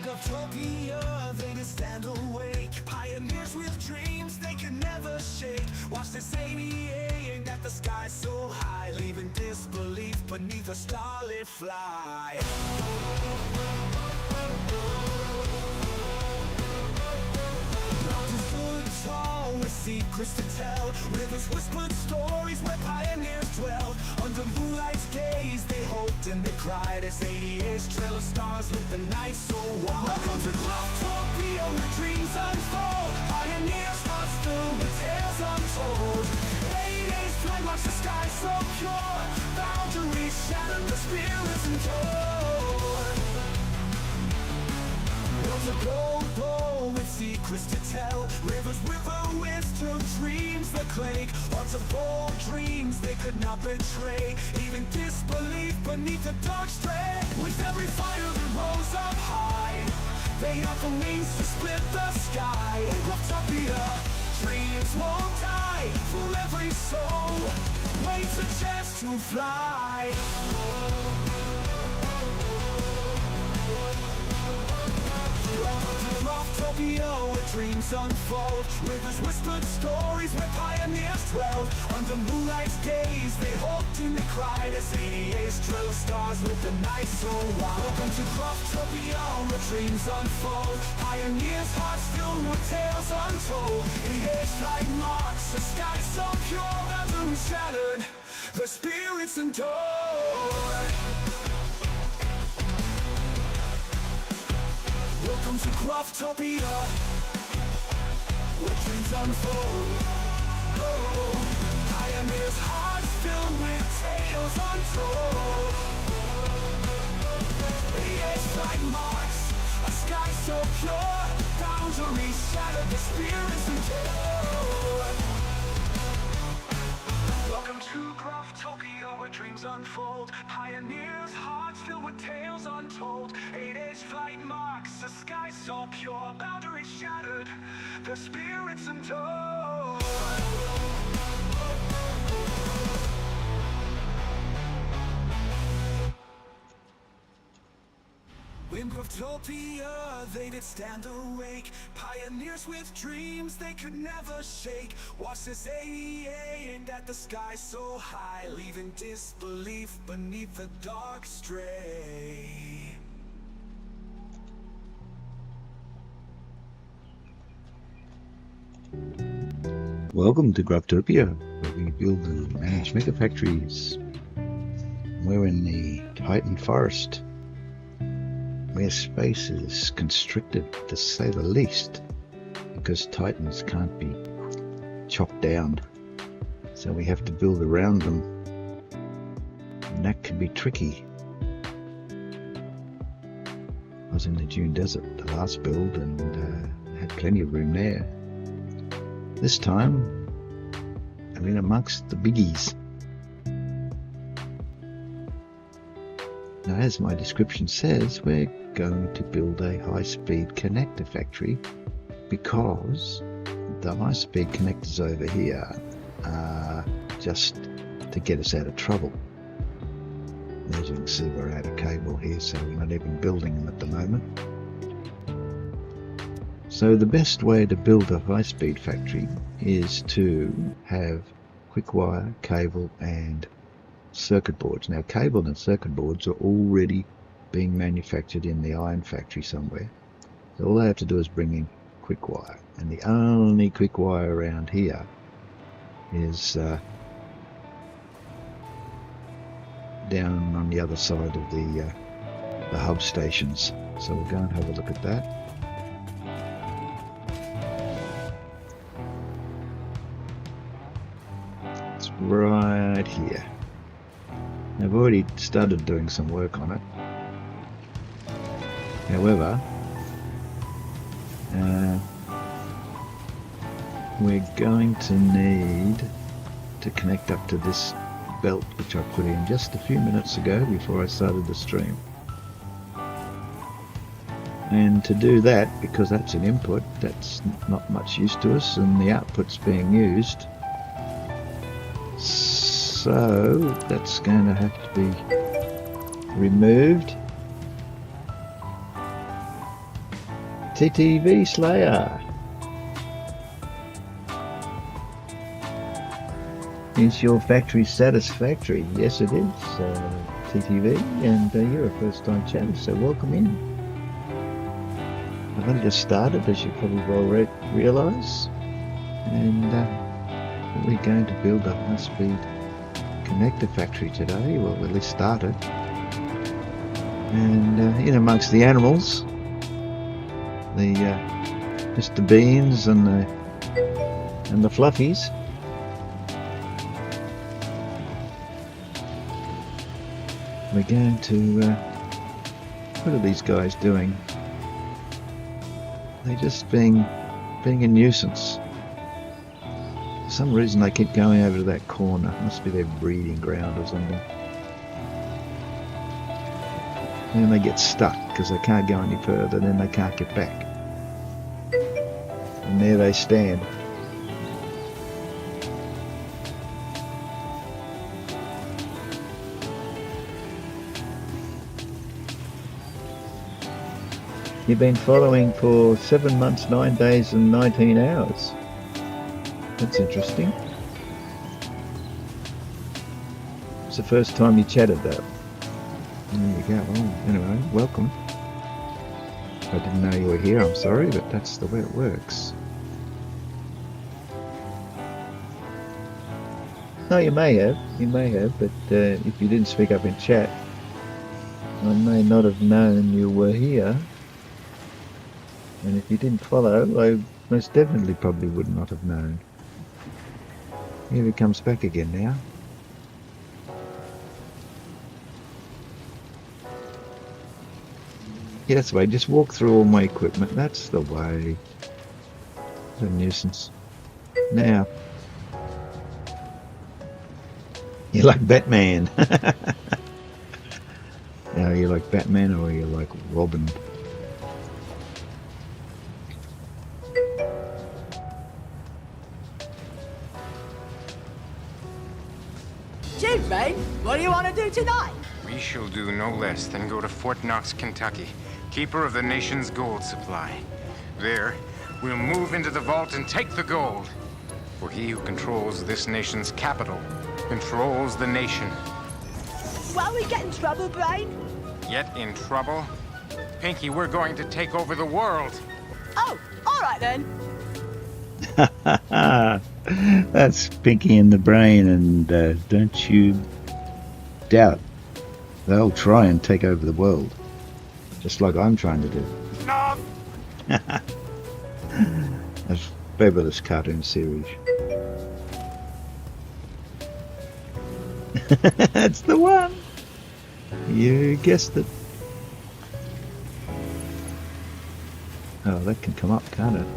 Utopia, they just stand awake. Pioneers with dreams they can never shake. Watch this 88 aimed at the sky so high, leaving disbelief beneath a starlit fly. Mountains stood tall with secrets to tell. Rivers whispered stories where pioneers dwelled. Under moonlight's gaze they hoped and they cried as 88's trail of stars lit the night so wild. Welcome to Utopia where dreams unfold. Pioneers hearts filled with tales untold. 88's flag marks the sky so pure. Boundaries shattered, the spirits endured. Built a gold bowl with secrets to tell. Rivers with wisdom, dreams that cling. Hearts of bold dreams they could not betray. Even disbelief beneath the dark stray. With every fire that rose up high, they offer wings to split the sky. Utopia, dreams won't die. For every soul waits a chance to fly. Utopia where dreams unfold. Rivers whispered stories where pioneers dwelled. Under moonlight's gaze they hoped and they cried as 88's trail of stars lit the night so wild. Welcome to Utopia where dreams unfold. Pioneers hearts filled with tales untold. 88's flag marks the sky so pure. Boundaries shattered, the spirits endured. Welcome to Utopia, where dreams unfold. Oh, pioneers' hearts filled with tales untold. 88's flag marks a sky so pure. Boundaries shattered, the spirits endured. Welcome to Utopia, where dreams unfold. Pioneers' hearts filled with tales untold. 88's flight marks the sky so pure. Boundaries shattered, the spirits endured. In Utopia, they did stand awake. Pioneers with dreams they could never shake. Watch this 88 aimed at the sky so high, leaving disbelief beneath the dark stray. Welcome to Utopia, where we build and manage mega factories. We're in the Titan Forest, where space is constricted, to say the least, because Titans can't be chopped down, so we have to build around them, and that can be tricky. I was in the Dune Desert, the last build, and had plenty of room there. This time, I'm in amongst the biggies. Now, as my description says, we're going to build a high-speed connector factory because the high-speed connectors over here are just to get us out of trouble. As you can see, we're out of cable here, so we're not even building them at the moment. So the best way to build a high-speed factory is to have quick wire, cable and circuit boards. Now, cable and circuit boards are already being manufactured in the iron factory somewhere. So all they have to do is bring in quick wire, and the only quick wire around here is down on the other side of the hub stations. So we'll go and have a look at that. It's right here. I've already started doing some work on it. However, we're going to need to connect up to this belt which I put in just a few minutes ago before I started the stream. And to do that, because that's an input, that's not much use to us, and the output's being used. So that's going to have to be removed TTV Slayer. Is your factory satisfactory? Yes, it is, TTV, and you're a first-time chatter, so welcome in. I've only just started, as you probably well realise, and we're going to build a high-speed connector factory today. Well, at least started. And in amongst the animals, the Mr. Beans and the Fluffies. We're going to. What are these guys doing? They're just being a nuisance. For some reason, they keep going over to that corner. Must be their breeding ground or something. And then they get stuck because they can't go any further. Then they can't get back. And there they stand. You've been following for 7 months, 9 days and 19 hours. That's interesting. It's the first time you chatted though. There you go. Oh, anyway, welcome. I didn't know you were here, I'm sorry, but that's the way it works. No, you may have, but if you didn't speak up in chat, I may not have known you were here. And if you didn't follow, I most definitely probably would not have known. Here he comes back again now. Yeah, that's the way. Just walk through all my equipment. That's the way. It's a nuisance. Now, you're like Batman. Now, are you like Batman or are you like Robin? Mate, what do you want to do tonight? We shall do no less than go to Fort Knox, Kentucky, keeper of the nation's gold supply. There, we'll move into the vault and take the gold. For he who controls this nation's capital controls the nation. Will we get in trouble, Brain? Yet in trouble? Pinky, we're going to take over the world. Oh, all right then. That's Pinky in the Brain, and don't you doubt they'll try and take over the world, just like I'm trying to do. No! A fabulous cartoon series. That's the one. You guessed it. Oh, that can come up, can't it?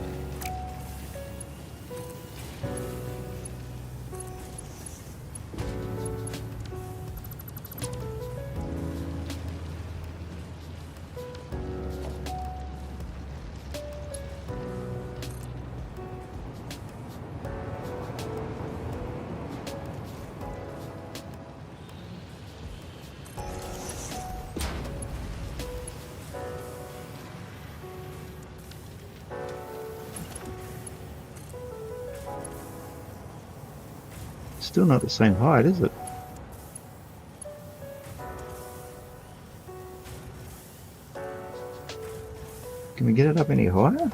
Still not the same height, is it? Can we get it up any higher?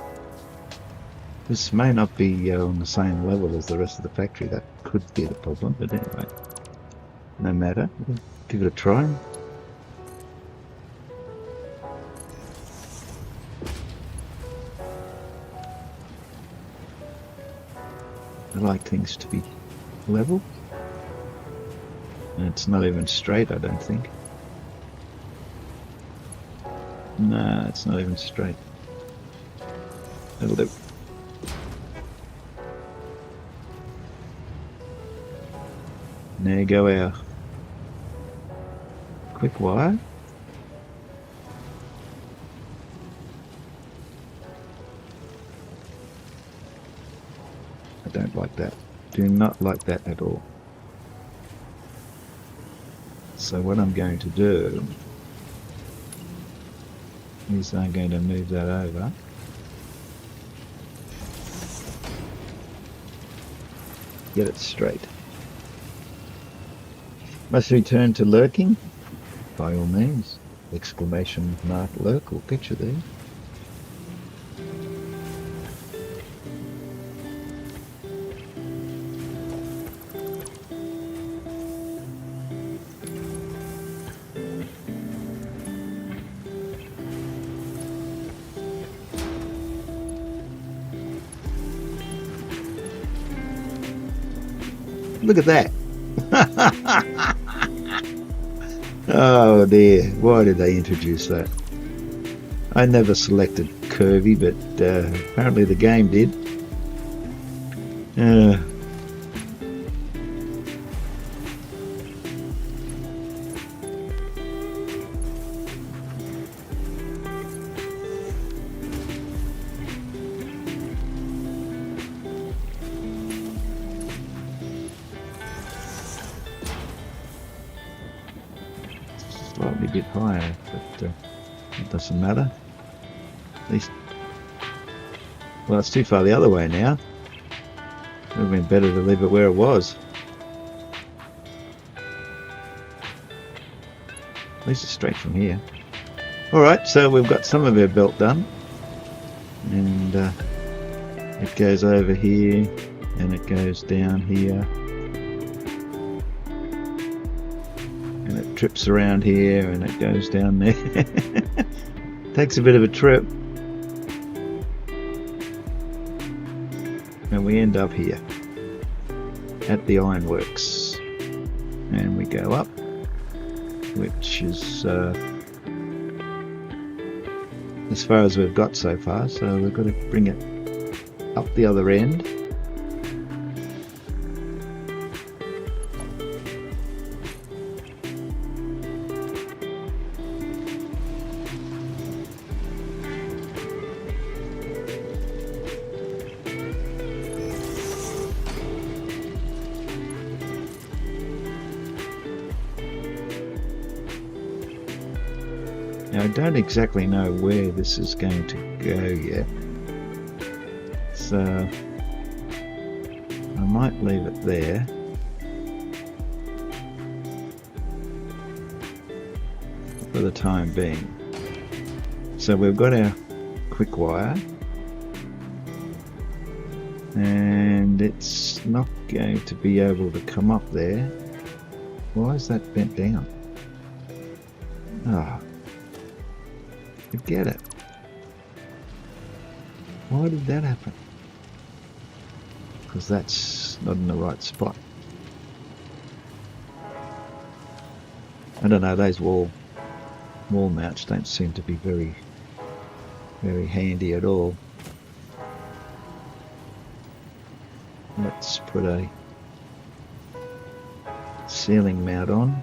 This may not be on the same level as the rest of the factory. That could be the problem, but anyway, no matter. We'll give it a try. I like things to be level. And it's not even straight, I don't think. No, it's not even straight. That'll do. There you go, our quick wire. I don't like that. Do not like that at all. So what I'm going to do is I'm going to move that over get it straight. Must return to lurking? By all means. Exclamation mark lurk or picture there. Look at that. Oh dear, why did they introduce that? I never selected curvy, but apparently the game did. Slightly a bit higher, but it doesn't matter. At least, well, it's too far the other way now. It would have been better to leave it where it was. At least it's straight from here. Alright, so we've got some of our belt done. And it goes over here, and it goes down here. And it trips around here, and it goes down there. Takes a bit of a trip. And we end up here at the ironworks, and we go up, which is as far as we've got so far, so we've got to bring it up the other end. Now, I don't exactly know where this is going to go yet, so I might leave it there. For the time being. So we've got our quick wire, and it's not going to be able to come up there. Why is that bent down? Ah. Forget it. Why did that happen? Because that's not in the right spot. I don't know, those wall mounts don't seem to be very handy at all. Let's put a ceiling mount on.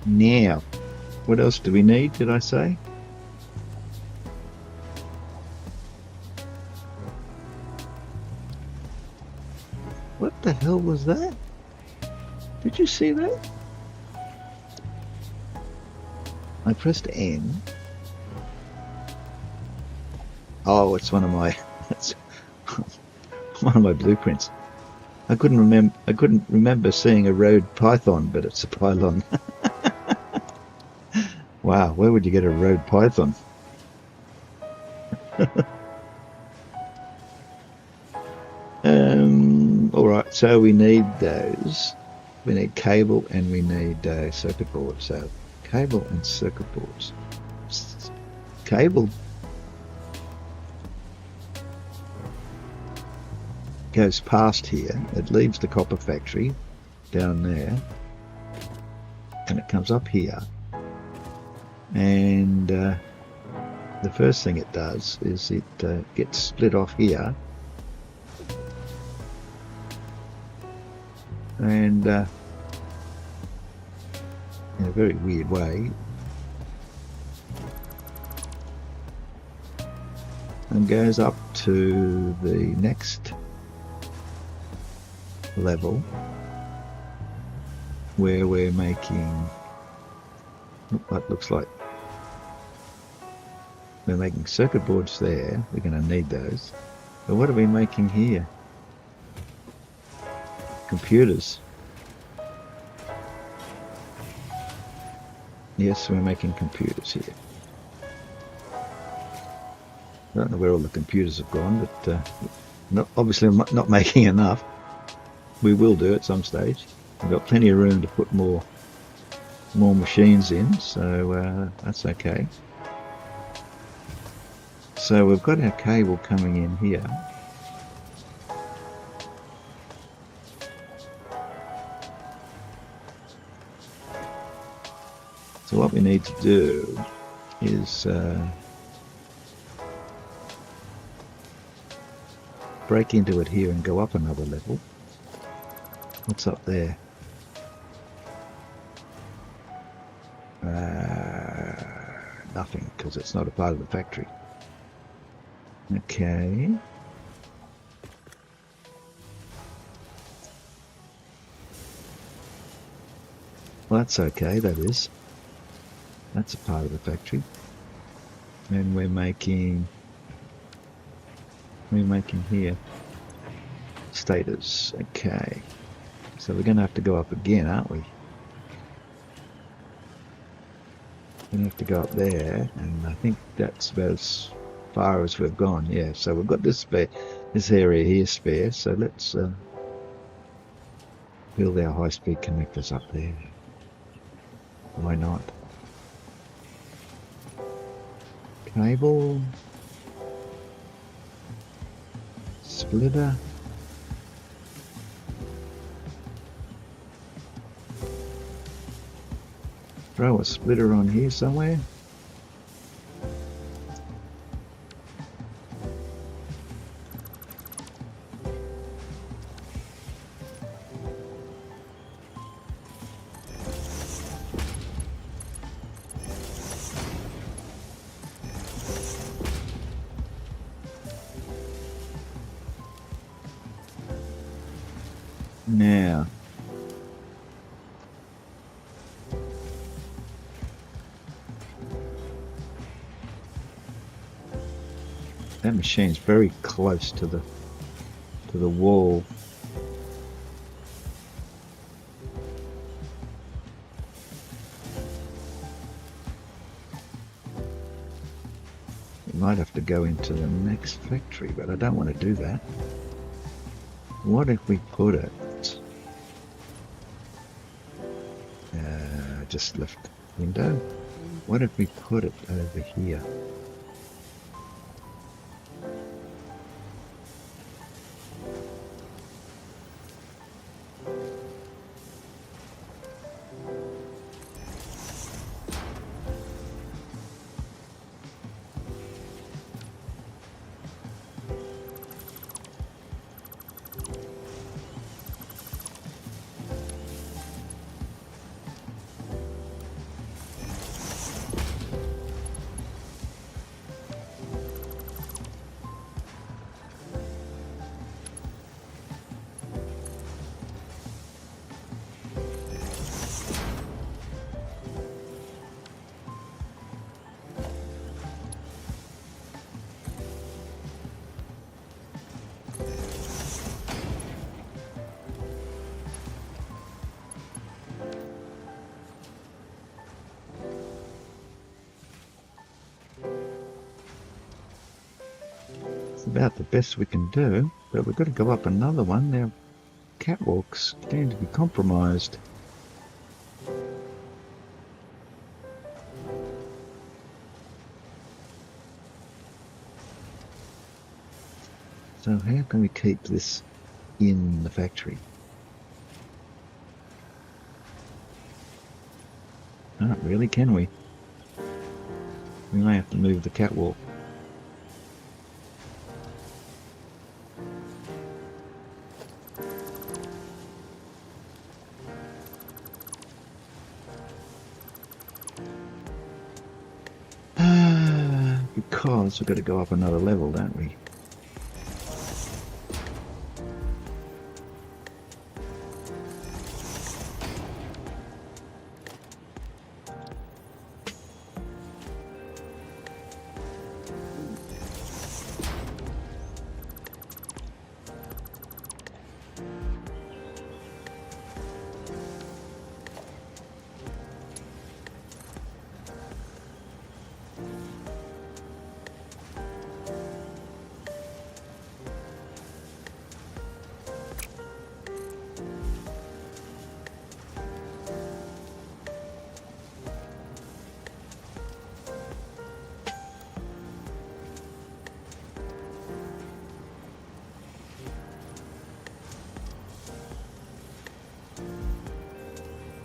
Now, what else do we need, did I say? What the hell was that? Did you see that? I pressed N. Oh, it's one of my it's one of my blueprints. I couldn't remember seeing a road python, but it's a pylon. Wow, where would you get a road python? Alright, so we need those. We need cable and we need circuit board. So cable and circuit boards. Cable goes past here. It leaves the copper factory down there. and it comes up here, and the first thing it does is it gets split off here, and in a very weird way, and goes up to the next level where we're making what looks like we're making circuit boards there. We're going to need those. But what are we making here? Computers. Yes, we're making computers here. I don't know where all the computers have gone, but obviously I'm not making enough. We will do at some stage. We've got plenty of room to put more machines in, so that's okay. So we've got our cable coming in here. So what we need to do is break into it here and go up another level. What's up there? Nothing, because it's not a part of the factory. Okay. Well, that's okay, that is. That's a part of the factory. And we're making here stators. Okay. So we're going to have to go up again, aren't we? We're going to have to go up there, and I think that's about as far as we've gone. Yeah, so we've got this area here spare, so let's build our high-speed connectors up there. Why not? Cable, splitter, throw a splitter on here somewhere. Now, that machine's very close to the wall. We might have to go into the next factory, but I don't want to do that. What if we put it just left window? What if we put it over here? About the best we can do, but we've got to go up another one. Now, catwalks tend to be compromised. So how can we keep this in the factory? Not really, can we? We may have to move the catwalk. Because we've got to go up another level, don't we?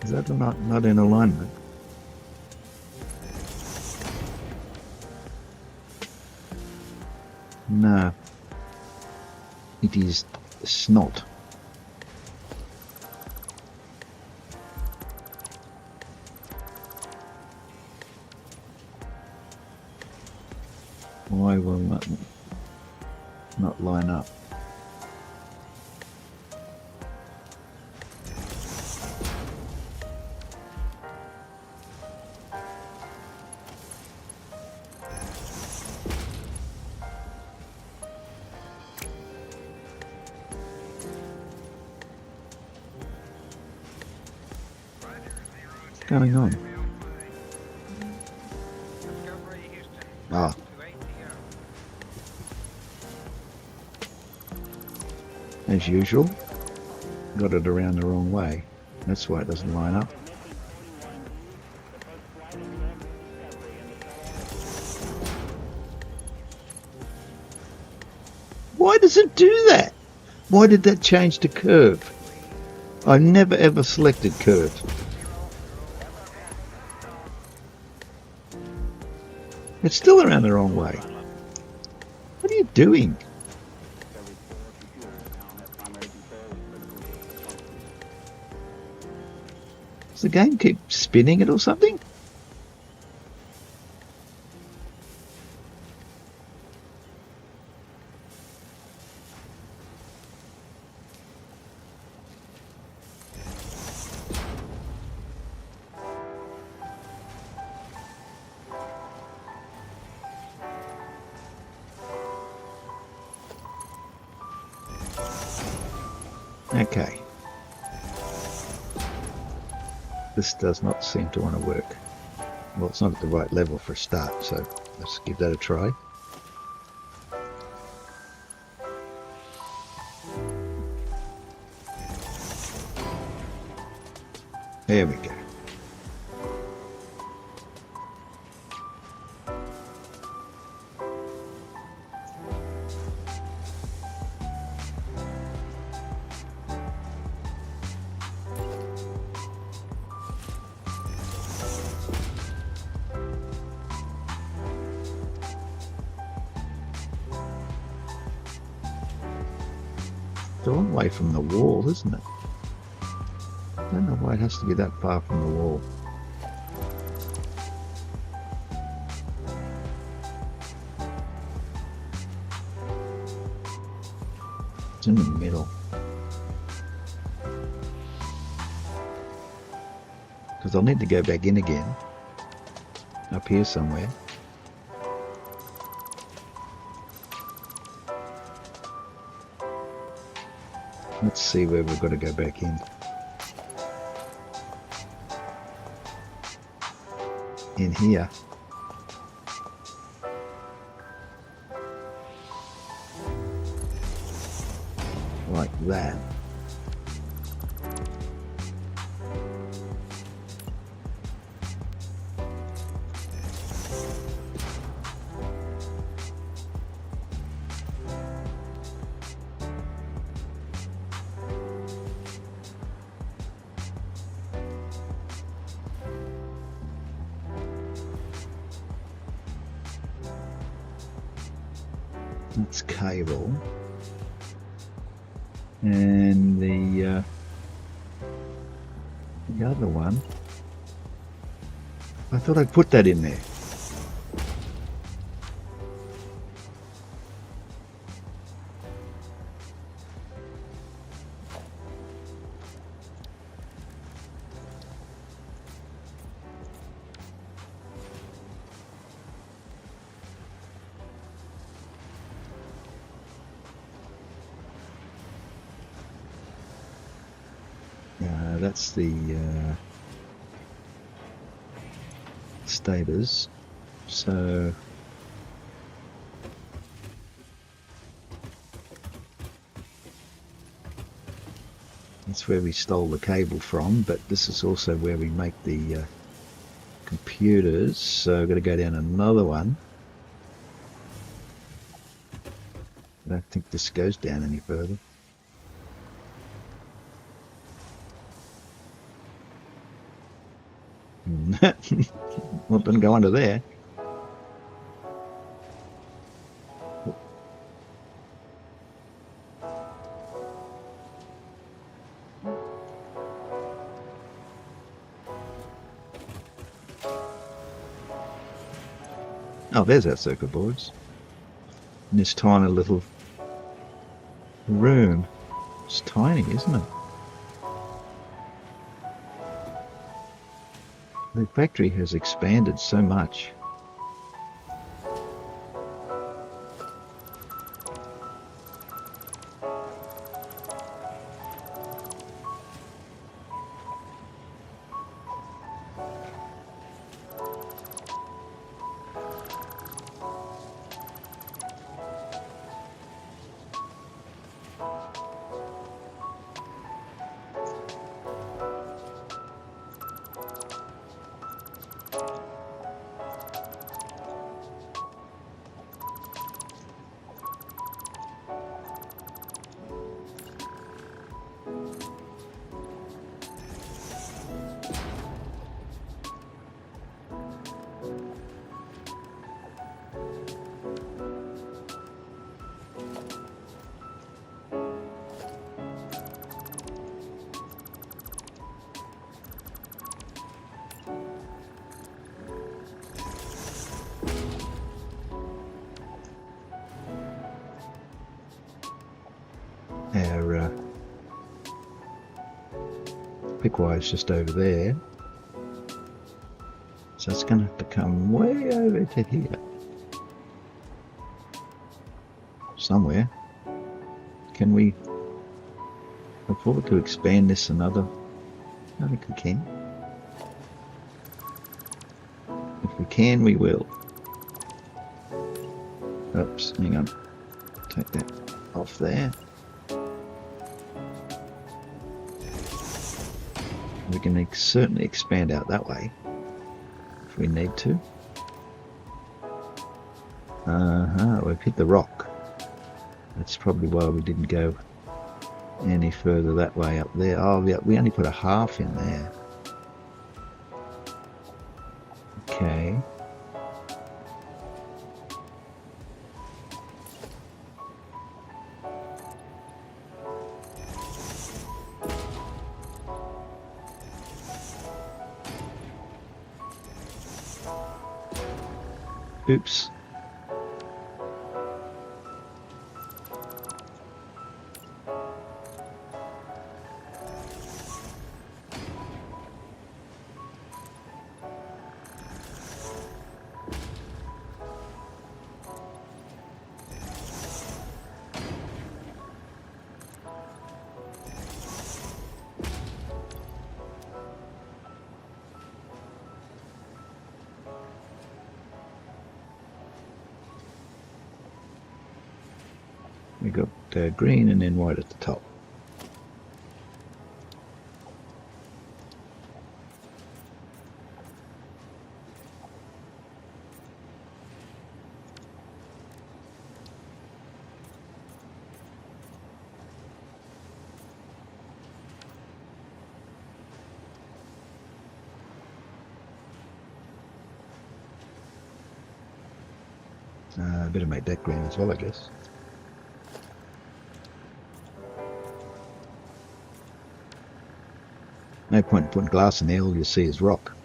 Is that not in alignment? No. It is snot. Why will not line up? What's going on? Ah. As usual, got it around the wrong way. That's why it doesn't line up. Why does it do that? Why did that change to curve? I never ever selected curve. It's still around the wrong way. What are you doing? Does the game keep spinning it or something? Okay. This does not seem to want to work. Well, it's not at the right level for a start, so let's give that a try. There we go. It's a long way from the wall, isn't it? I don't know why it has to be that far from the wall. It's in the middle. Because I'll need to go back in again. Up here somewhere. Let's see where we've got to go back in. In here. Like that. That's cable. And the other one, I thought I'd put that in there. That's the stators. So that's where we stole the cable from, but this is also where we make the computers. So I've got to go down another one. I don't think this goes down any further. Well, it doesn't go under there. Oh, there's our circuit boards. In this tiny little room. It's tiny, isn't it? The factory has expanded so much. Our pick wire's just over there, so it's going to have to come way over to here somewhere. Can we afford to expand this another? I think we can. If we can, we will. Oops, hang on. Take that off there. We can certainly expand out that way if we need to. We've hit the rock. That's probably why we didn't go any further that way up there. Oh, yeah, we only put a half in there. Okay. Oops. We got green and then white at the top. Better make that green as well, I guess. No point in putting glass in there, all you see is rock.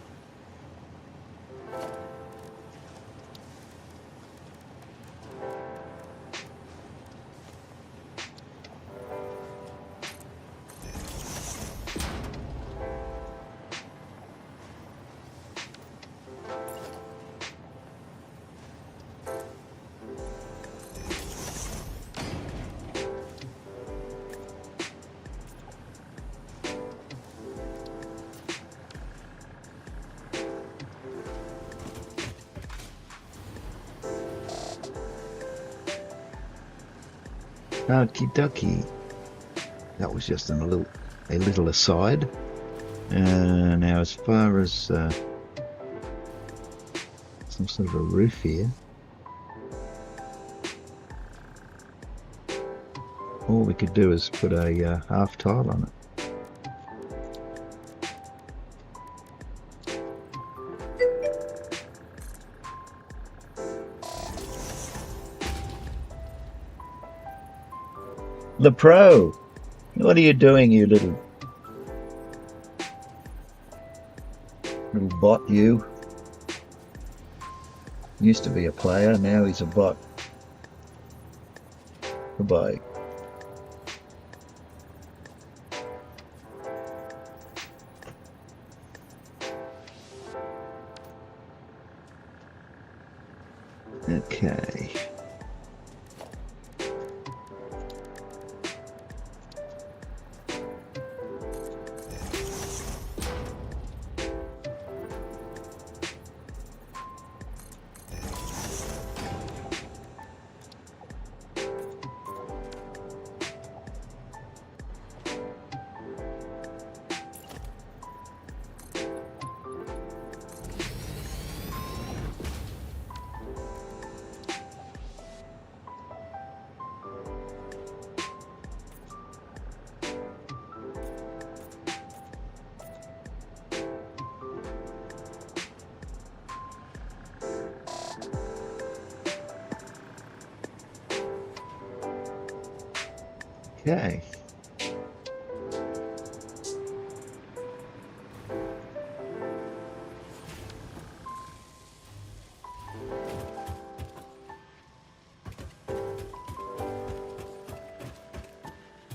Okie dokie. That was just a little aside. Now, as far as some sort of a roof here, all we could do is put a half tile on it. The Pro! What are you doing, you little bot, you? Used to be a player, now he's a bot. Goodbye. Okay. Okay.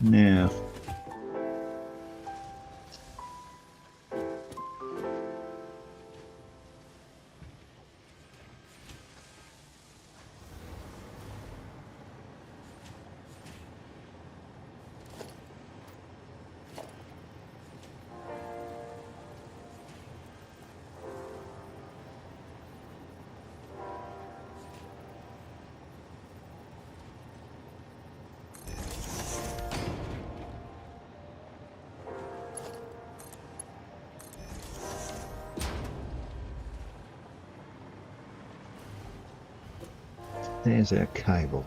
Now, there's our cable.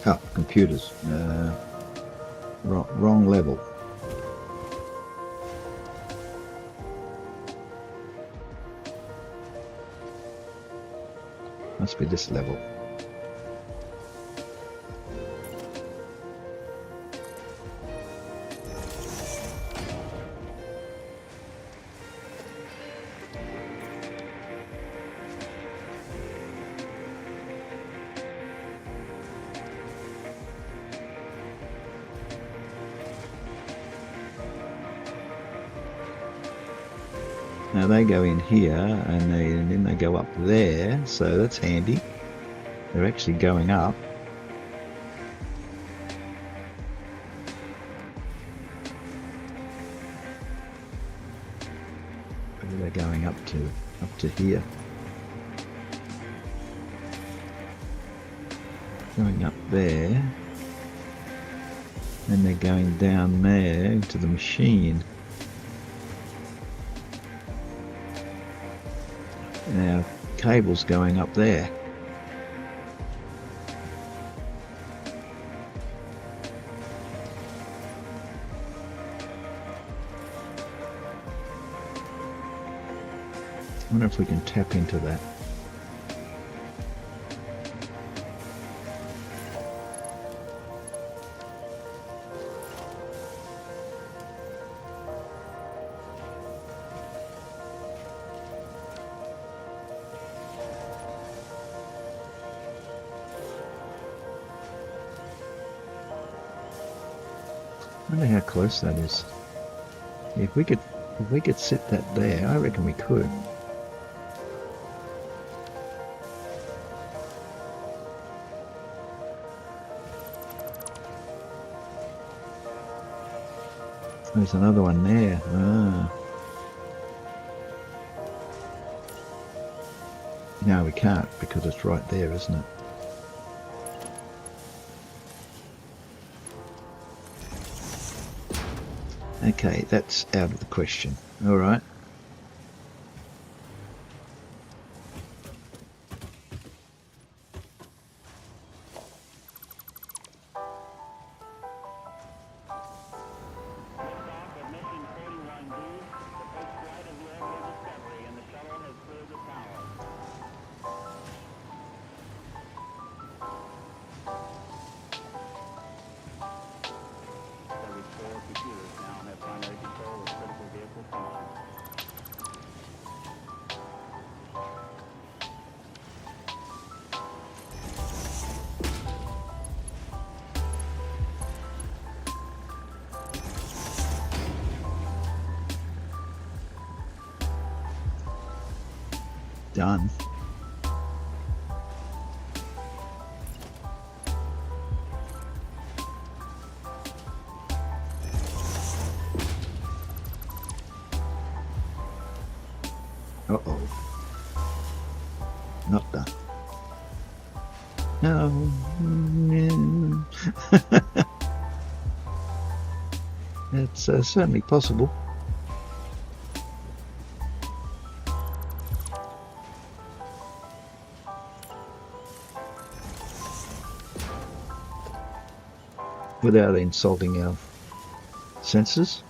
Oh, computers. Wrong level. Must be this level. Now they go in here and then they go up there, so that's handy. They're actually going up. Where are they going up to? Up to here. going up there. And they're going down there into the machine. And our cable's going up there. I wonder if we can tap into that. I wonder how close that is. If we could set that there, I reckon we could. There's another one there. Ah. No, we can't because it's right there, isn't it? Okay, that's out of the question. All right. Done. Uh-oh. Not done. No. It's certainly possible. Without insulting our senses.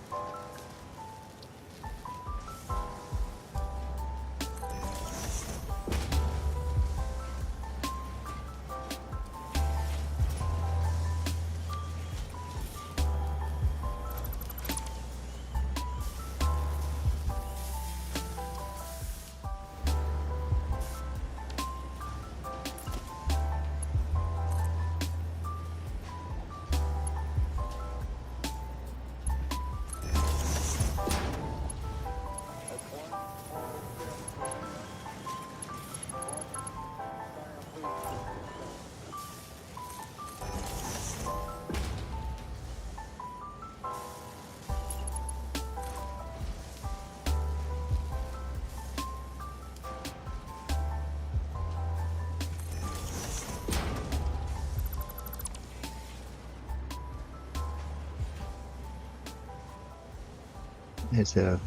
There's our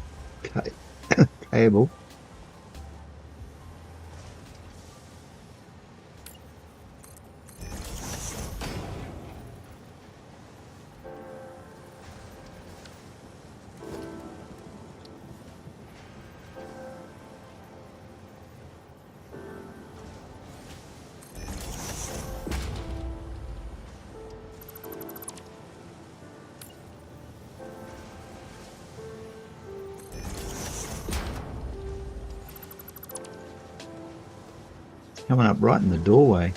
cable. Coming up right in the doorway.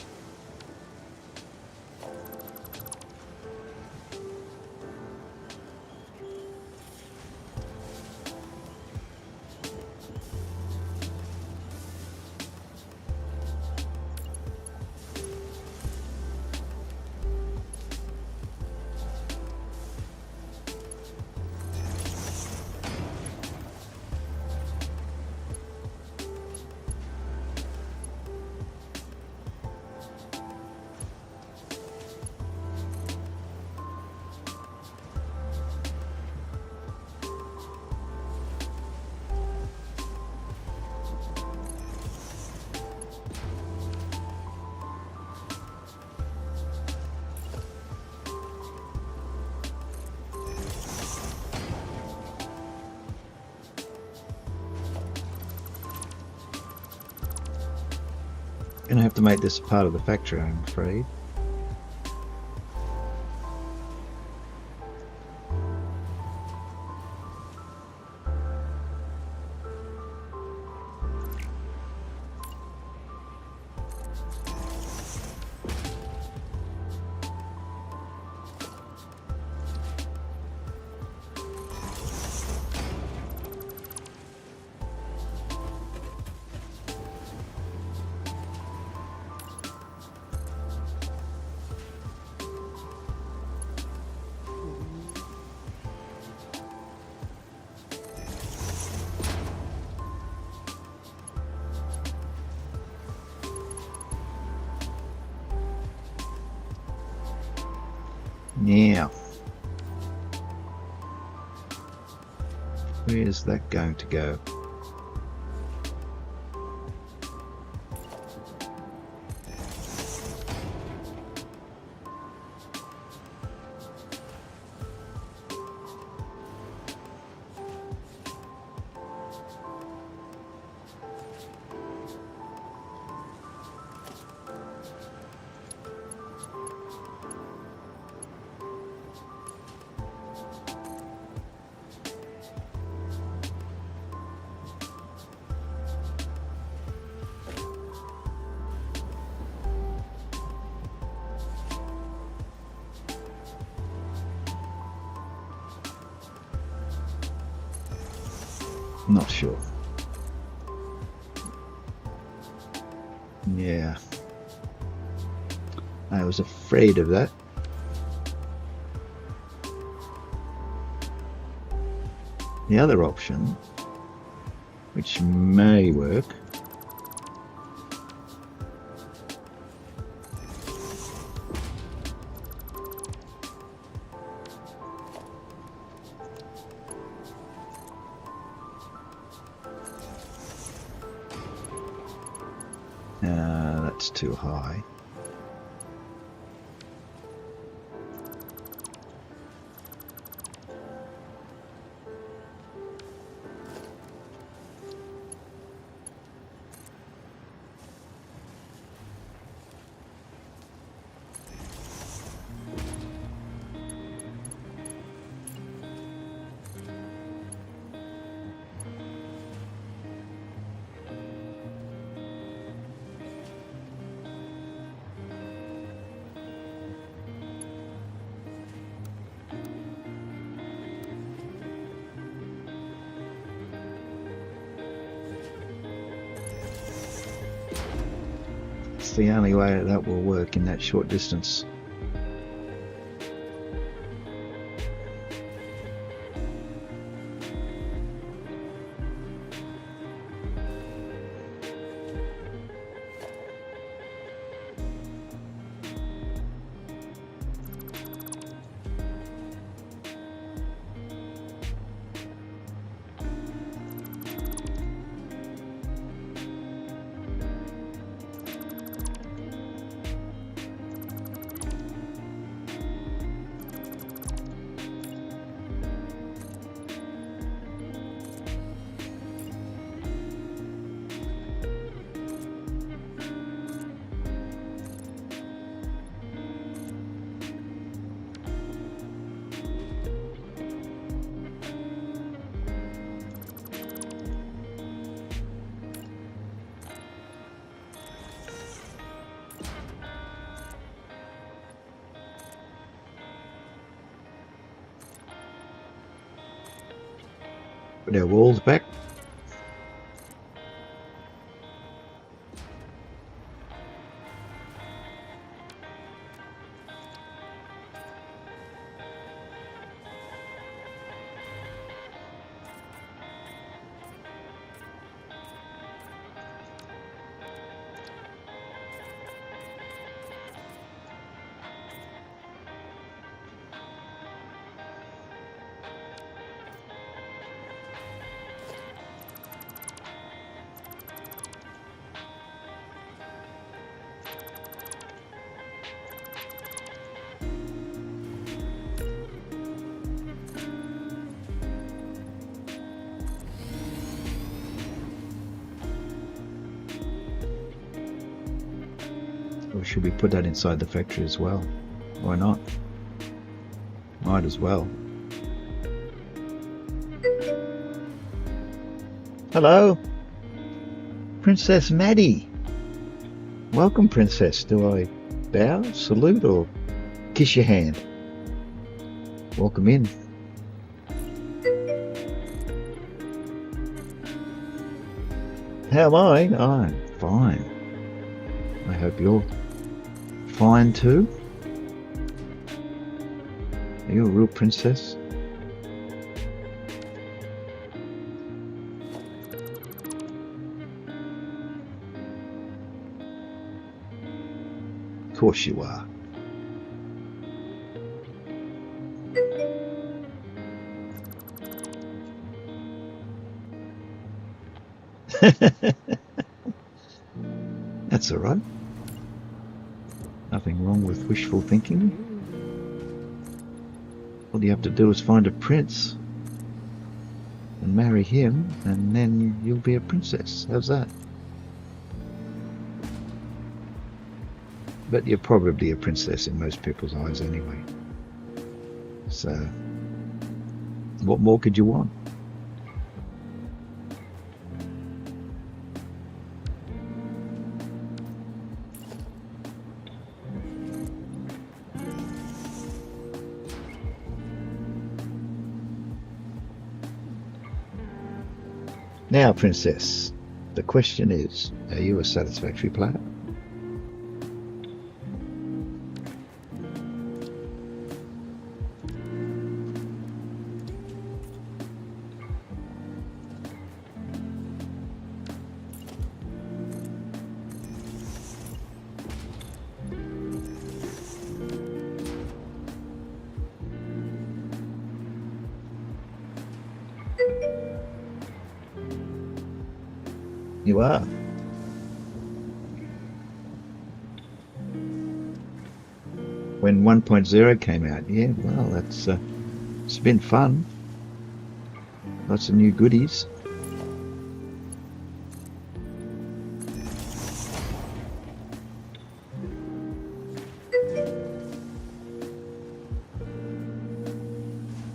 Gonna have to make this part of the factory, I'm afraid. Now, where's that going to go? Not sure. Yeah. I was afraid of that. The other option, which may work, that's too high. It's the only way that will work in that short distance. Put our walls back. Or should we put that inside the factory as well? Why not? Might as well. Hello, Princess Maddie. Welcome, Princess. Do I bow, salute, or kiss your hand? Welcome in. How am I? I'm fine. I hope you're fine too. Are you a real princess? Of course you are. That's all right. Nothing wrong with wishful thinking. All you have to do is find a prince and marry him, and then you'll be a princess. How's that? But you're probably a princess in most people's eyes anyway. So, what more could you want? Now, Princess, the question is, are you a Satisfactory player? You are. When 1.0 came out, yeah, well, that's it's been fun. Lots of new goodies.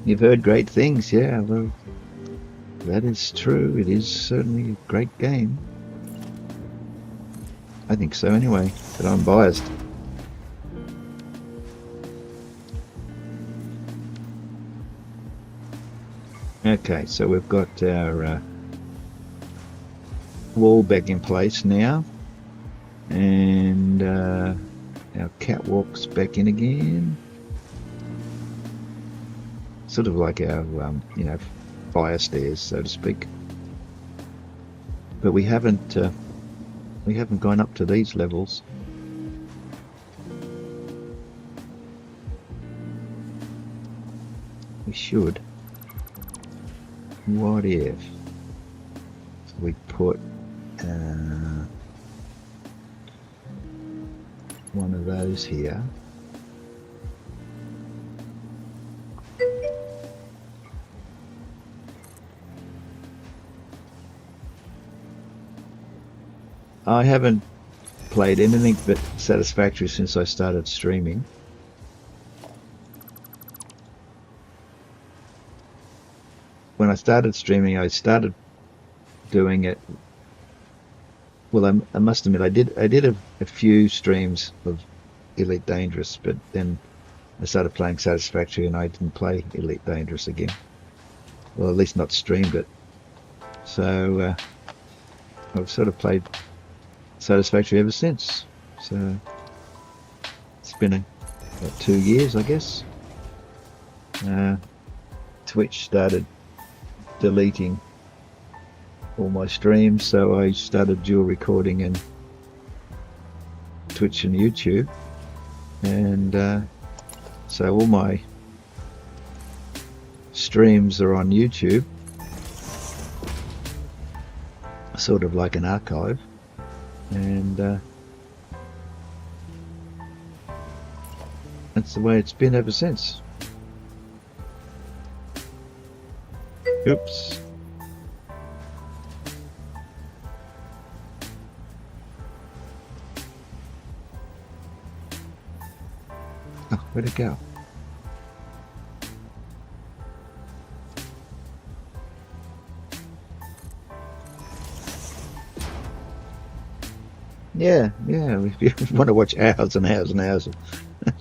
You've heard great things, yeah, well, that is true. It is certainly a great game. I think so anyway, but I'm biased. Okay, so we've got our wall back in place now, and our catwalk's back in again. Sort of like our, fire stairs, so to speak. But we haven't gone up to these levels. We should. What if we put one of those here? I haven't played anything but Satisfactory since I started streaming. When I started streaming, I started doing it. Well, I must admit, I did a few streams of Elite Dangerous, but then I started playing Satisfactory, and I didn't play Elite Dangerous again. Well, at least not streamed it. So I've sort of played Satisfactory ever since. So it's been about 2 years, I guess. Twitch started deleting all my streams, so I started dual recording in Twitch and YouTube, and so all my streams are on YouTube, sort of like an archive, and that's the way it's been ever since. Oops. Where'd it go? Yeah, if you want to watch hours and hours and hours of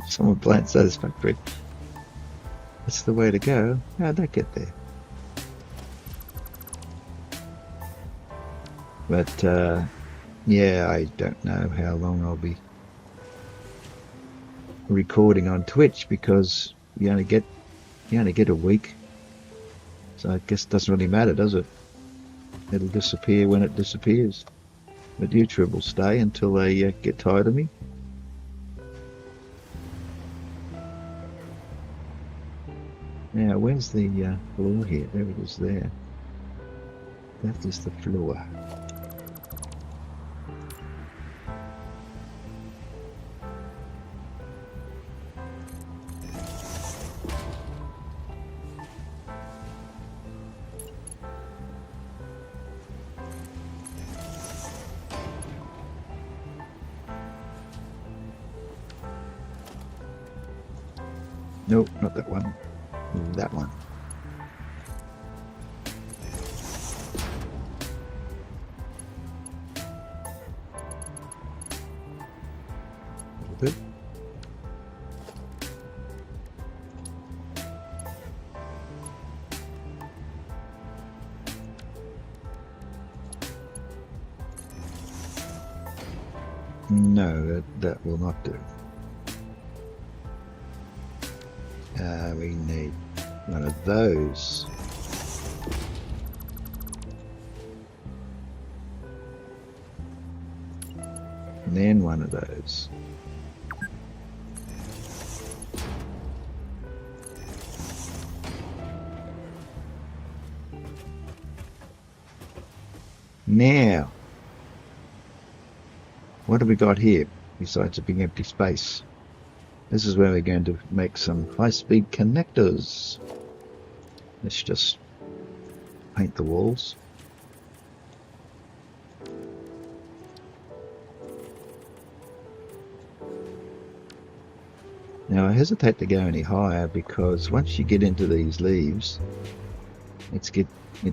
someone playing Satisfactory, that's the way to go. How'd that get there? But yeah, I don't know how long I'll be recording on Twitch, because you only get a week, so I guess it doesn't really matter, does it? It'll disappear when it disappears. But YouTube will stay until they get tired of me. Now, where's the floor here? There it is there. That is the floor. Nope, not that one. That one. A little bit. No, that will not do. We need one of those. And then one of those. Now, what have we got here besides a big empty space? This is where we're going to make some high-speed connectors. Let's just paint the walls. Now I hesitate to go any higher, because once you get into these leaves, it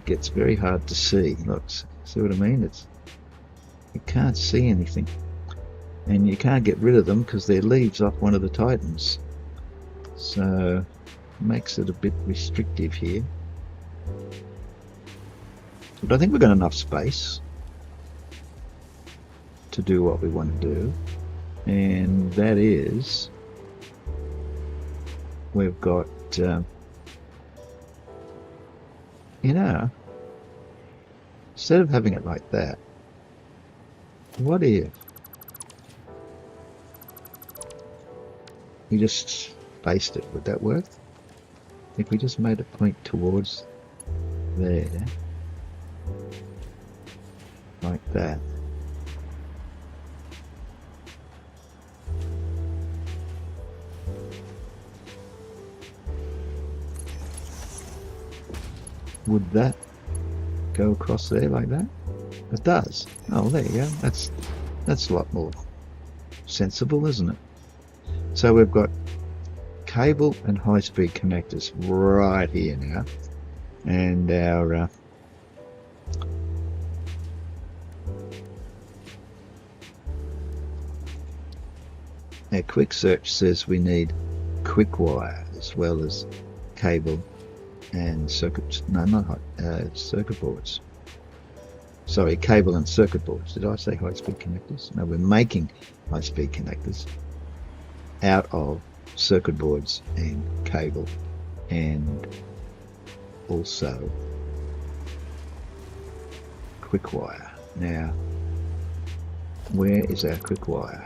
gets very hard to see. Look, see what I mean? You can't see anything. And you can't get rid of them because they're leaves off one of the Titans. So it makes it a bit restrictive here. But I think we've got enough space to do what we want to do. And that is, we've got, instead of having it like that, what if you just spaced it? Would that work? If we just made it point towards there, like that. Would that go across there like that? It does. Oh, there you go. That's a lot more sensible, isn't it? So we've got cable and high-speed connectors right here now, and our quick search says we need quick wire as well as cable and circuit boards. Sorry, cable and circuit boards. Did I say high-speed connectors? No, we're making high-speed connectors out of circuit boards and cable, and also quick wire. Now, where is our quick wire?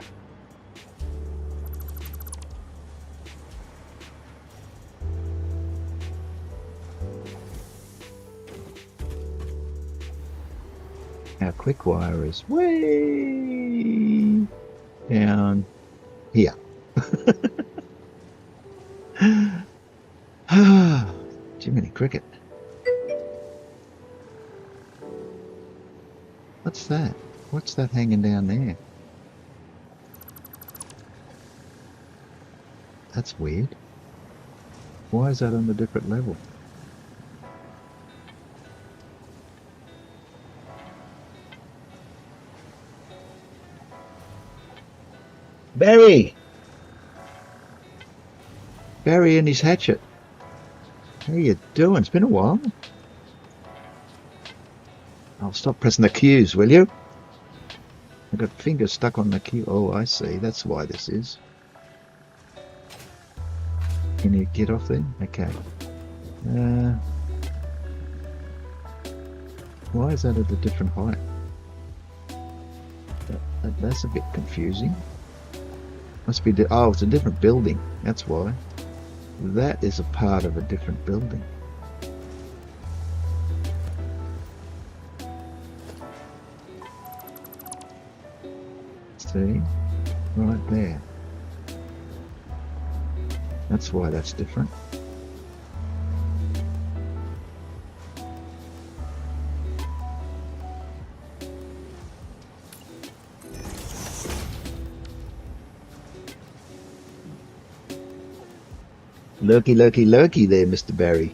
Our quick wire is way down here. Jiminy Cricket. What's that? What's that hanging down there? That's weird. Why is that on a different level? Barry! Barry and his hatchet. How you doing? It's been a while. I'll stop pressing the Q's, will you? I've got fingers stuck on the Q. Oh, I see. That's why this is. Can you get off there? Okay. Why is that at a different height? That's a bit confusing. Must be. Oh, it's a different building. That's why. That is a part of a different building. See? Right there. That's why that's different. Lurky, lurky, lurky there, Mr. Barry.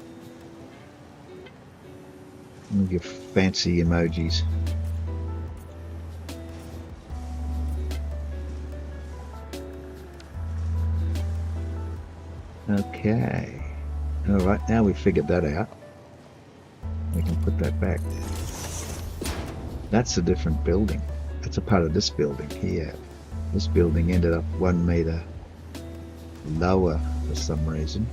Look at your fancy emojis. Okay. Alright, now we've figured that out. We can put that back. That's a different building. That's a part of this building here. This building ended up 1 meter lower for some reason.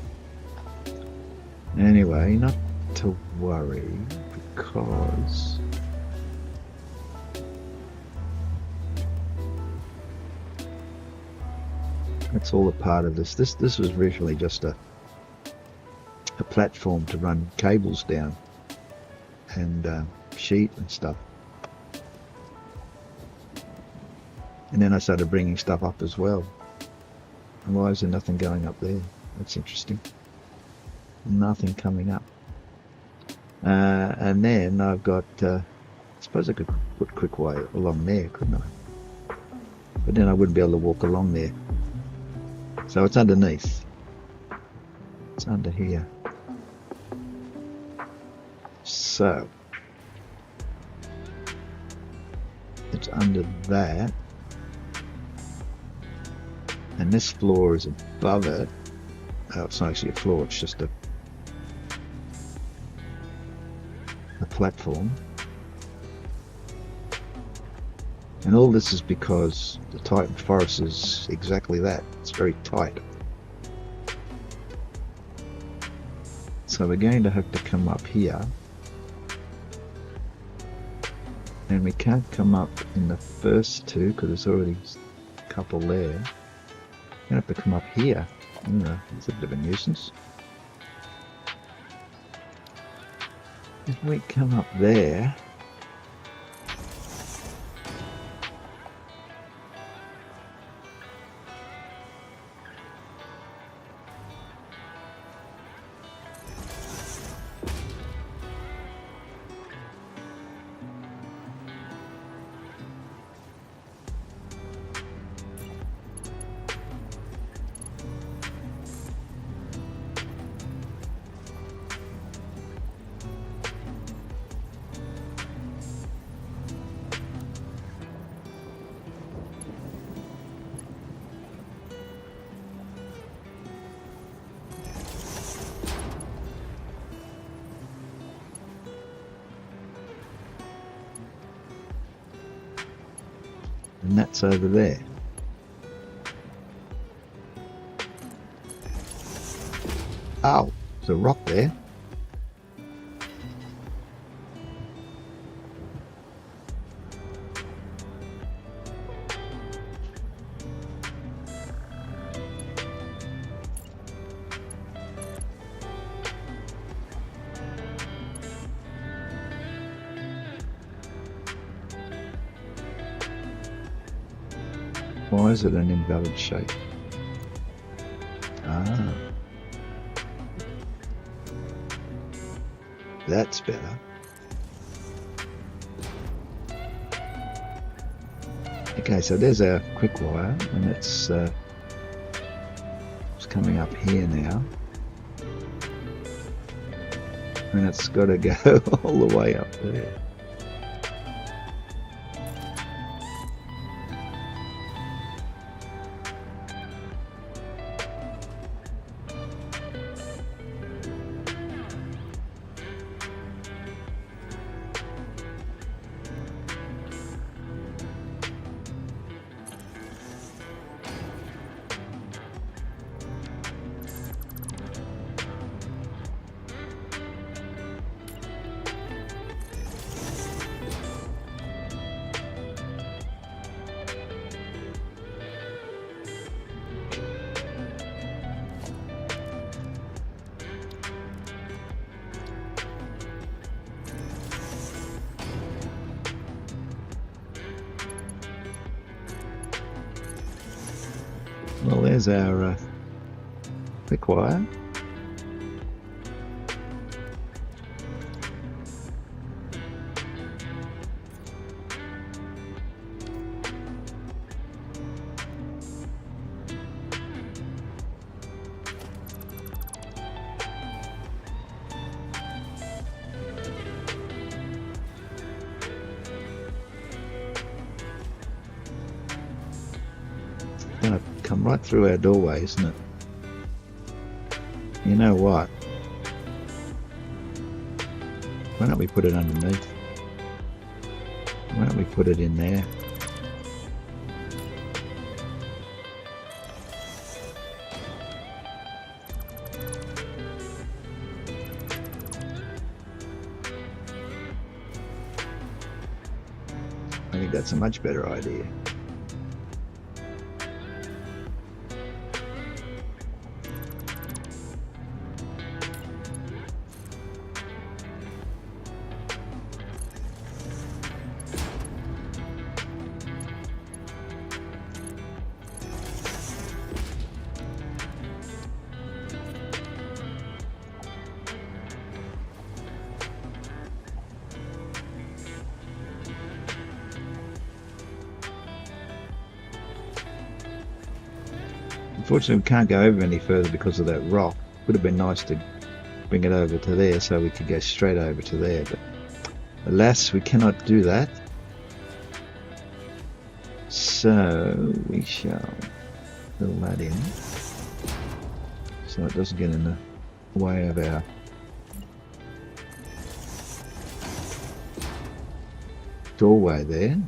Anyway, not to worry, because that's all a part of this. This was originally just a platform to run cables down and sheet and stuff. And then I started bringing stuff up as well. And why is there nothing going up there? That's interesting. Nothing coming up. And then I've got, I suppose I could put quick wire along there, couldn't I? But then I wouldn't be able to walk along there. So it's underneath. It's under here. So it's under that. And this floor is above it. Oh, it's not actually a floor, it's just a platform. And all this is because the Titan Forest is exactly that. It's very tight. So we're going to have to come up here. And we can't come up in the first two because there's already a couple there. We're going to have to come up here. It's a bit of a nuisance. If we come up there, and that's over there. Oh, there's a rock there. Why is it an invalid shape? Ah. That's better. Okay, so there's our quick wire, and it's coming up here now. And it's got to go all the way up there. Well, there's our thick wire. Gonna come right through our doorway, isn't it? You know what? Why don't we put it underneath? Why don't we put it in there? I think that's a much better idea. Unfortunately, we can't go over any further because of that rock. Would have been nice to bring it over to there so we could go straight over to there, but alas, we cannot do that. So we shall fill that in so it doesn't get in the way of our doorway there.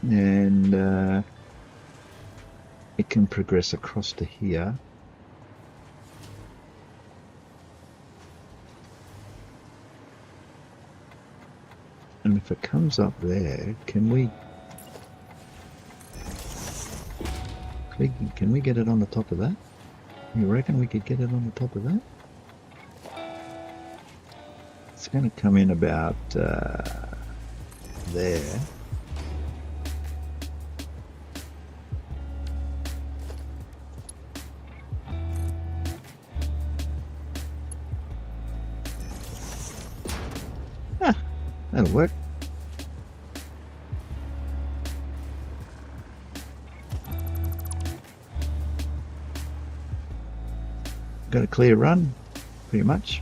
And it can progress across to here. And if it comes up there, can we get it on the top of that? You reckon we could get it on the top of that? It's going to come in about there. That'll work. Got a clear run, pretty much.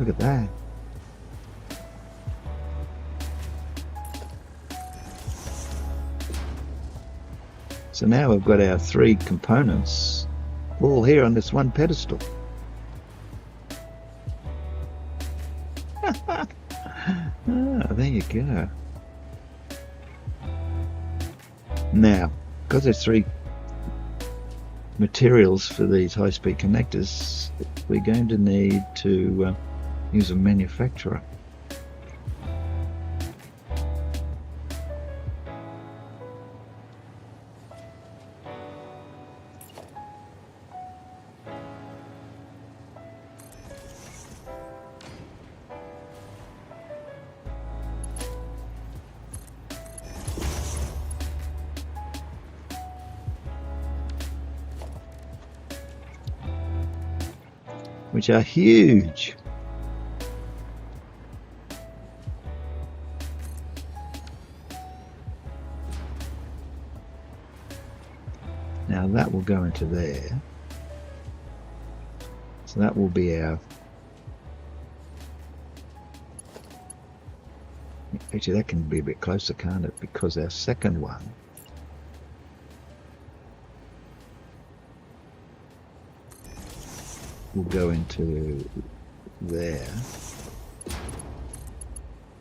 Look at that. So now we've got our three components all here on this one pedestal. Ah, there you go. Now, because there's three materials for these high-speed connectors, we're going to need to use a manufacturer. which are huge. Now that will go into there. So that will be our... Actually, that can be a bit closer, can't it? Because our second one will go into there.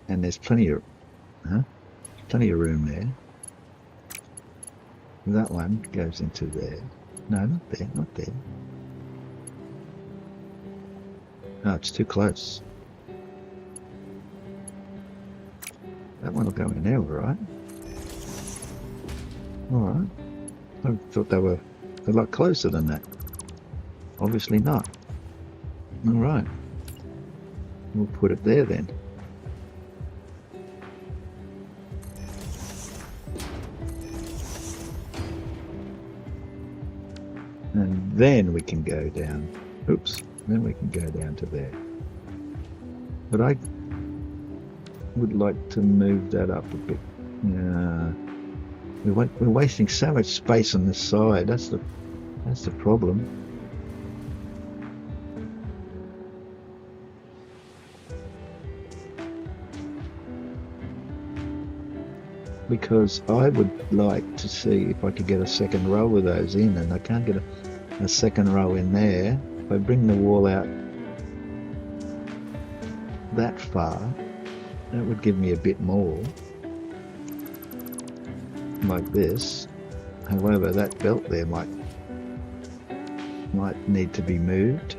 And there's plenty of room there. That one goes into there. No, not there, not there. Oh, it's too close. That one will go in there, all right. All right. I thought they were a lot closer than that. Obviously not. All right. We'll put it there then. And then we can go down. Oops. Then we can go down to there. But I would like to move that up a bit. We're wasting so much space on this side. That's the problem. Because I would like to see if I could get a second row of those in, and I can't get a second row in there. If I bring the wall out that far, that would give me a bit more, like this. However, that belt there might need to be moved.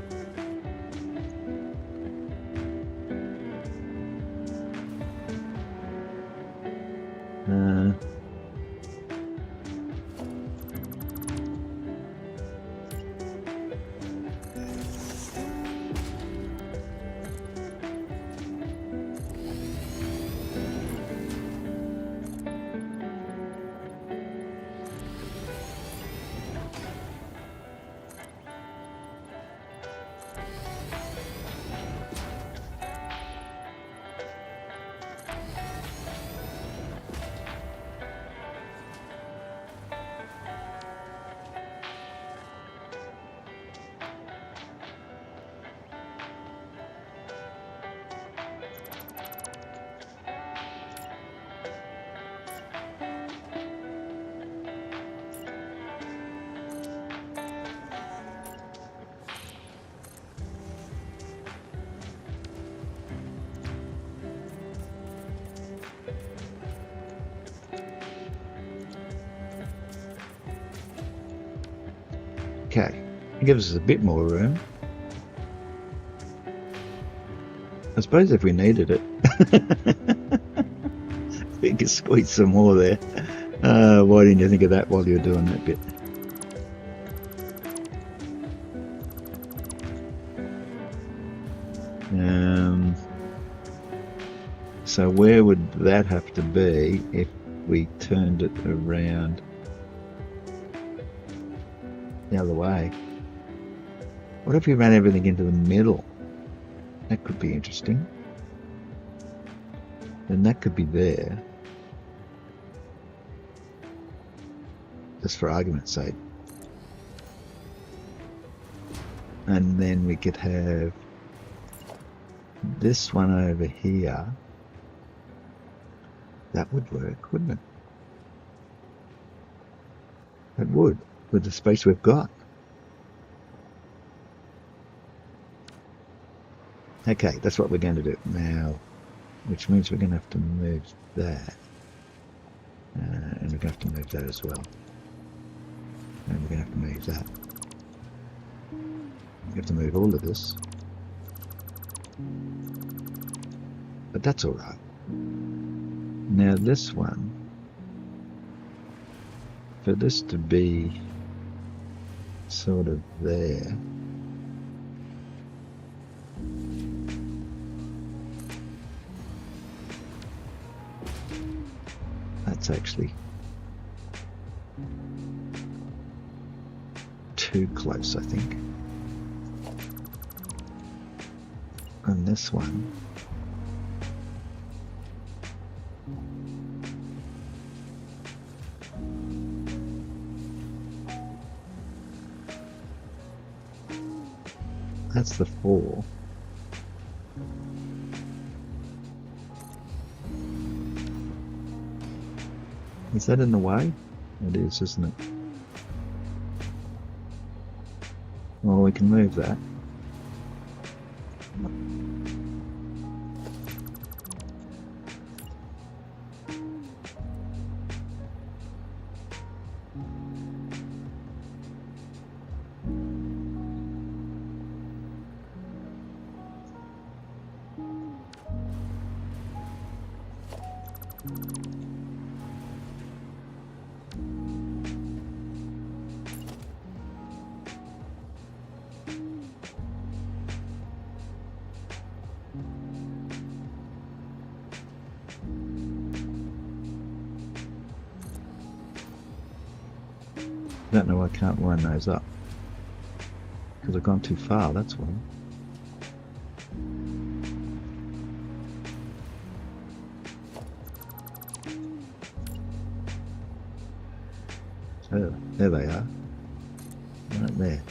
Okay, it gives us a bit more room. I suppose if we needed it, we could squeeze some more there. Why didn't you think of that while you were doing that bit? So where would that have to be if we turned it around the other way? What if we ran everything into the middle? That could be interesting. Then that could be there. Just for argument's sake. And then we could have this one over here. That would work, wouldn't it? It would, with the space we've got. Okay, that's what we're going to do now, which means we're going to have to move that. And we're going to have to move that as well. And we're going to have to move that. We have to move all of this. But that's all right. Now this one, for this to be sort of there, that's actually too close, I think. And this one. That's the 4. Is that in the way? It is, isn't it? Well, we can move that. I don't know why I can't line those up. Because I've gone too far, that's why. So, there they are. Right there.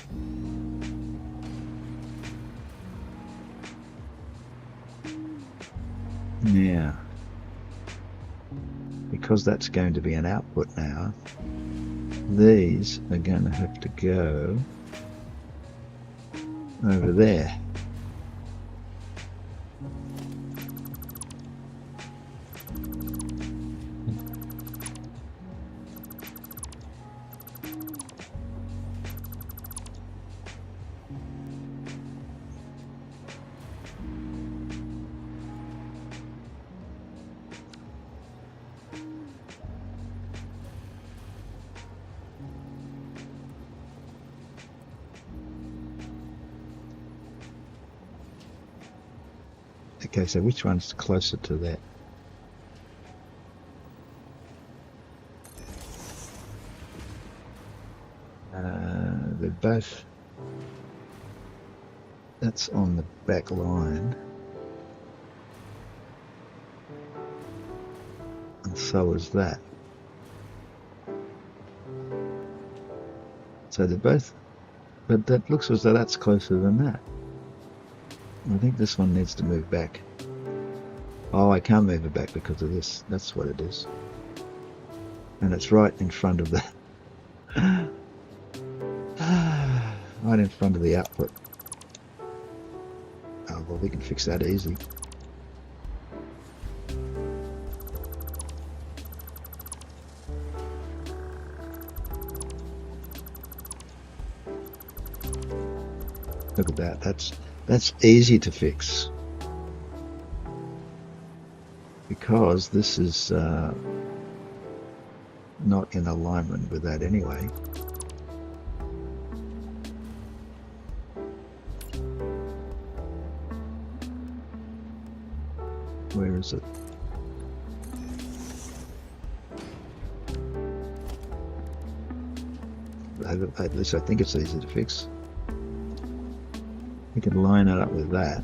Now, because that's going to be an output now, these are going to have to go over there. Okay, so which one's closer to that? They're both. That's on the back line. And so is that. So they're both. But that looks as though that's closer than that. I think this one needs to move back. Oh, I can't move it back because of this. That's what it is. And it's right in front of the... right in front of the output. Oh, well, we can fix that easy. Look at that. That's easy to fix. Because this is not in alignment with that anyway. Where is it? At least I think it's easy to fix. We can line it up with that.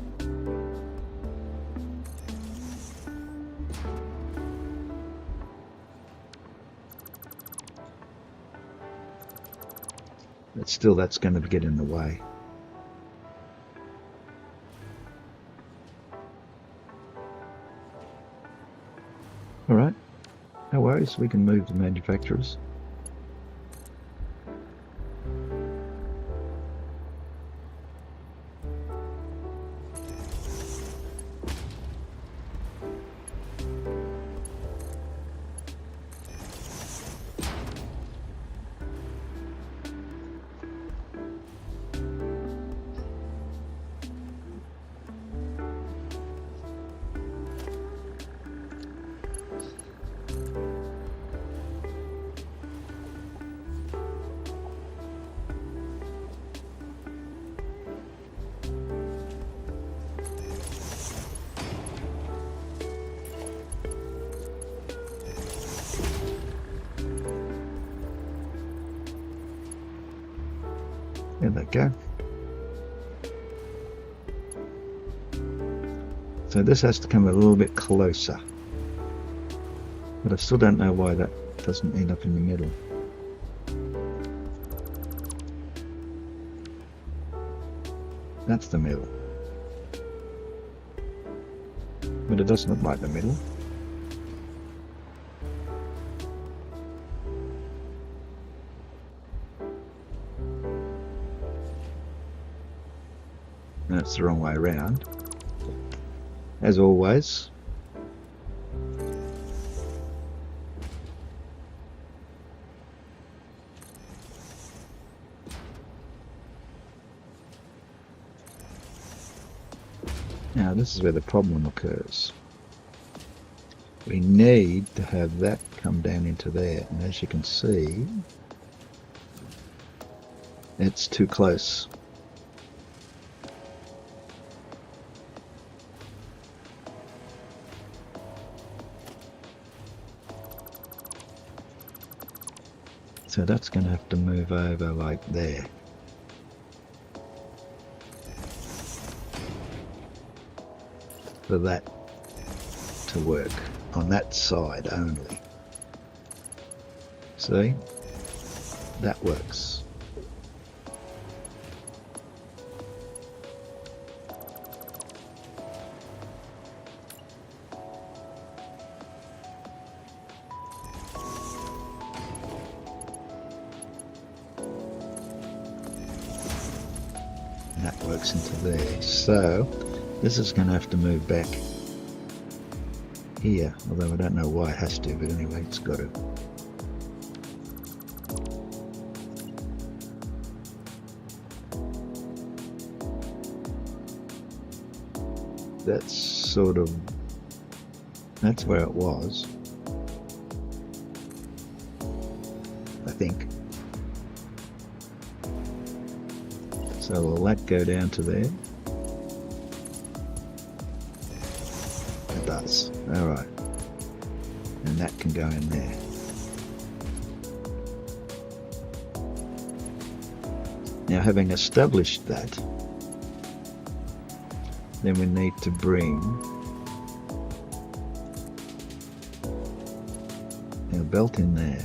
But still, that's going to get in the way. All right, no worries, we can move the manufacturers. There they go. So this has to come a little bit closer. But I still don't know why that doesn't end up in the middle. That's the middle. But it doesn't look like the middle. That's the wrong way around. As always. Now this is where the problem occurs. We need to have that come down into there, and as you can see, it's too close. So that's going to have to move over like there. For that to work on that side only. See? That works. And that works into there. So this is going to have to move back here, although I don't know why it has to, but anyway, it's got to. That's sort of, that's where it was, I think. So will that go down to there? It does. Alright. And that can go in there. Now, having established that, then we need to bring our belt in there.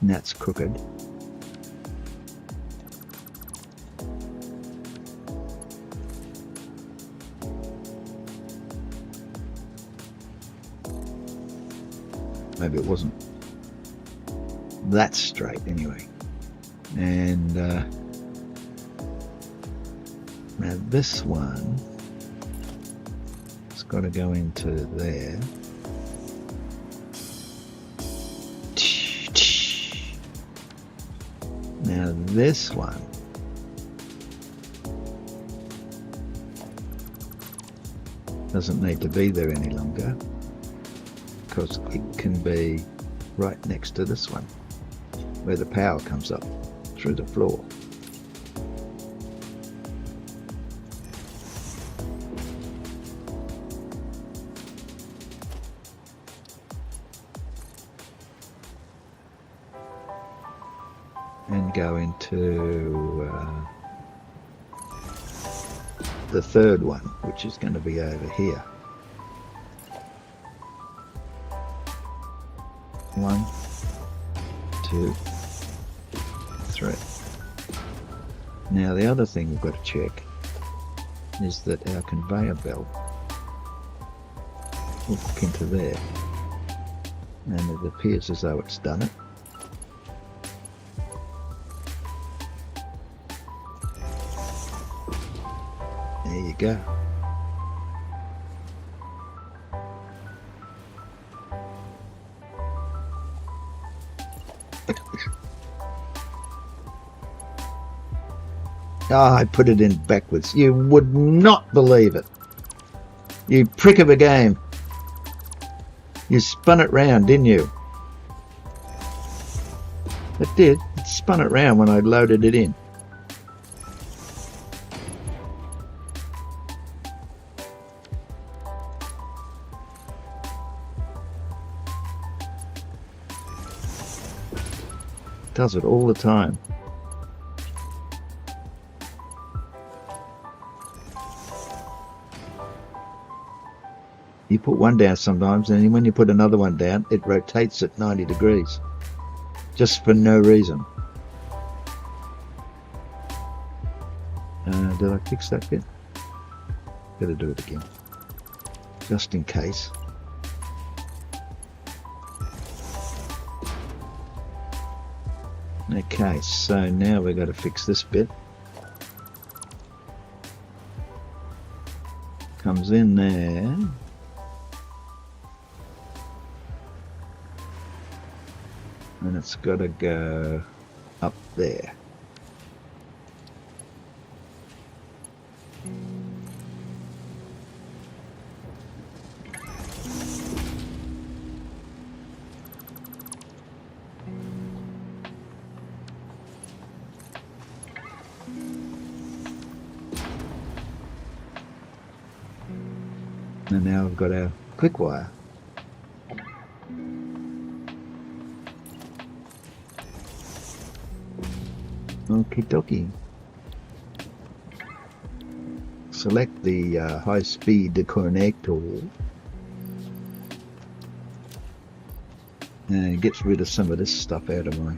And that's crooked. Maybe it wasn't that straight anyway. And now this one has got to go into there. Now this one doesn't need to be there any longer, because it can be right next to this one where the power comes up through the floor. And go into the third one, which is going to be over here. 1, 2, 3. Now the other thing we've got to check is that our conveyor belt will hook into there, and it appears as though it's done it. There you go. Ah, I put it in backwards. You would not believe it. You prick of a game. You spun it round, didn't you? It did. It spun it round when I loaded it in. Does it all the time. You put one down sometimes, and when you put another one down, it rotates at 90 degrees. Just for no reason. Did I fix that bit? Better do it again. Just in case. Okay, so now we've got to fix this bit. Comes in there. And it's got to go up there. And now we've got our quick wire. Okie dokie. Select the high-speed connector and it gets rid of some of this stuff out of my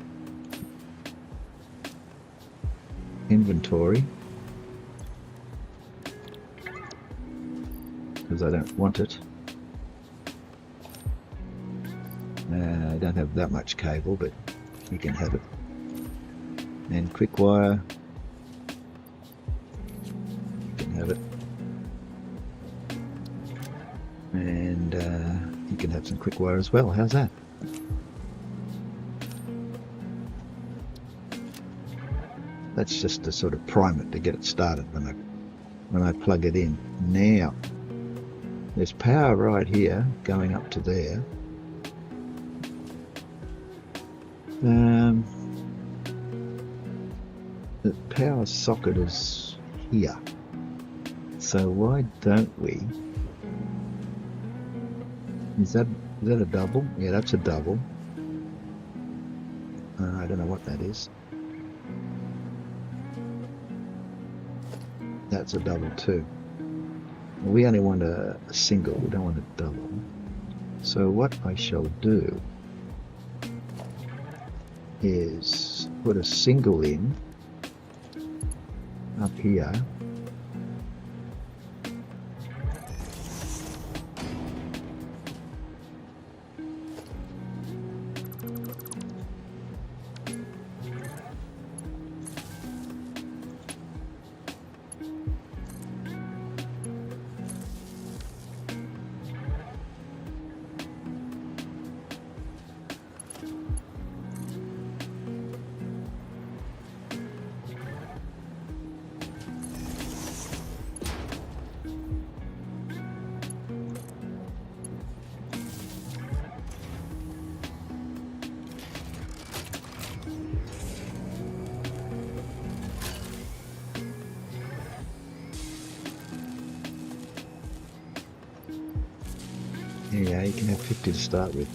inventory because I don't want it. I don't have that much cable, but you can have it. And quick wire, you can have it. And you can have some quick wire as well. How's that? That's just to sort of prime it to get it started when I plug it in. Now, there's power right here going up to there. The power socket is here. So why don't we? Is that a double? Yeah, that's a double. I don't know what that is. That's a double too. We only want a single, we don't want a double. So what I shall do is put a single in up here. Yeah, you can have 50 to start with.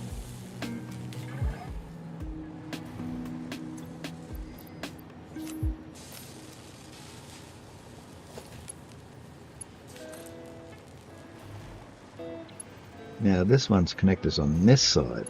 Now this one's connectors on this side.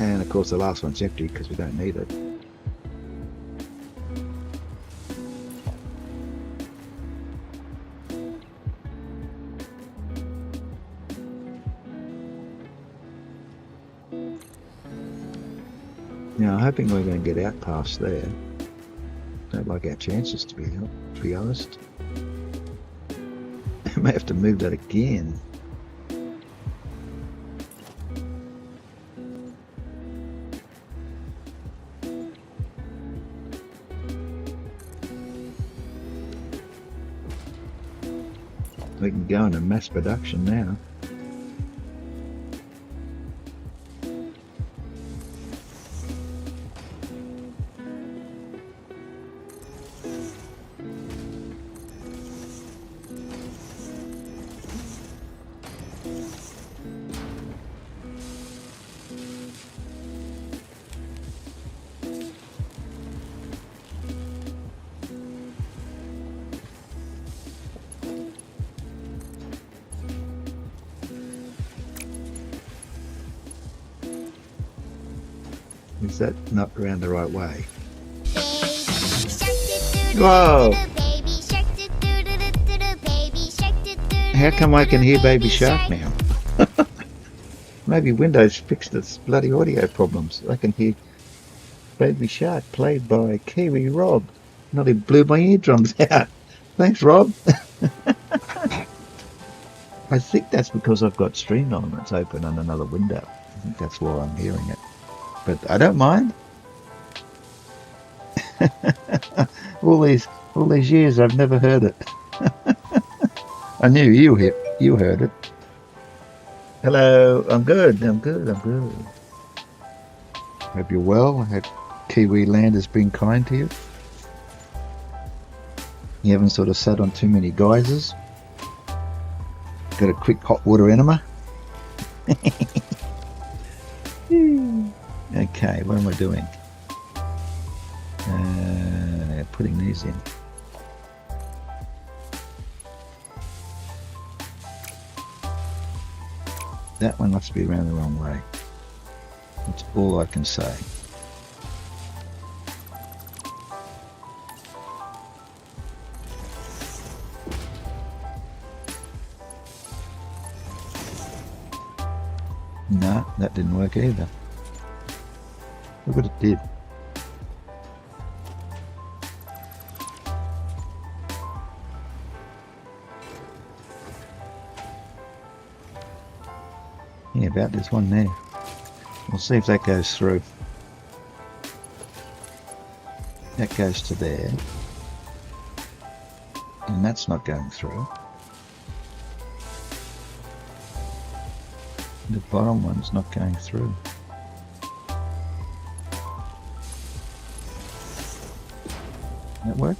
And of course the last one's empty because we don't need it. Now I'm hoping we're going to get out past there. Don't like our chances to be honest. I may have to move that again. We can go into mass production now. Is that not around the right way? Whoa! How come I can hear Baby Shark now? Maybe Windows fixed its bloody audio problems. I can hear Baby Shark played by Kiwi Rob. Nearly blew my eardrums out. Thanks, Rob. I think that's because I've got Stream Elements open on another window. I think that's why I'm hearing it. But I don't mind. all these years I've never heard it. I knew you heard it. Hello, I'm good. Hope you're well. I hope Kiwi Land has been kind to you. You haven't sort of sat on too many geysers. Got a quick hot water enema. Okay, what am I doing? Putting these in. That one must be around the wrong way. That's all I can say. No, that didn't work either. Look what it did. Yeah, about this one there. We'll see if that goes through. That goes to there. And that's not going through. The bottom one's not going through. That work?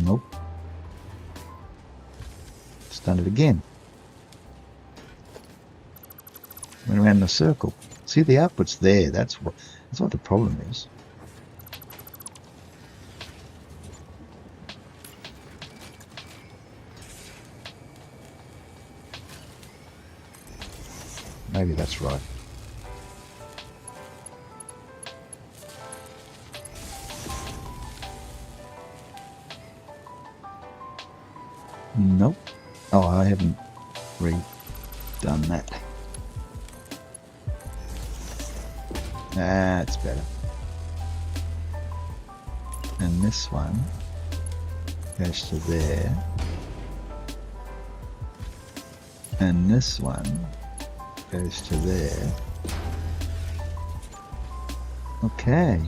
Nope. It's done it again. Went around in a circle. See, the output's there. That's what the problem is. Maybe that's right. Nope. Oh, I haven't redone that. That's better. And this one goes to there. And this one goes to there. Okay.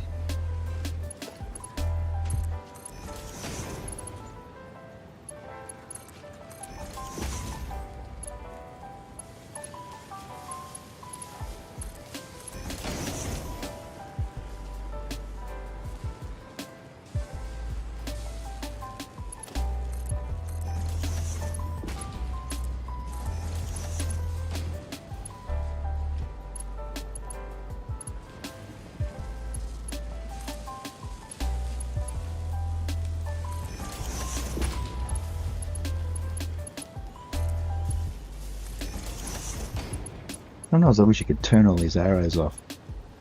Sometimes I wish you could turn all these arrows off.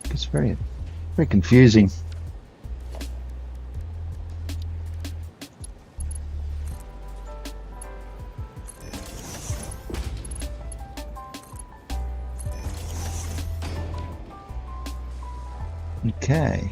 It's very confusing. Okay.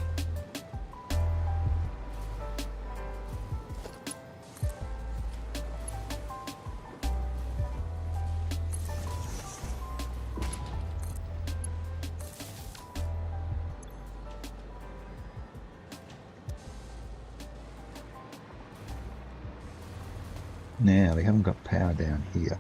Now, we haven't got power down here.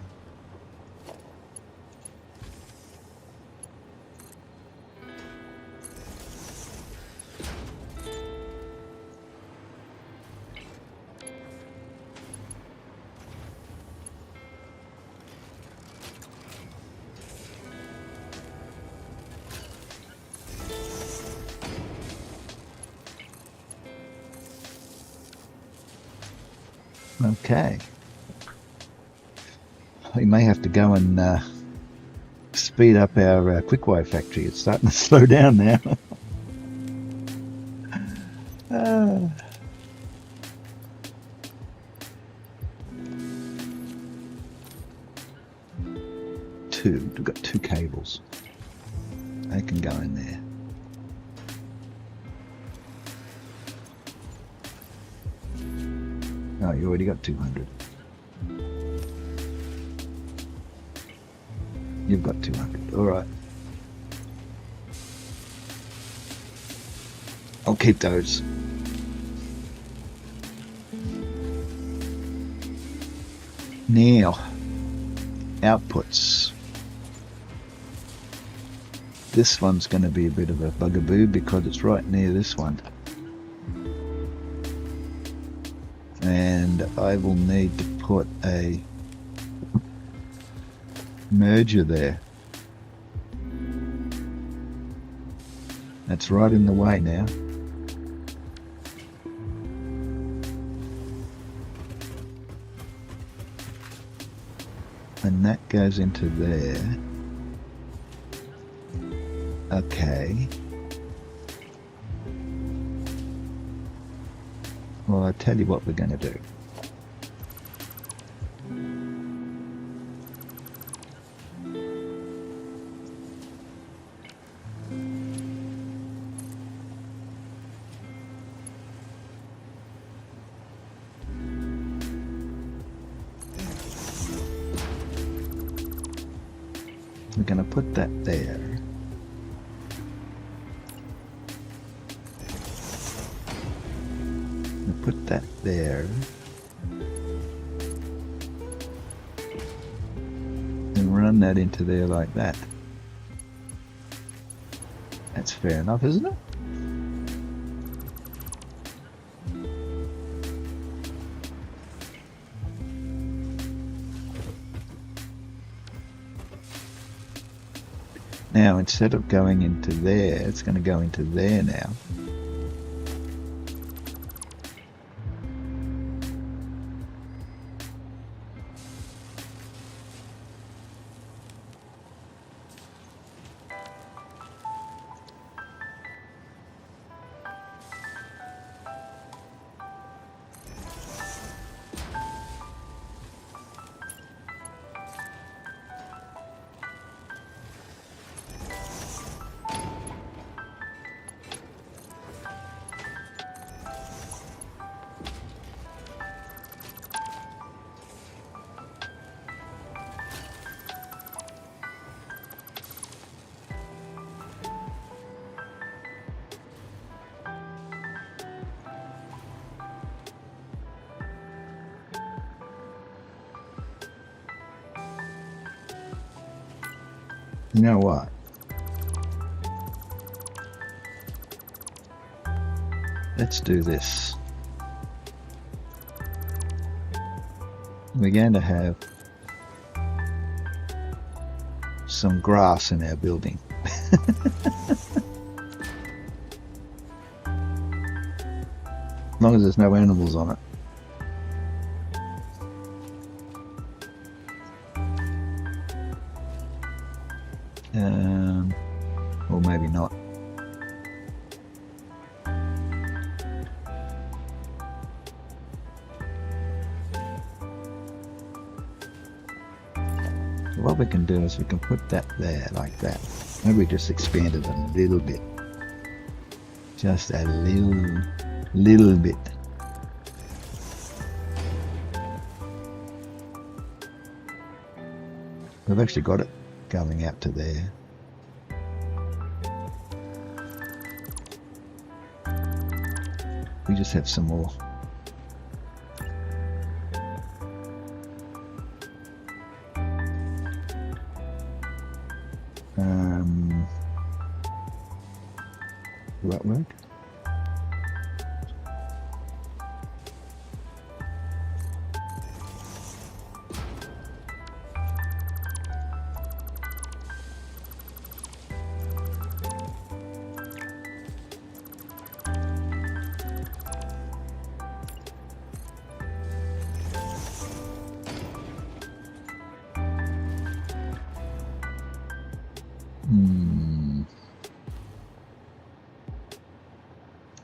Okay. We may have to go and speed up our quickwire factory. It's starting to slow down now. We've got 2 cables. They can go in there. Oh, you already got 200. You've got 200. All right. I'll keep those. Now, outputs. This one's going to be a bit of a bugaboo because it's right near this one. And I will need to put a merger there. That's right in the way now. And that goes into there. Okay. Well, I'll tell you what we're going to do. We're going to put that there. Put that there. And run that into there like that. That's fair enough, isn't it? Now, instead of going into there, it's going to go into there now. You know what? Let's do this. We're going to have some grass in our building. As long as there's no animals on it. Or maybe not. So what we can do is we can put that there like that. Maybe we just expanded it a little bit. Just a little bit. We've actually got it going out to there. We just have some more. Will that work?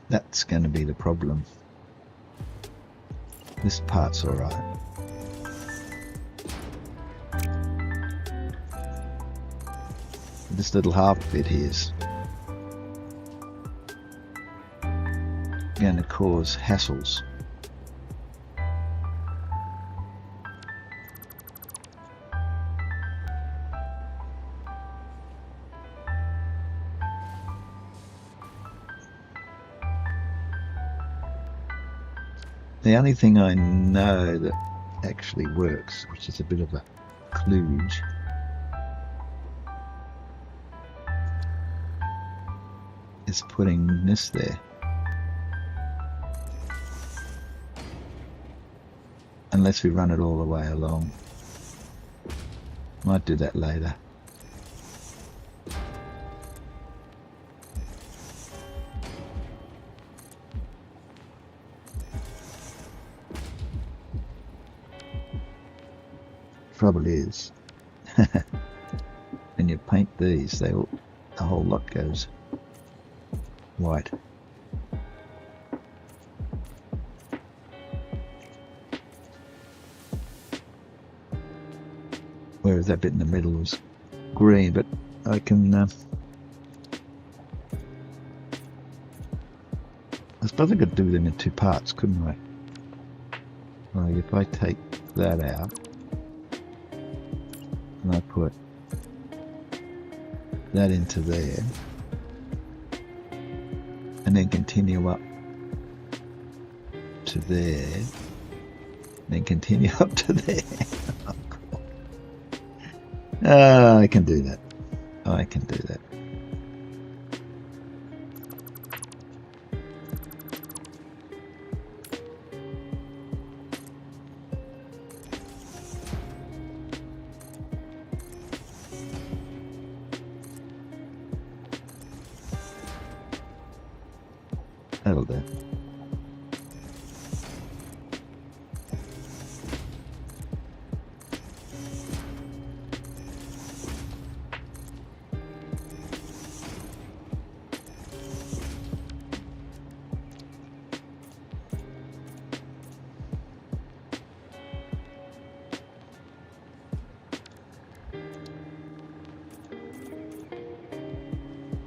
That's going to be the problem. This part's alright. This little half bit here is going to cause hassles. The only thing I know that actually works, which is a bit of a kludge, is putting this there. Unless we run it all the way along. Might do that later. Trouble is, when you paint these, the whole lot goes white. Whereas that bit in the middle was green, but I can I suppose I could do them in two parts, couldn't I? Like if I take that out and I put that into there and then continue up to there, then continue up to there. I can do that. I can do that. That'll do.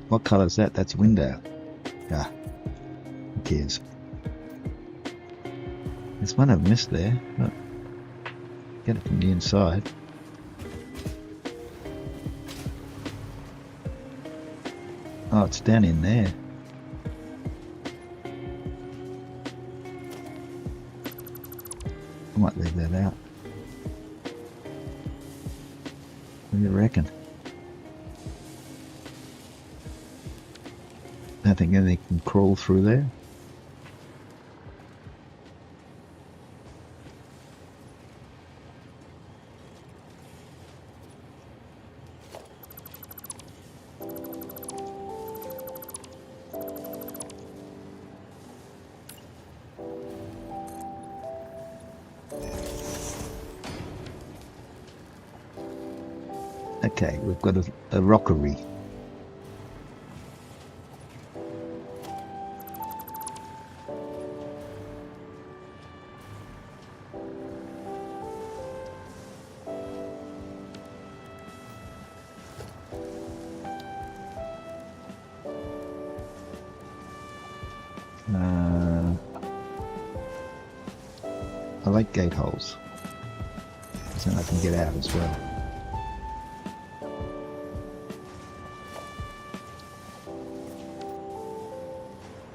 What colour is that? That's window. Ah, who cares? There's one I've missed there. Look. Get it from the inside. Oh, it's down in there. I might leave that out. What do you reckon? I think anything can crawl through there. Okay, we've got a rockery. I like gate holes, so I can get out as well.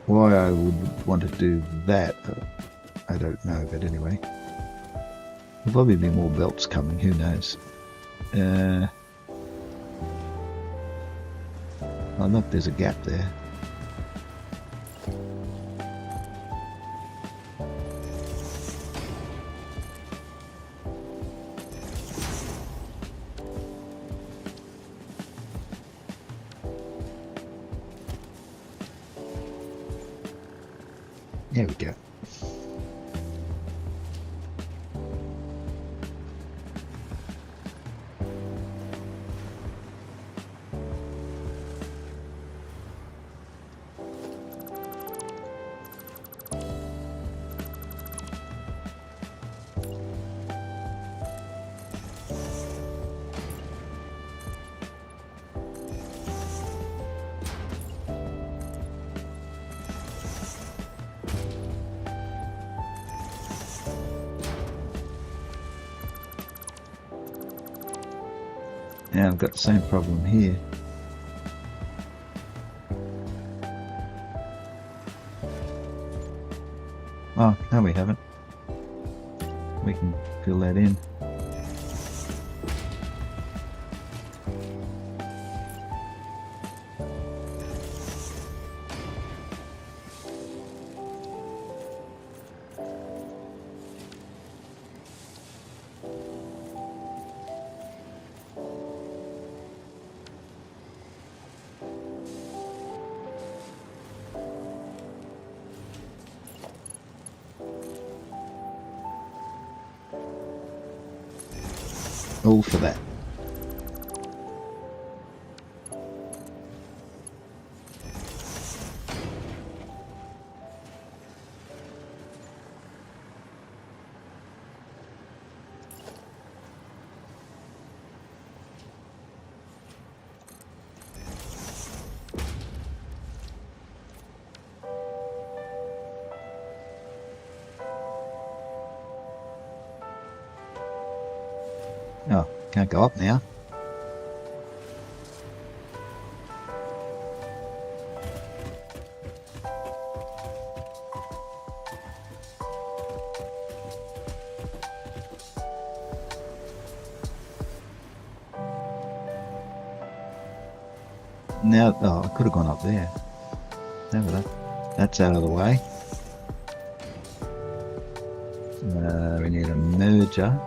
Why I would want to do that, I don't know, but anyway. There'll probably be more belts coming, who knows. Oh look, there's a gap there. There we go. Now I've got the same problem here. Oh, no we haven't. We can fill that in. All for that. Oh, can't go up now. Now, oh, I could have gone up there. Never that's out of the way. We need a merger.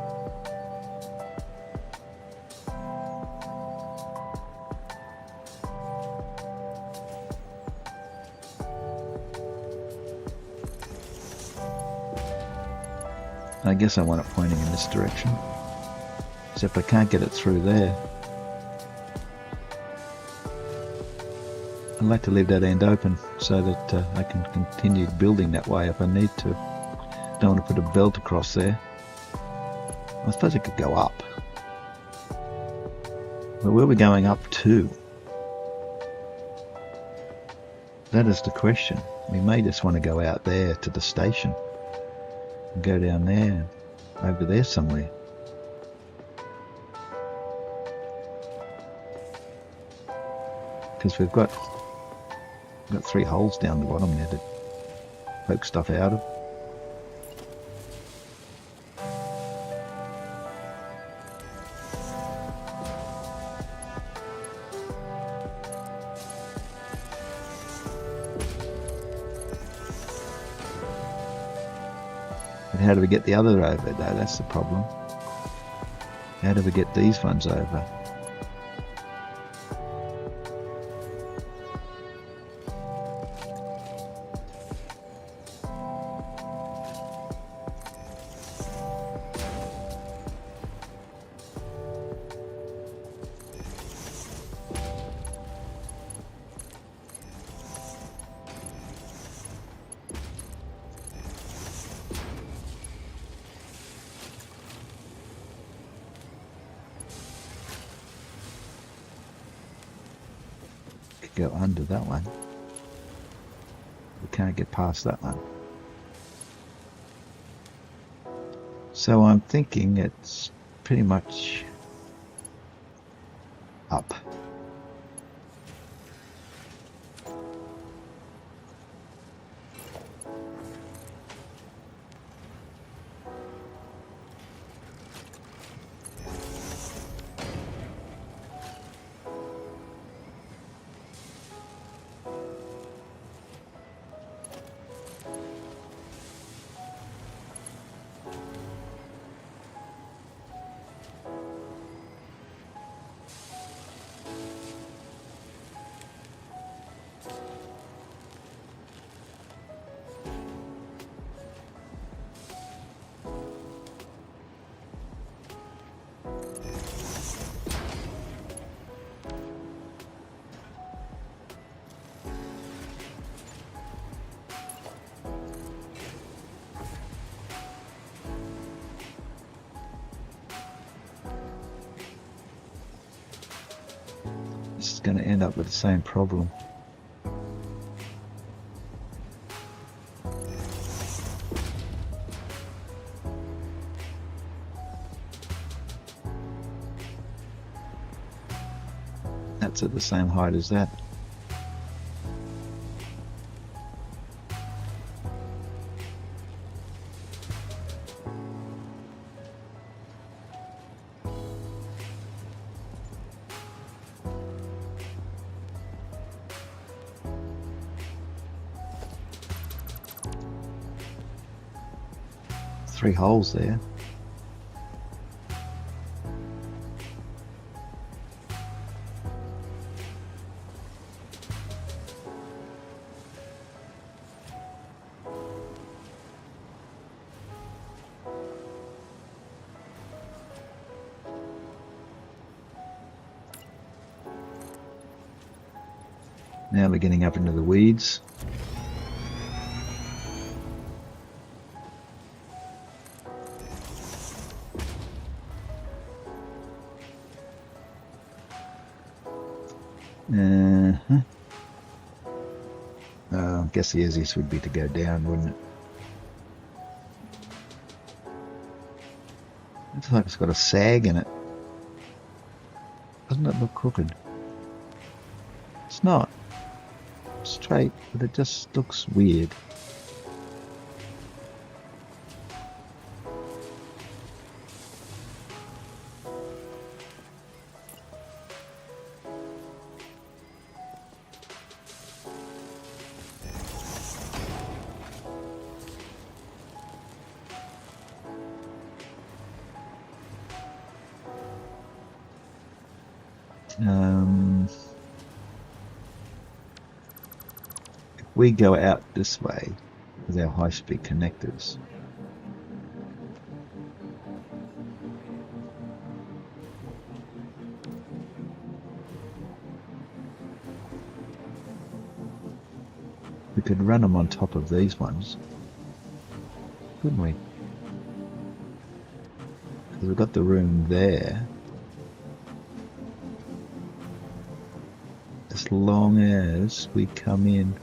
I guess I want it pointing in this direction, except I can't get it through there. I'd like to leave that end open so that I can continue building that way if I need to. Don't want to put a belt across there. I suppose it could go up. But where are we going up to? That is the question. We may just want to go out there to the station. Go down there, over there somewhere. Because we've got 3 holes down the bottom there to poke stuff out of. But how do we get the other over though? That's the problem. How do we get these ones over? Go under that one. We can't get past that one. So I'm thinking it's pretty much up. This is going to end up with the same problem. That's at the same height as that. Three holes there. Now we're getting up into the weeds. I guess the easiest would be to go down, wouldn't it? Looks like it's got a sag in it. Doesn't it look crooked? It's not. Straight, but it just looks weird. If we go out this way with our high-speed connectors, we could run them on top of these ones, couldn't we? Because we've got the room there. As long as we come in.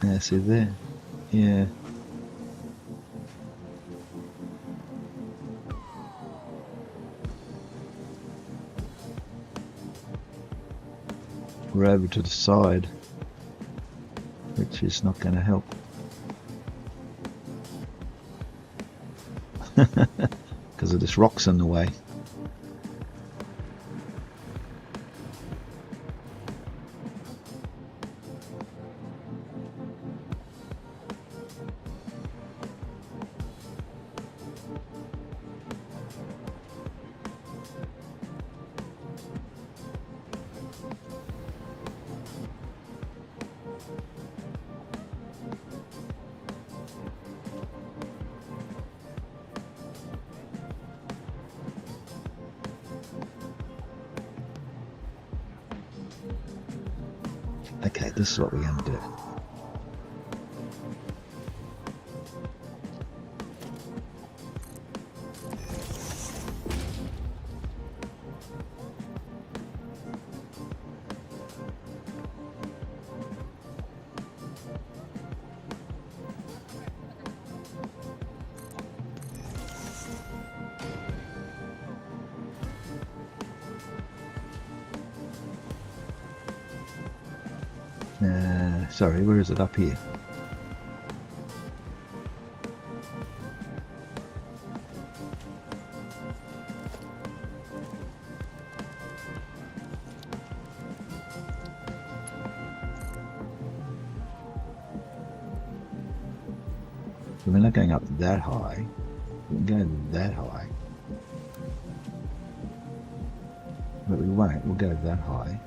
Yeah, see there? Yeah. We're over to the side, which is not going to help. Because of this rocks in the way. Okay, this is what we're going to do. Sorry, where is it? Up here. So we're not going up that high. We can go that high. But we won't. We'll go that high.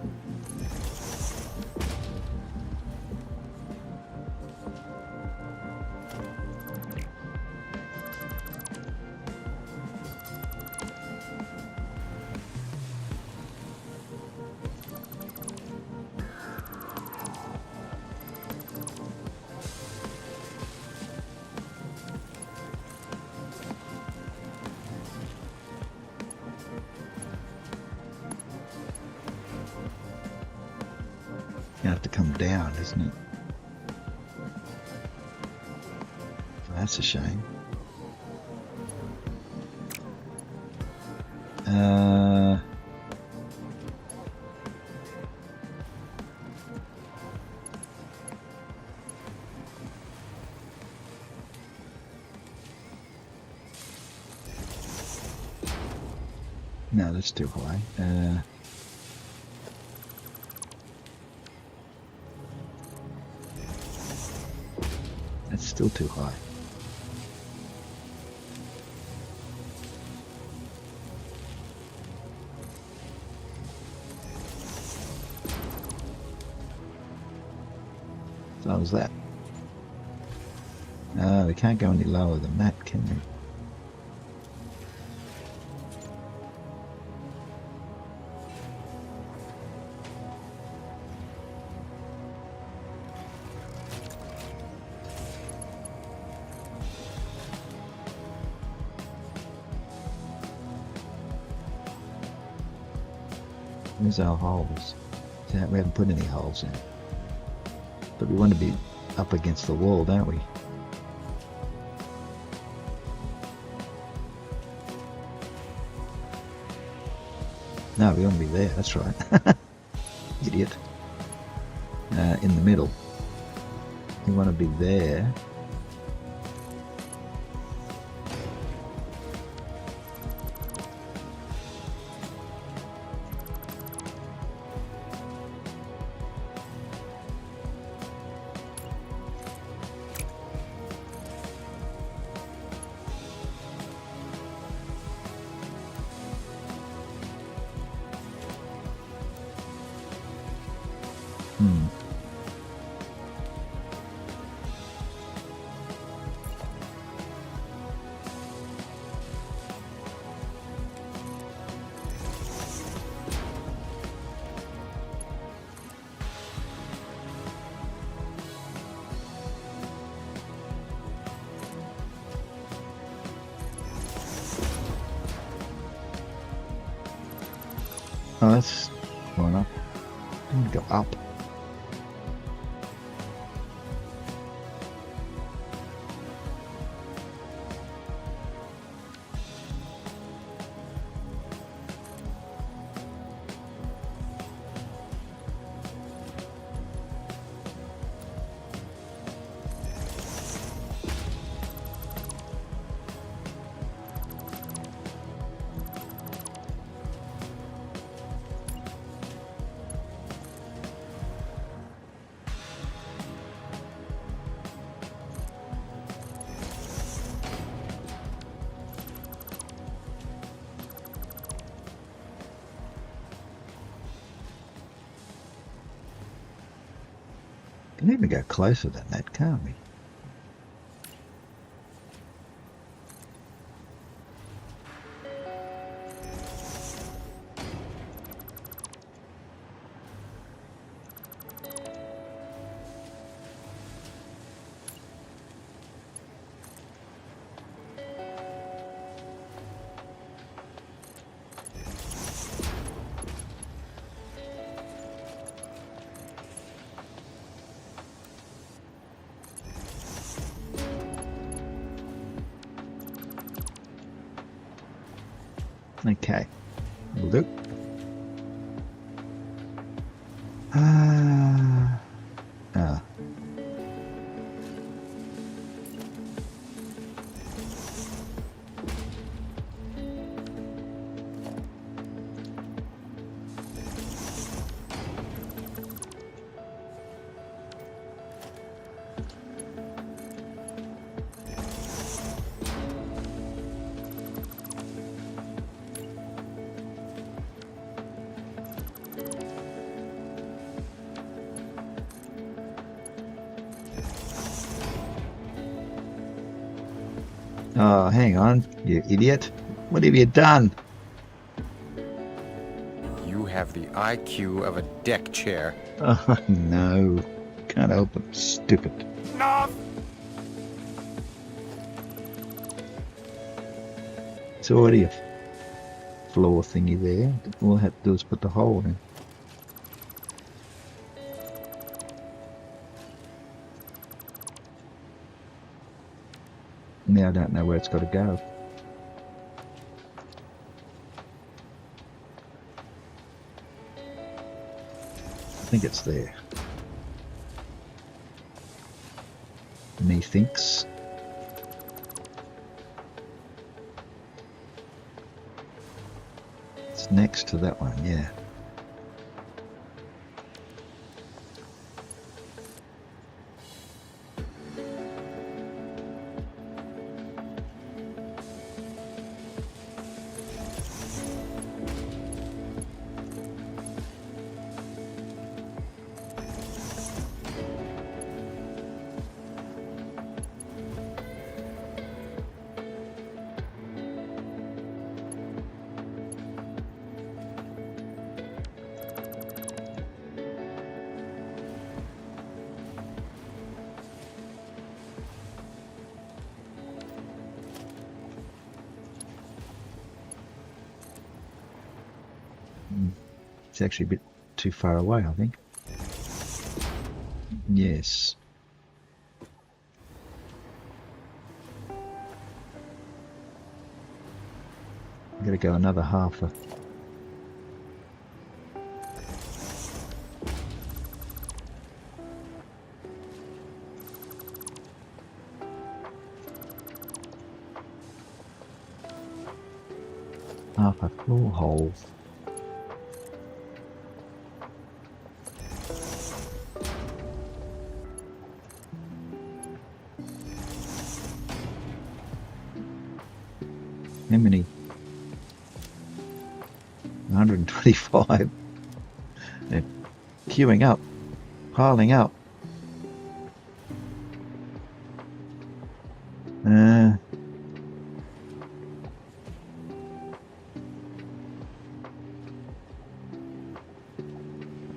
You have to come down, isn't it? That's a shame. No, that's too high. That's still too high. So how was that? We can't go any lower than that, can we? Where's our holes? We haven't put any holes in. But we want to be up against the wall, don't we? No, we want to be there, that's right. Idiot. In the middle. We want to be there. Oh, that's going up. I'm gonna go up. We can even go closer than that, can't we? Okay, will do. Ah. Oh, hang on, you idiot. What have you done? You have the IQ of a deck chair. Oh, no. Can't help it. Stupid. Enough! It's already a floor thingy there. All I have to do is put the hole in. Now I don't know where it's got to go. I think it's there. Methinks. It's next to that one, yeah. It's actually a bit too far away, I think. Yes. I've got to go another half a full hole. How many? 125. They're queuing up, piling up.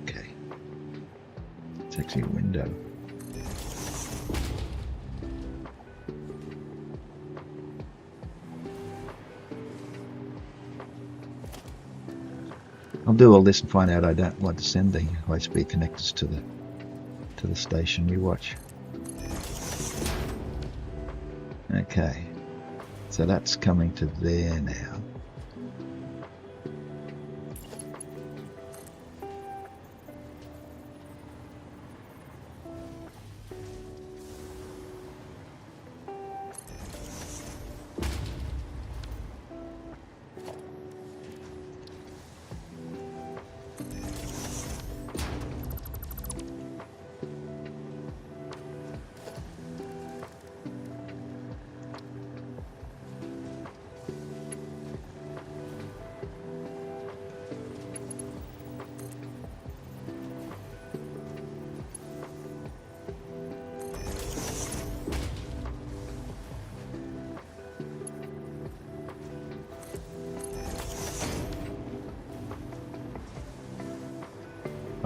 Okay. It's actually a window. I'll do all this and find out I don't want to send the high-speed connectors to the station we watch. Okay, so that's coming to there now.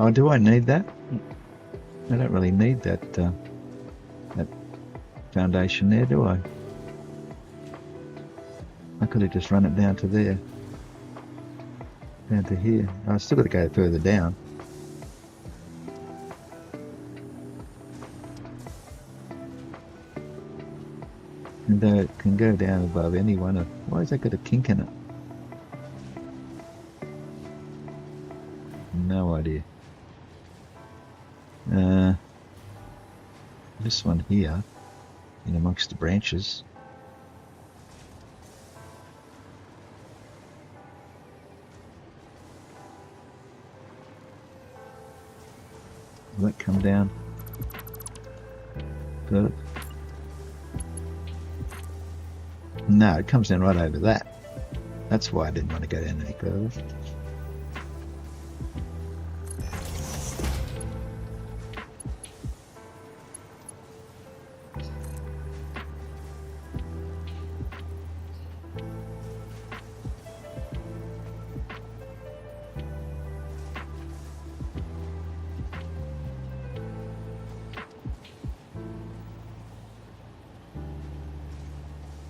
Oh, do I need that? I don't really need that that foundation there, do I? I could have just run it down to there. Down to here. I've still got to go further down. And it can go down above any one of... Why has that got a kink in it? No idea. This one here, in amongst the branches. Will that come down? Got it? No, it comes down right over that. That's why I didn't want to go down any further.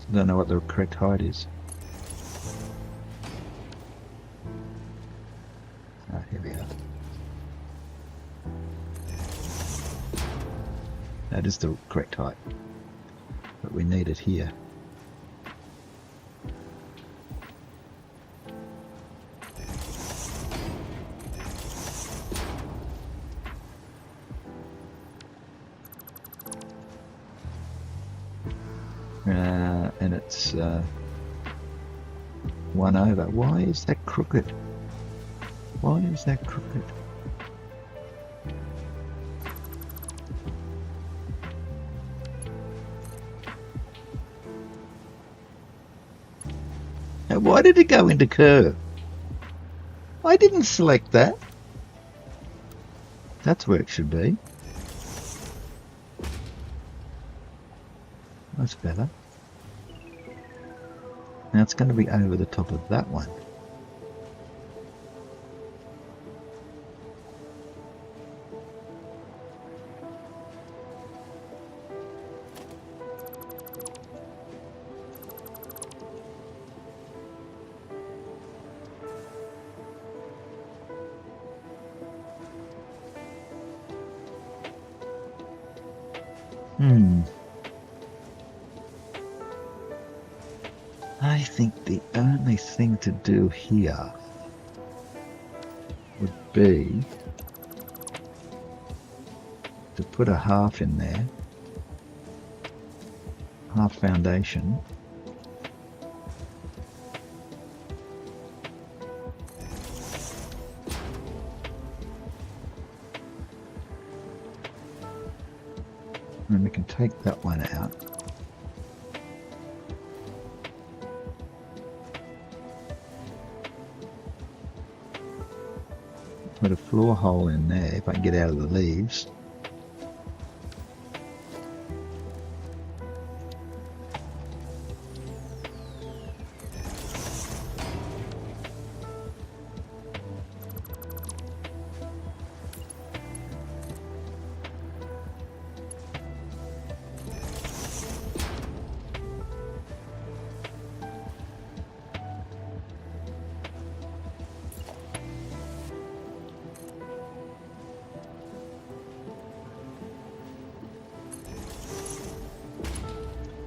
I don't know what the correct height is. Ah, here we are. That is the correct height, but we need it here. And it's one over. Why is that crooked? Why is that crooked? Now, why did it go into curve? I didn't select that. That's where it should be. That's better. Now it's going to be over the top of that one. I think the only thing to do here would be to put a half in there, half foundation, and we can take that one out. Put a floor hole in there if I can get out of the leaves.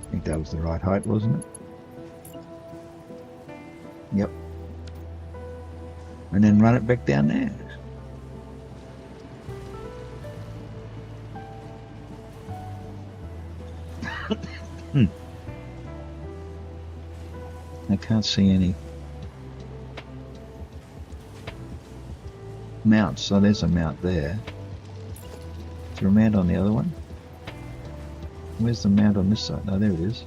I think that was the right height, wasn't it? Yep. And then run it back down there. I can't see any mounts, so there's a mount there. Is there a mount on the other one? Where's the mount on this side? Oh, there it is.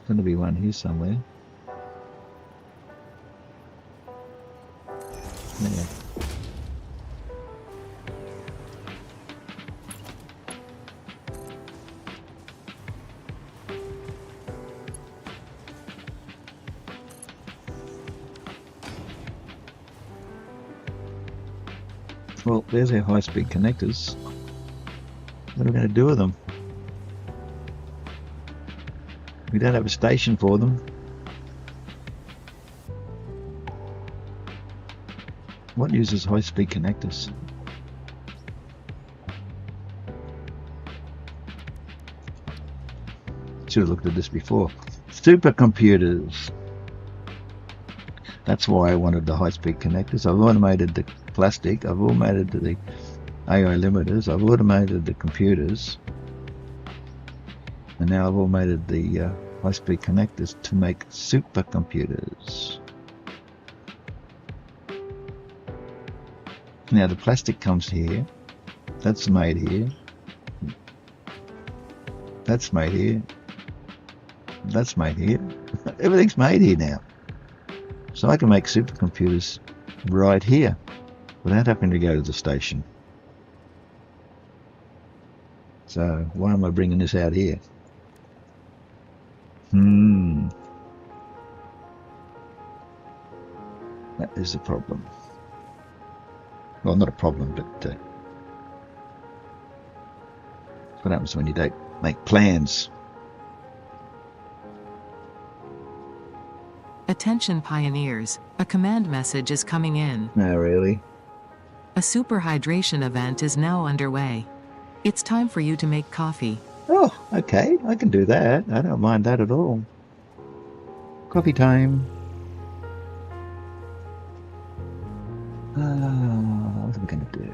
Going to be one here somewhere. There. Well, there's our high-speed connectors. What are we going to do with them? We don't have a station for them. What uses high-speed connectors? Should have looked at this before. Supercomputers. That's why I wanted the high-speed connectors. I've automated the plastic. I've automated the AI limiters. I've automated the computers. And now I've automated the high-speed connectors to make supercomputers. Now the plastic comes here. That's made here. That's made here. That's made here. Everything's made here now. So I can make supercomputers right here without having to go to the station. So why am I bringing this out here? That is a problem. Well, not a problem, but what happens when you don't make plans. Attention pioneers, a command message is coming in. No, really? A super hydration event is now underway. It's time for you to make coffee. Oh, okay. I can do that. I don't mind that at all. Coffee time. What am I going to do?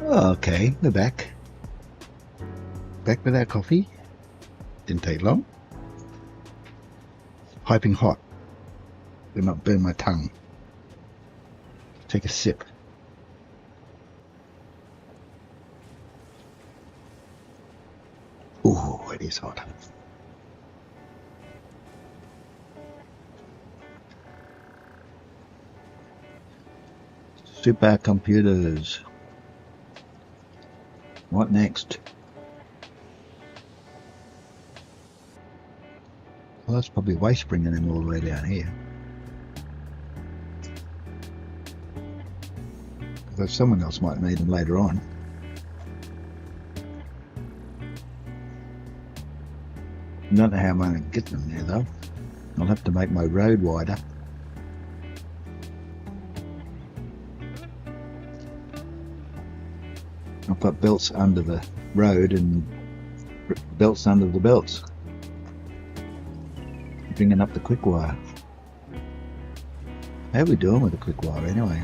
Okay, we're back. Back with our coffee. Didn't take long. Piping hot. Do not burn my tongue. Take a sip. Ooh, it is hot. Supercomputers. What next? Well, that's probably waste bringing them all the way down here. Because someone else might need them later on. I don't know how I'm going to get them there though. I'll have to make my road wider. I've got belts under the road and belts under the belts. Bringing up the quick wire. How are we doing with the quick wire anyway?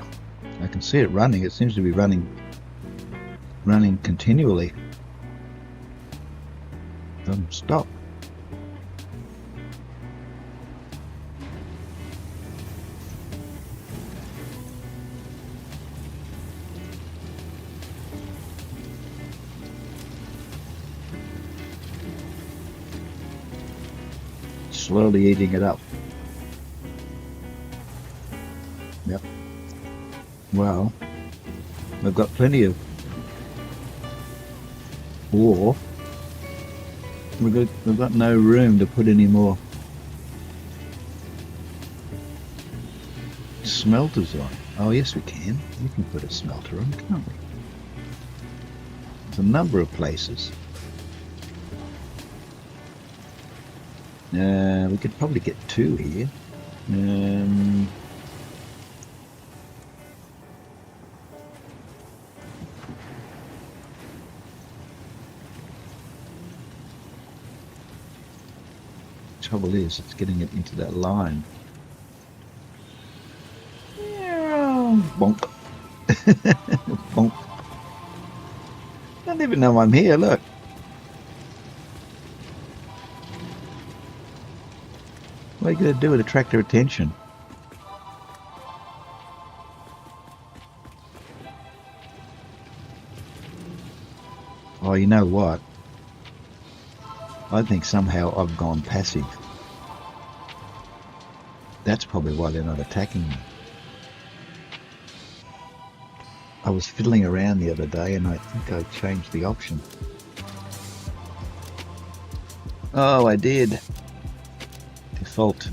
I can see it running. It seems to be running continually. Doesn't stop. Slowly eating it up. Yep. Well, we've got plenty of ore. We've got no room to put any more smelters on. Oh yes, we can. We can put a smelter on, can't we? There's a number of places. We could probably get two here. Trouble is, it's getting it into that line. Bonk. Bonk. I don't even know I'm here, look. What are you going to do to attract their attention? Oh, you know what? I think somehow I've gone passive. That's probably why they're not attacking me. I was fiddling around the other day and I think I changed the option. Oh, I did. Default.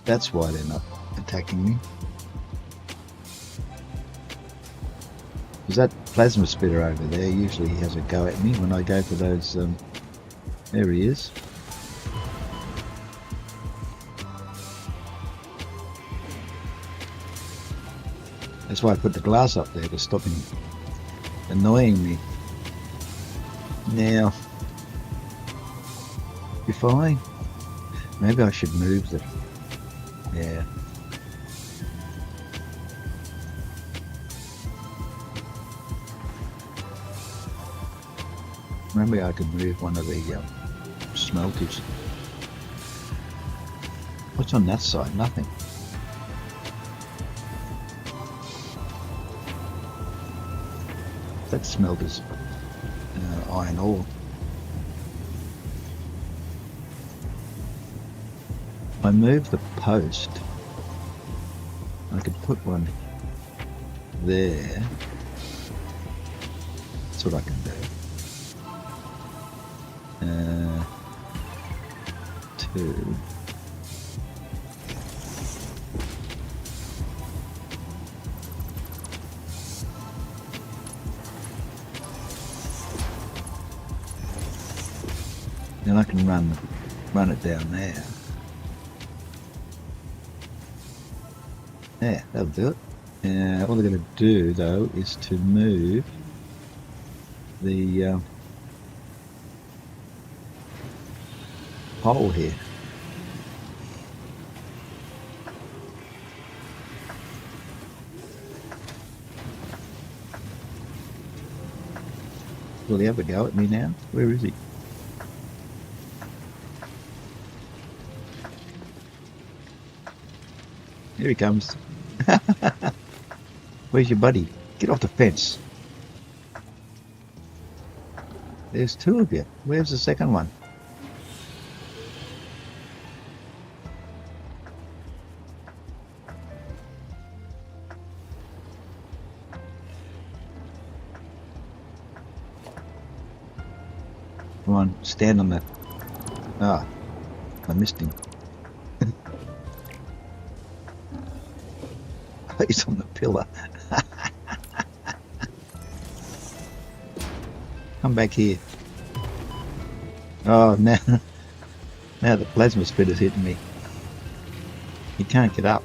That's why they're not attacking me. Because that plasma spitter over there usually has a go at me when I go for those. There he is. That's why I put the glass up there to stop him annoying me. Now, if maybe I should move the, yeah. Maybe I could move one of the smelters. What's on that side? Nothing. That smelters iron ore. I move the post. I could put one there. That's what I can do. Two. Then I can run it down there. Yeah, that'll do it. All I'm going to do though is to move the pole here. Will he have a go at me now? Where is he? Here he comes. Where's your buddy? Get off the fence. There's two of you. Where's the second one? Come on, stand on that. Ah, I missed him. He's on the pillar. Come back here. Oh, now the plasma spitter's hitting me. You can't get up.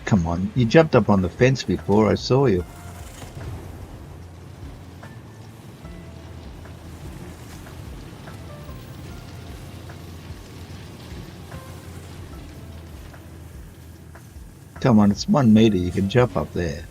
Come on, you jumped up on the fence before, I saw you. Come on, it's 1 meter, you can jump up there.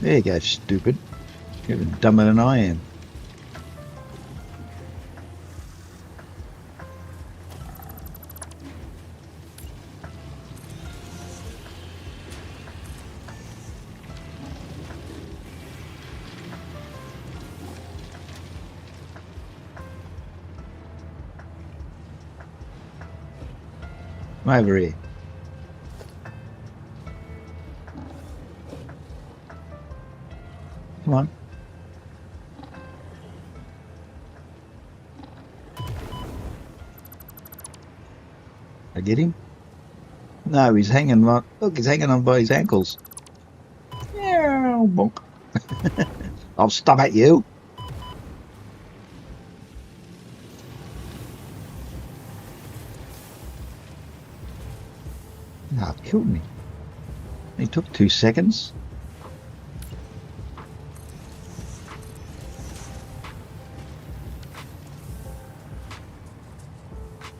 There you go, stupid. You're even dumber than I am. Come over here. Come on. I get him? No, he's hanging on. Look, he's hanging on by his ankles. Yeah, bonk. I'll stop at you. Ah, it killed me. It took 2 seconds.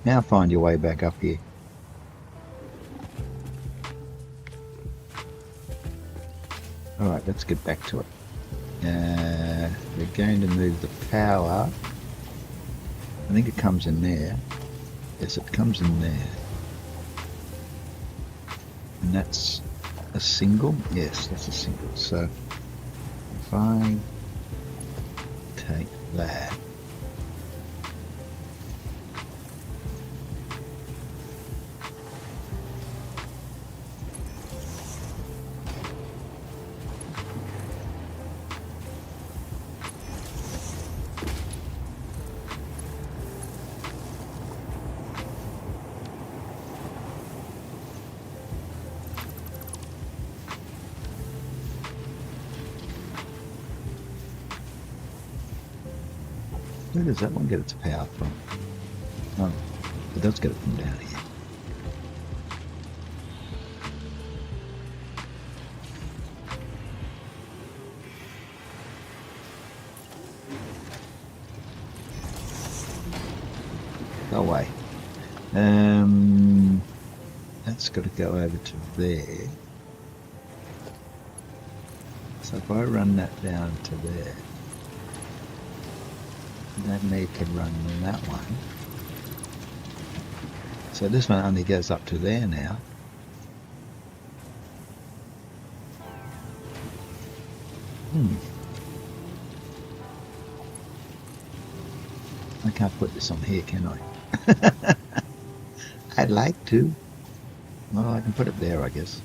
Now find your way back up here. Alright, let's get back to it. We're going to move the power. I think it comes in there. Yes, it comes in there. And that's a single? Yes, that's a single. So if I take that. Where does that one get its power from? Oh, it does get it from down here. Go away. That's got to go over to there. So if I run that down to there, then they can run that one. So this one only goes up to there now. I can't put this on here, can I? I'd like to. Well, I can put it there, I guess.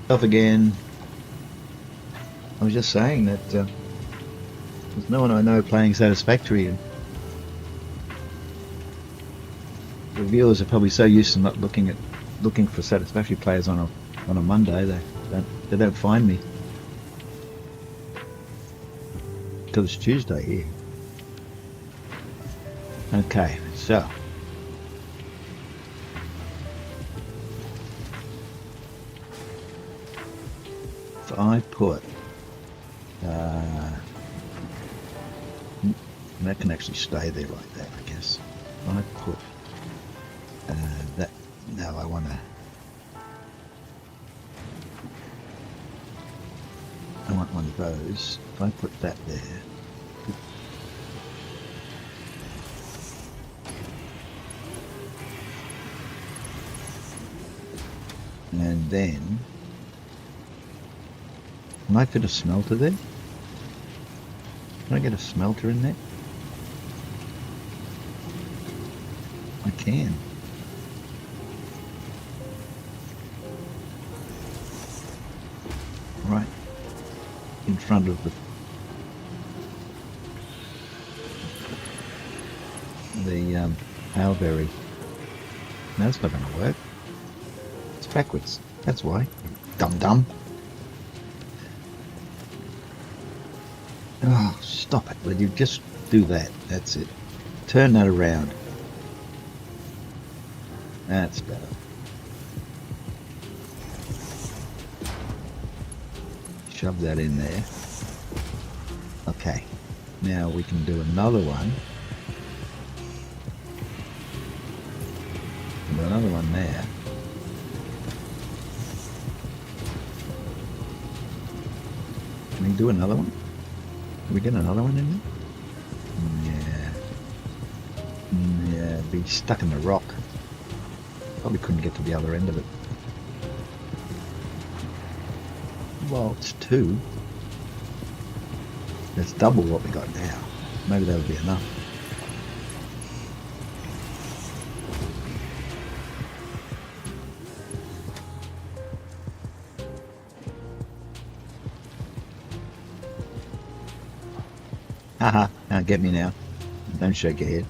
Off again. I was just saying that there's no one I know playing Satisfactory, and the viewers are probably so used to not looking for Satisfactory players on a Monday, they don't find me because it's Tuesday here. Okay, so if I put that can actually stay there like that, I guess. If I put that, now I want one of those. If I put that there, and then can I fit a smelter there? Can I get a smelter in there? I can. Right in front of the Hailberry. No, that's not going to work. It's backwards. That's why. Dum. Oh, stop it. Will you just do that? That's it. Turn that around. That's better. Shove that in there. Okay. Now we can do another one. And another one there. Can we do another one? Can we get another one in there? Yeah. Yeah, be stuck in the rock. Probably couldn't get to the other end of it. Well, it's 2. That's double what we got now. Maybe that'll be enough. Haha, can't get me now. Don't shake your head.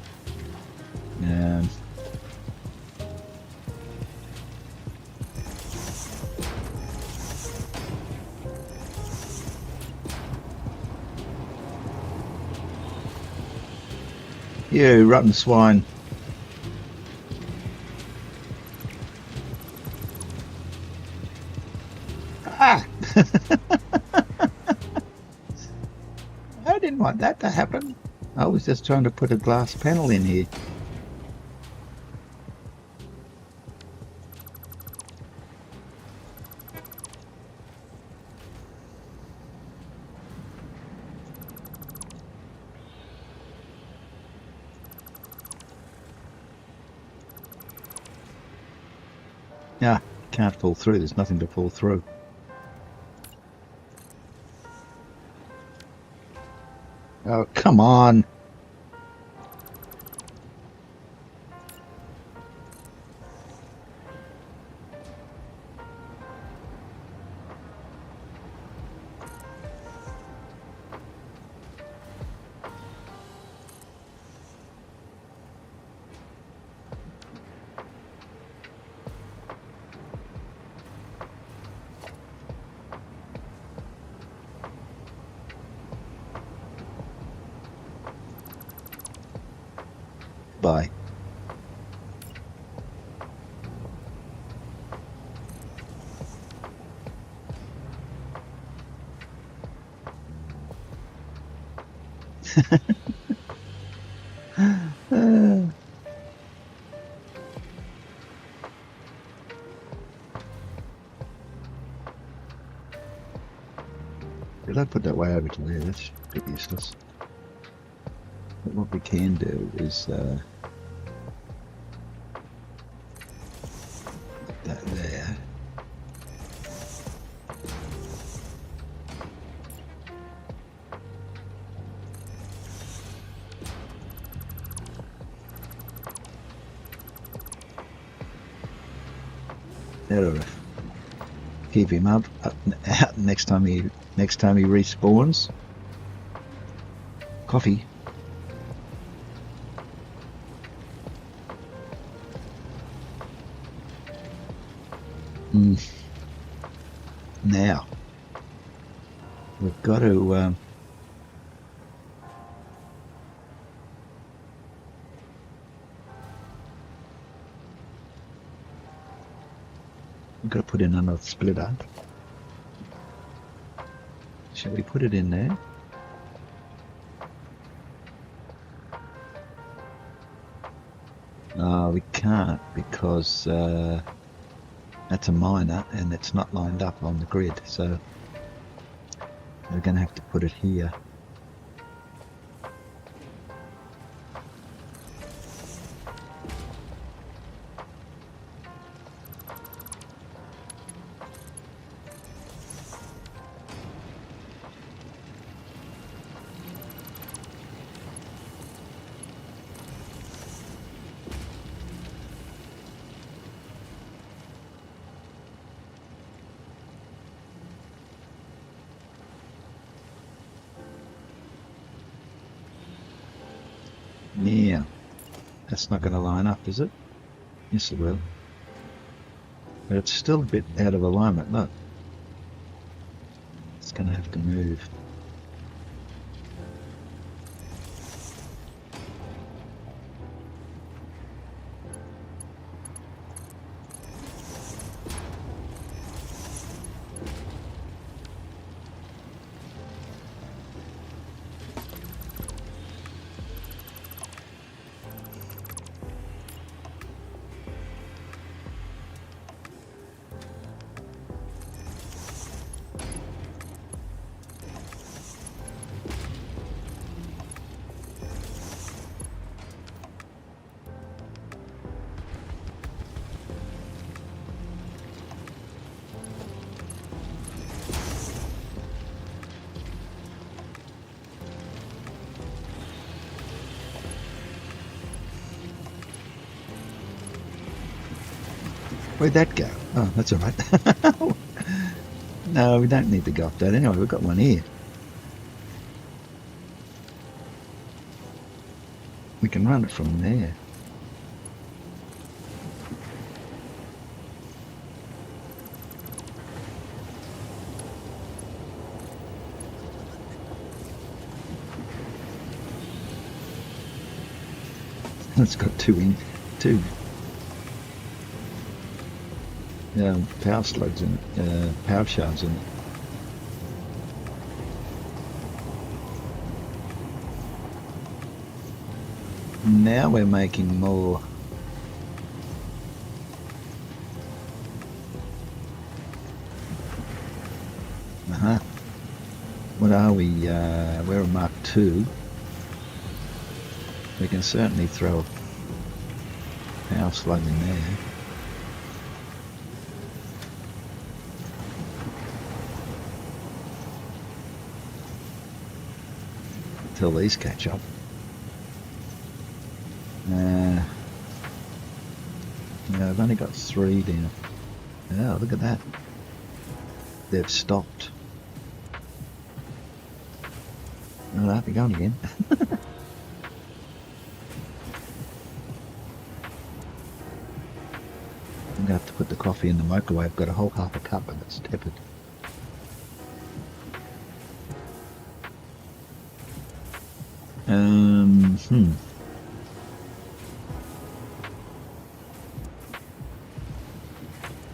You rotten swine. Ah! I didn't want that to happen. I was just trying to put a glass panel in here. Ah, can't fall through. There's nothing to fall through. Oh, come on. Bye. Did I put that way over to there? That's a bit useless. But what we can do is that there. That ought to keep him up out next time he respawns. Coffee. Now we've got to put in another splitter. Shall we put it in there? We can't, because that's a miner and it's not lined up on the grid, so we're going to have to put it here. Yeah, that's not going to line up, is it? Yes, it will. But it's still a bit out of alignment, look. It's going to have to move. Where'd that go? Oh, that's all right. No, we don't need to go up that anyway. We've got one here. We can run it from there. It's got two power slugs in it, power shards in it. Now we're making more. What are we? We're a Mark II. We can certainly throw a power slug in there. Till these catch up. Yeah, I've only got 3 down. Oh, look at that. They've stopped. Oh, they're going again. I'm going to have to put the coffee in the microwave. I've got a whole half a cup and it's tepid.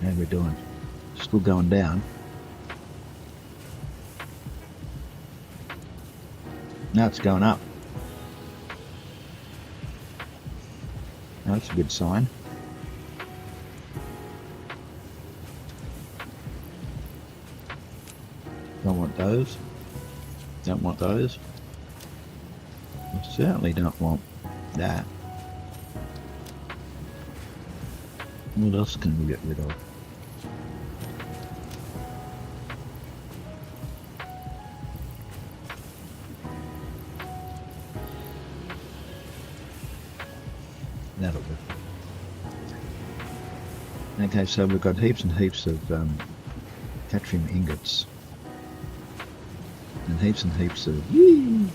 How are we doing? Still going down. Now it's going up. Now that's a good sign. Don't want those. Don't want those. I certainly don't want that. What else can we get rid of? That'll do. Okay, so we've got heaps and heaps of Catrium ingots. And heaps of... Yee!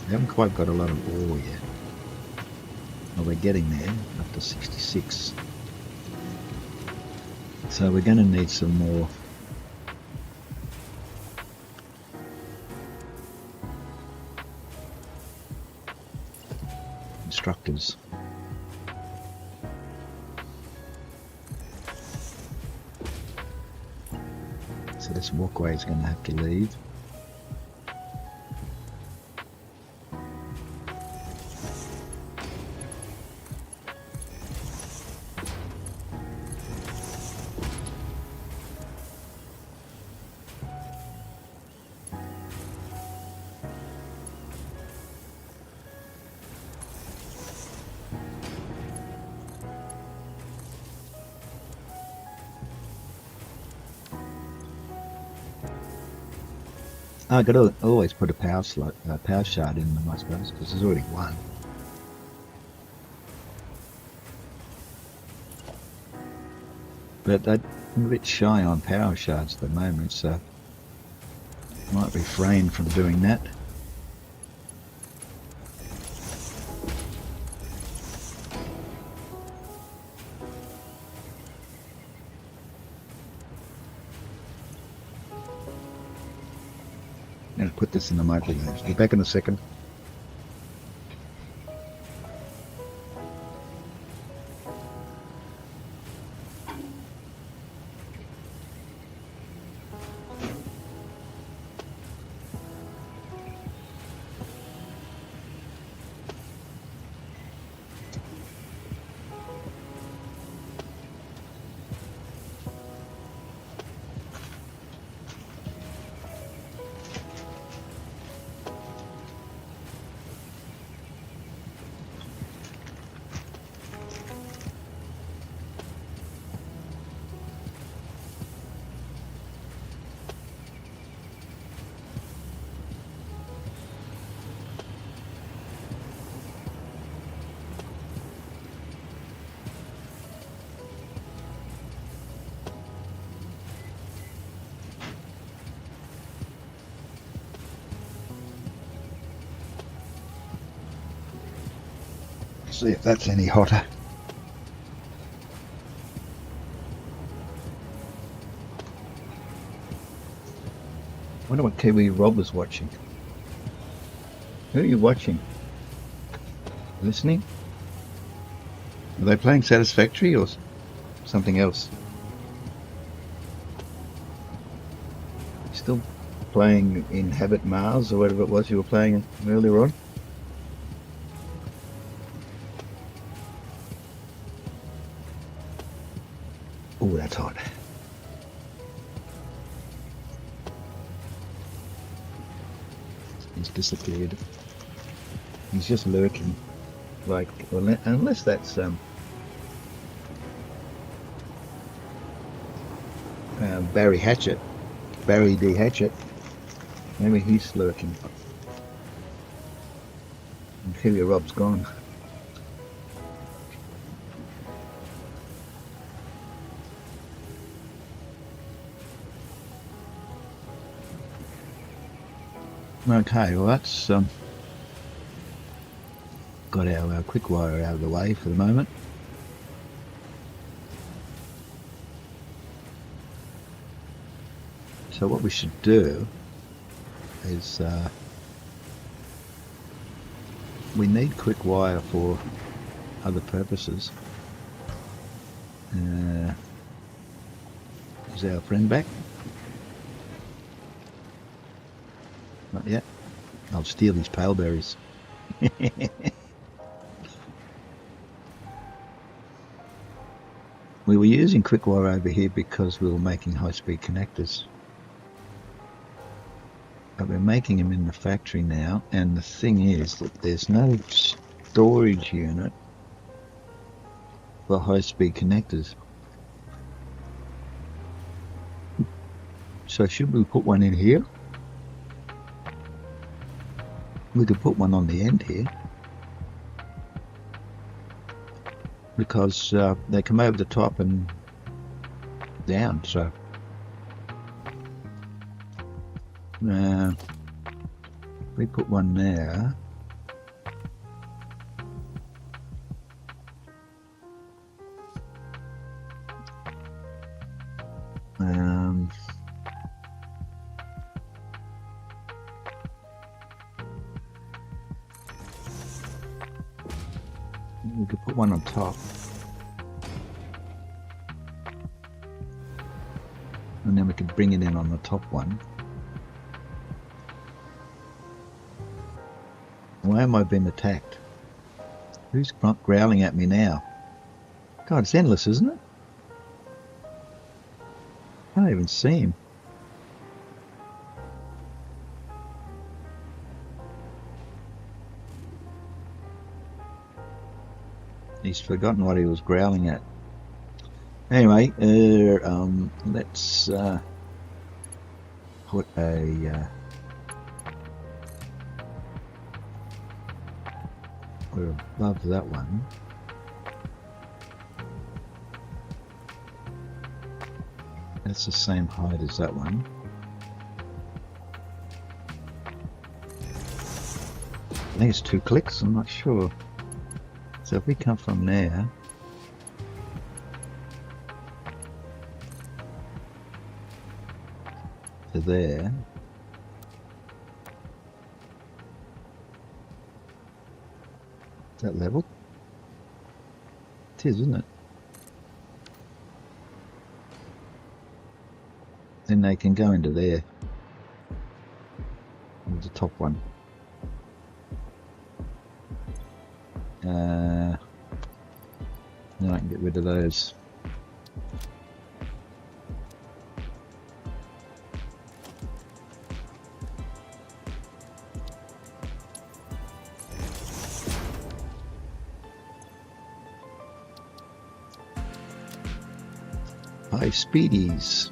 We haven't quite got a lot of ore yet. Well, we're getting there, up to 66. So we're going to need some more instructors. So this walkway is going to have to leave. I could always put a power shard in them, I suppose, because there's already one. But I'm a bit shy on power shards at the moment, so I might refrain from doing that. I'm going to put this in the microwave. Be back in a second. See if that's any hotter. Wonder what Kiwi Rob was watching. Who are you watching? Listening? Are they playing Satisfactory or something else? Still playing Inhabit Mars or whatever it was you were playing earlier on? Oh, that's hot. He's disappeared. He's just lurking. Like, well, unless that's Barry Hatchet, Barry D. Hatchet. Maybe he's lurking. And Kiwi Rob's gone. Okay, well that's got our quick wire out of the way for the moment. So what we should do is we need quick wire for other purposes. Is our friend back? Not yet. I'll steal his pale berries. We were using quick-wire over here because we were making high-speed connectors. But we're making them in the factory now, and the thing is that there's no storage unit for high-speed connectors. So should we put one in here? We could put one on the end here, because they come over the top and down, so we put one there. We could put one on top. And then we could bring it in on the top one. Why am I being attacked? Who's growling at me now? God, it's endless, isn't it? I can't even see him. He's forgotten what he was growling at. Anyway, let's put a we're above that one. That's the same height as that one. I think it's 2 clicks, I'm not sure. So if we come from there to there, is that level? It is, isn't it? Then they can go into there. There's the top one. Now I can get rid of those. High speedies.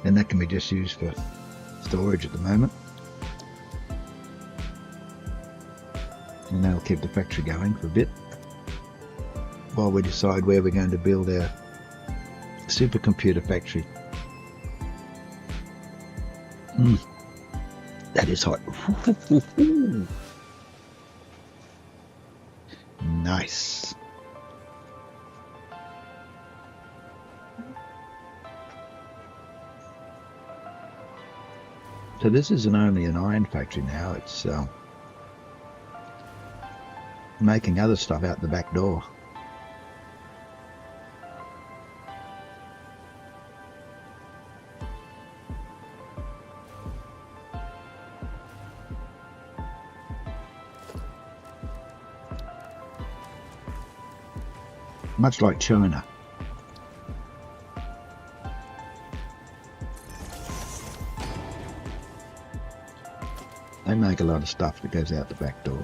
And that can be just used for storage at the moment. And that'll keep the factory going for a bit while we decide where we're going to build our supercomputer factory. That is hot. Nice. So this isn't only an iron factory now, it's making other stuff out the back door. Much like China. They make a lot of stuff that goes out the back door.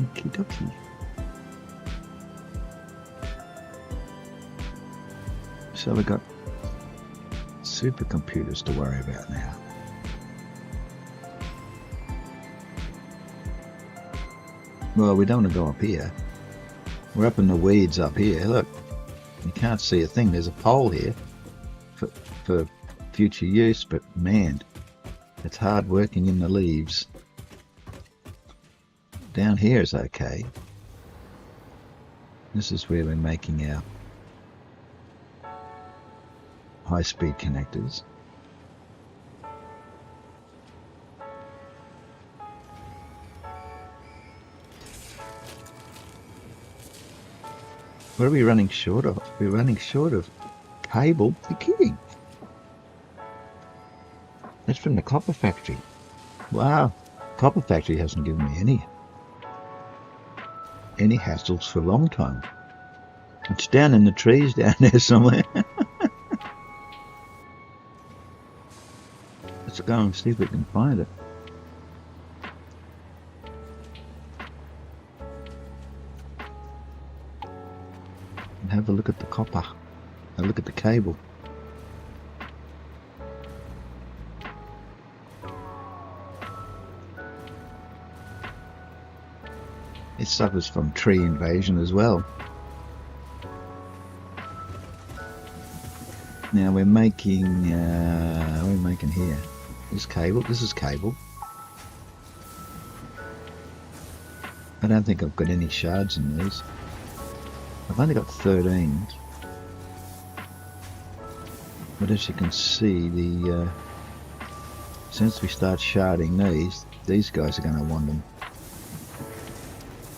Okie dokie. So we've got supercomputers to worry about now. Well, we don't want to go up here. We're up in the weeds up here. Look, you can't see a thing. There's a pole here for future use, but man, it's hard working in the leaves. Down here is okay. This is where we're making our high-speed connectors. What are we running short of? We're running short of cable. You're kidding. That's from the copper factory. Wow. Copper factory hasn't given me any hassles for a long time. It's down in the trees down there somewhere. Let's go and see if we can find it. have a look at the copper. And look at the cable. It suffers from tree invasion as well. Now we're making here. This cable. This is cable. I don't think I've got any shards in these. I've only got 13. But as you can see, the since we start sharding these guys are going to want them.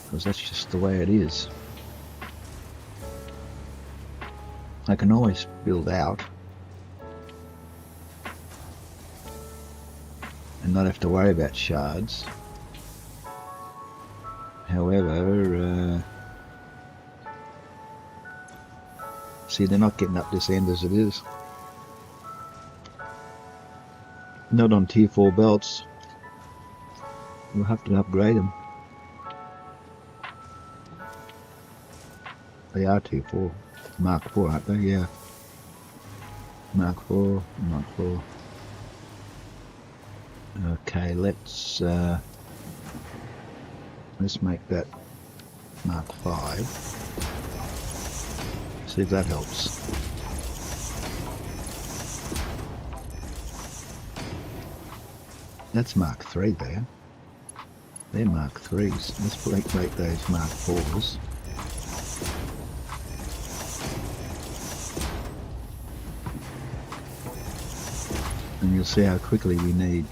Because that's just the way it is. I can always build out and not have to worry about shards. However, see, they're not getting up this end as it is. Not on tier 4 belts. We'll have to upgrade them. They are tier 4. Mark 4, aren't they? Yeah. Mark 4, Mark 4. Okay, let's make that Mark 5. See if that helps. That's Mark 3 there. They're Mark 3s. Let's make those Mark 4s. And you'll see how quickly we need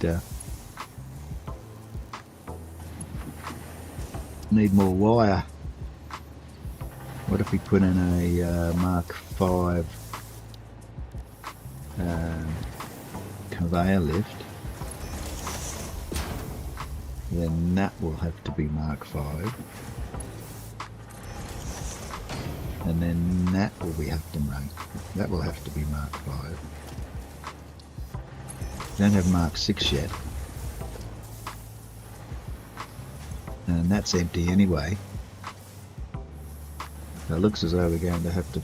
more wire. What if we put in a Mark 5 conveyor lift? Then that will have to be Mark 5. And then that will have to be Mark 5. Don't have Mark 6 yet. And that's empty anyway. So it looks as though we're going to have to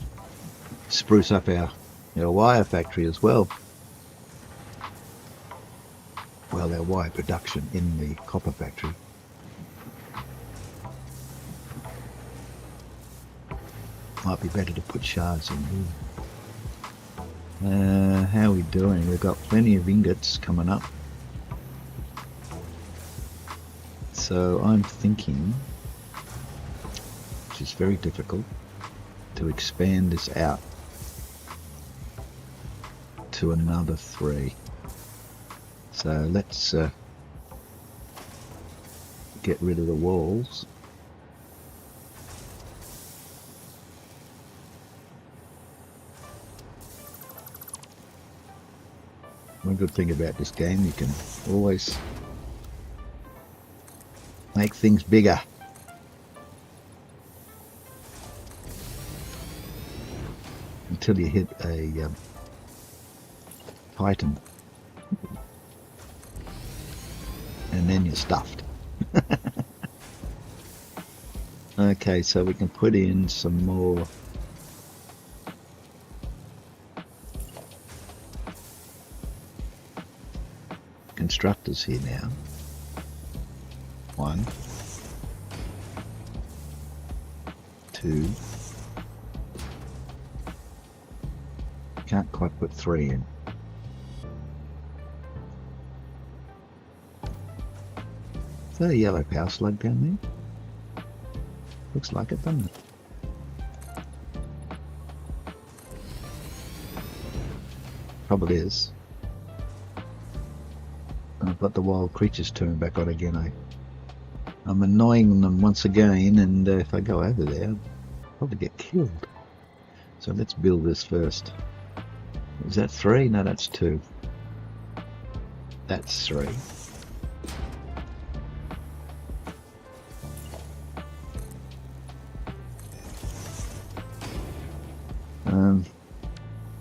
spruce up our wire factory as well. Well, our wire production in the copper factory. Might be better to put shards in here. How are we doing? We've got plenty of ingots coming up. So I'm thinking, which is very difficult, to expand this out to another 3. So let's get rid of the walls. One good thing about this game, you can always make things bigger. Until you hit a Titan. And then you're stuffed. Okay, so we can put in some more constructors here now. 1, 2. Can't quite put 3 in. Is that a yellow power slug down there? Looks like it, doesn't it? Probably is. I've got the wild creatures turned back on again. I'm annoying them once again, and if I go over there, I'll probably get killed. So let's build this first. Is that 3? No, that's 2. That's 3.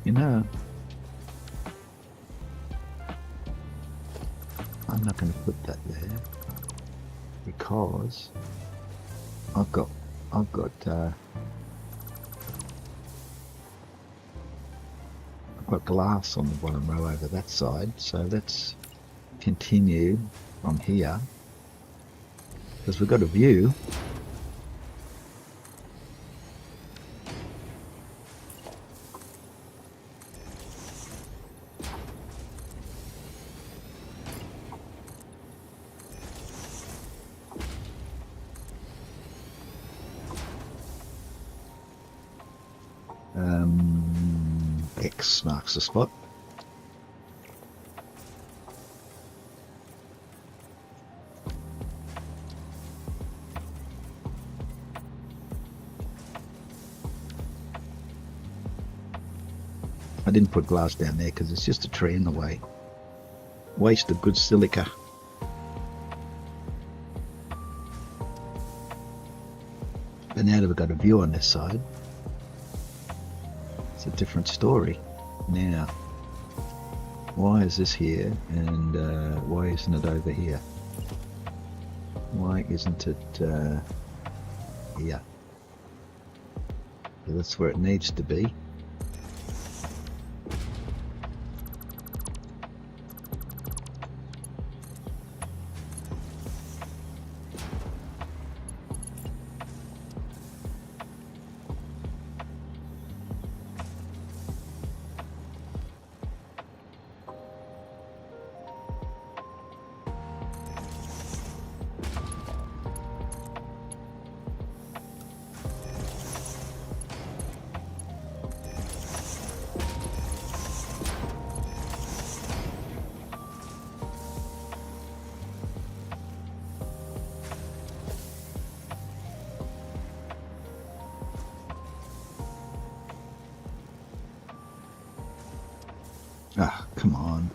You know, I'm not going to put that there because I've got got glass on the bottom row over that side, so let's continue from here because we've got a view. X marks the spot. I didn't put glass down there because it's just a tree in the way. Waste of good silica. But now that we've got a view on this side, it's a different story. Now, why is this here and why isn't it over here? Why isn't it here? So that's where it needs to be. Ah, come on.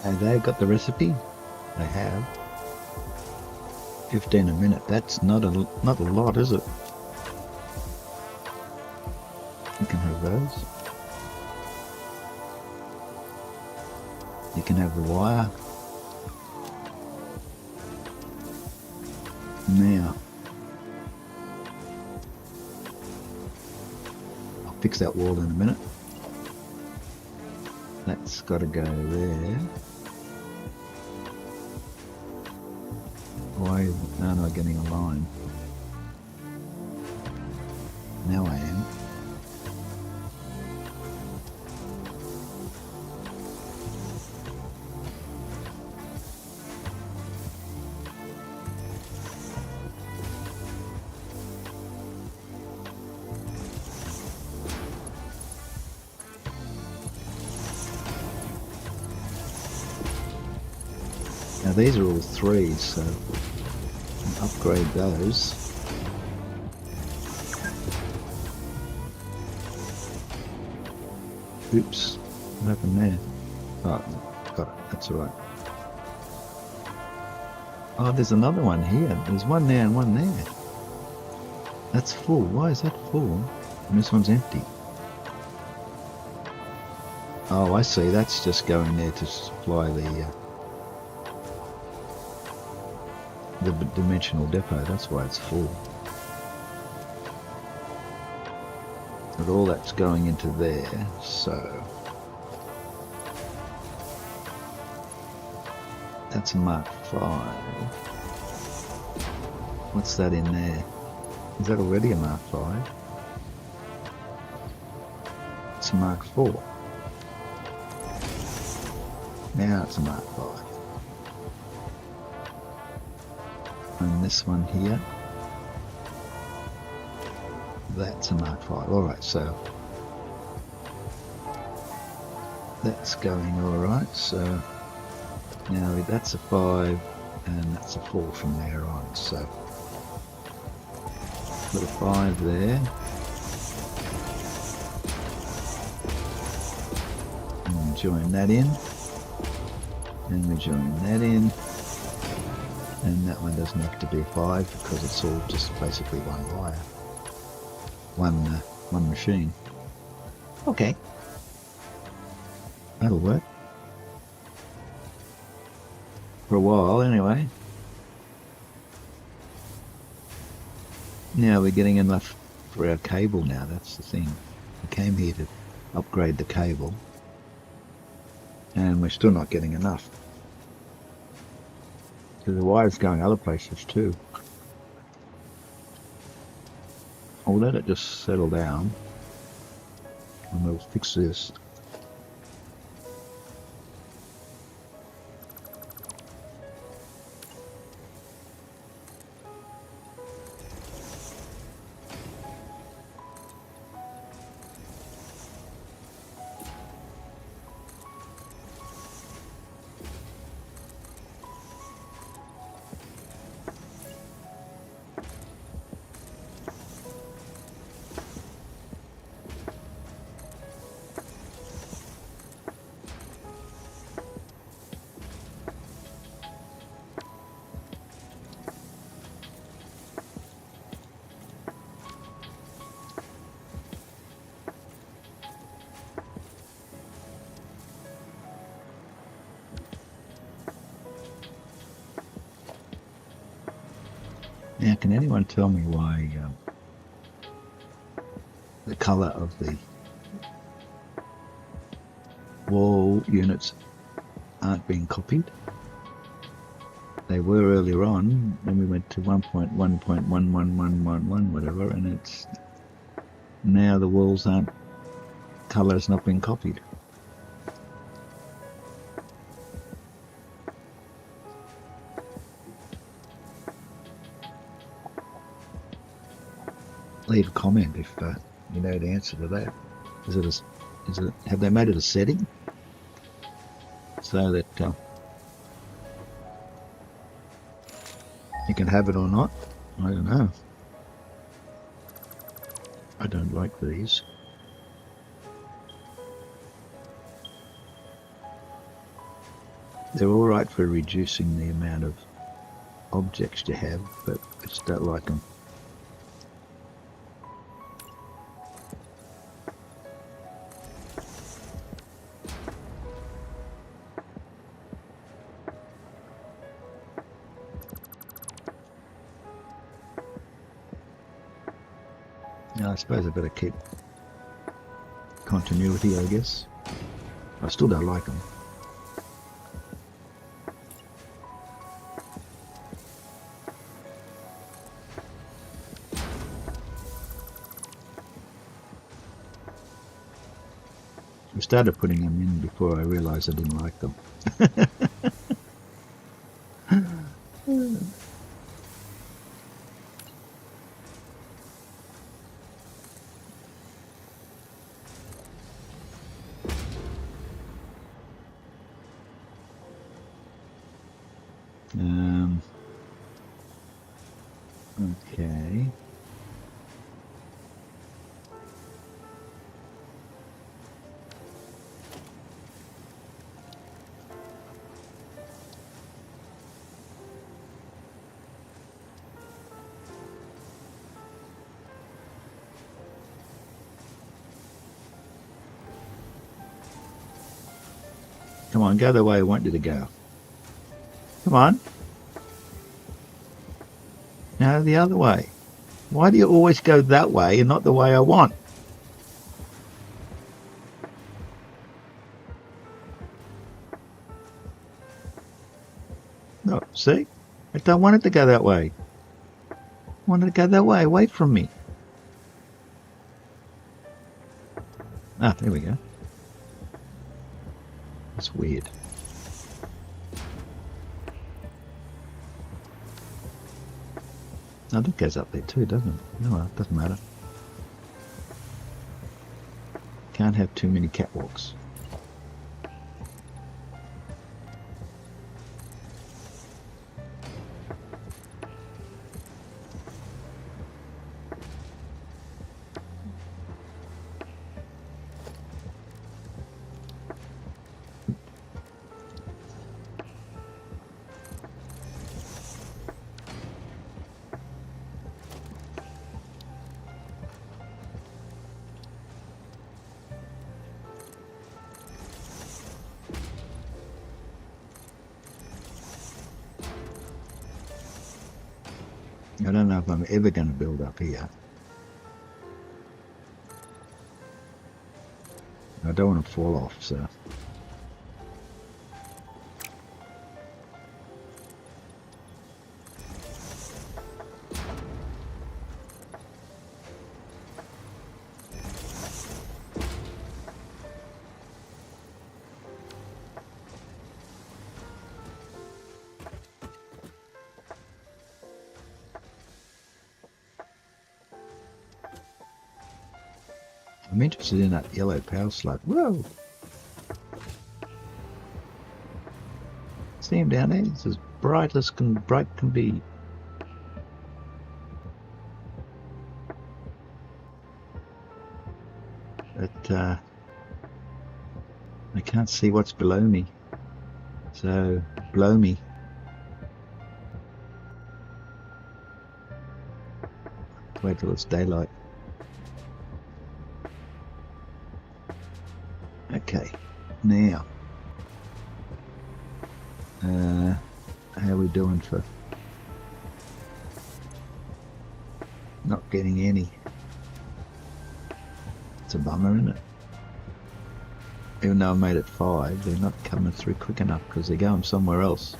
Have they got the recipe? They have. 15 a minute. That's not a lot, is it? You can have those. You can have the wire. Now, I'll fix that wall in a minute. That's got to go there. Why aren't I getting a line? Now I am. Now these are all threes, so upgrade those. Oops, what happened there? Oh, got it, that's alright. Oh, there's another one here. There's one there and one there. That's full. Why is that full? And this one's empty. Oh, I see. That's just going there to supply the dimensional depot. That's why it's full. But all that's going into there, so that's a Mark 5. What's that in there? Is that already a Mark 5? It's a Mark 4. Now it's a Mark 5. And this one here, that's a Mark 5. Alright, so that's going alright. So now that's a 5 and that's a 4 from there on. So put a 5 there. And we join that in. And we join that in. And that one doesn't have to be 5 because it's all just basically one wire. One machine. Okay. That'll work. For a while anyway. Now we're getting enough for our cable now, that's the thing. We came here to upgrade the cable. And we're still not getting enough. Because the wire's going other places too. I'll let it just settle down. And we'll fix this. Now, can anyone tell me why the colour of the wall units aren't being copied? They were earlier on, then we went to 1.1.11111 whatever, and it's now the walls aren't, colour's not being copied. Leave a comment if you know the answer to that. Have they made it a setting so that you can have it or not? I don't know. I don't like these. They're alright for reducing the amount of objects you have, but I just don't like them. Now, I suppose I better keep continuity, I guess. I still don't like them. I started putting them in before I realised I didn't like them. Okay. Come on, go the way I want you to go. Come on. No, the other way. Why do you always go that way and not the way I want? No, see? I don't want it to go that way. I want it to go that way, away from me. Ah, there we go. That's weird. Oh, that goes up there too, doesn't it? No, it doesn't matter. Can't have too many catwalks. I don't know if I'm ever going to build up here. I don't want to fall off, so... I'm interested in that yellow power slug. Whoa! See him down there? It's as bright as bright can be. But I can't see what's below me. So blow me. Wait till it's daylight. Okay, now, how are we doing for not getting any? It's a bummer, isn't it? Even though I made it 5, they're not coming through quick enough because they're going somewhere else.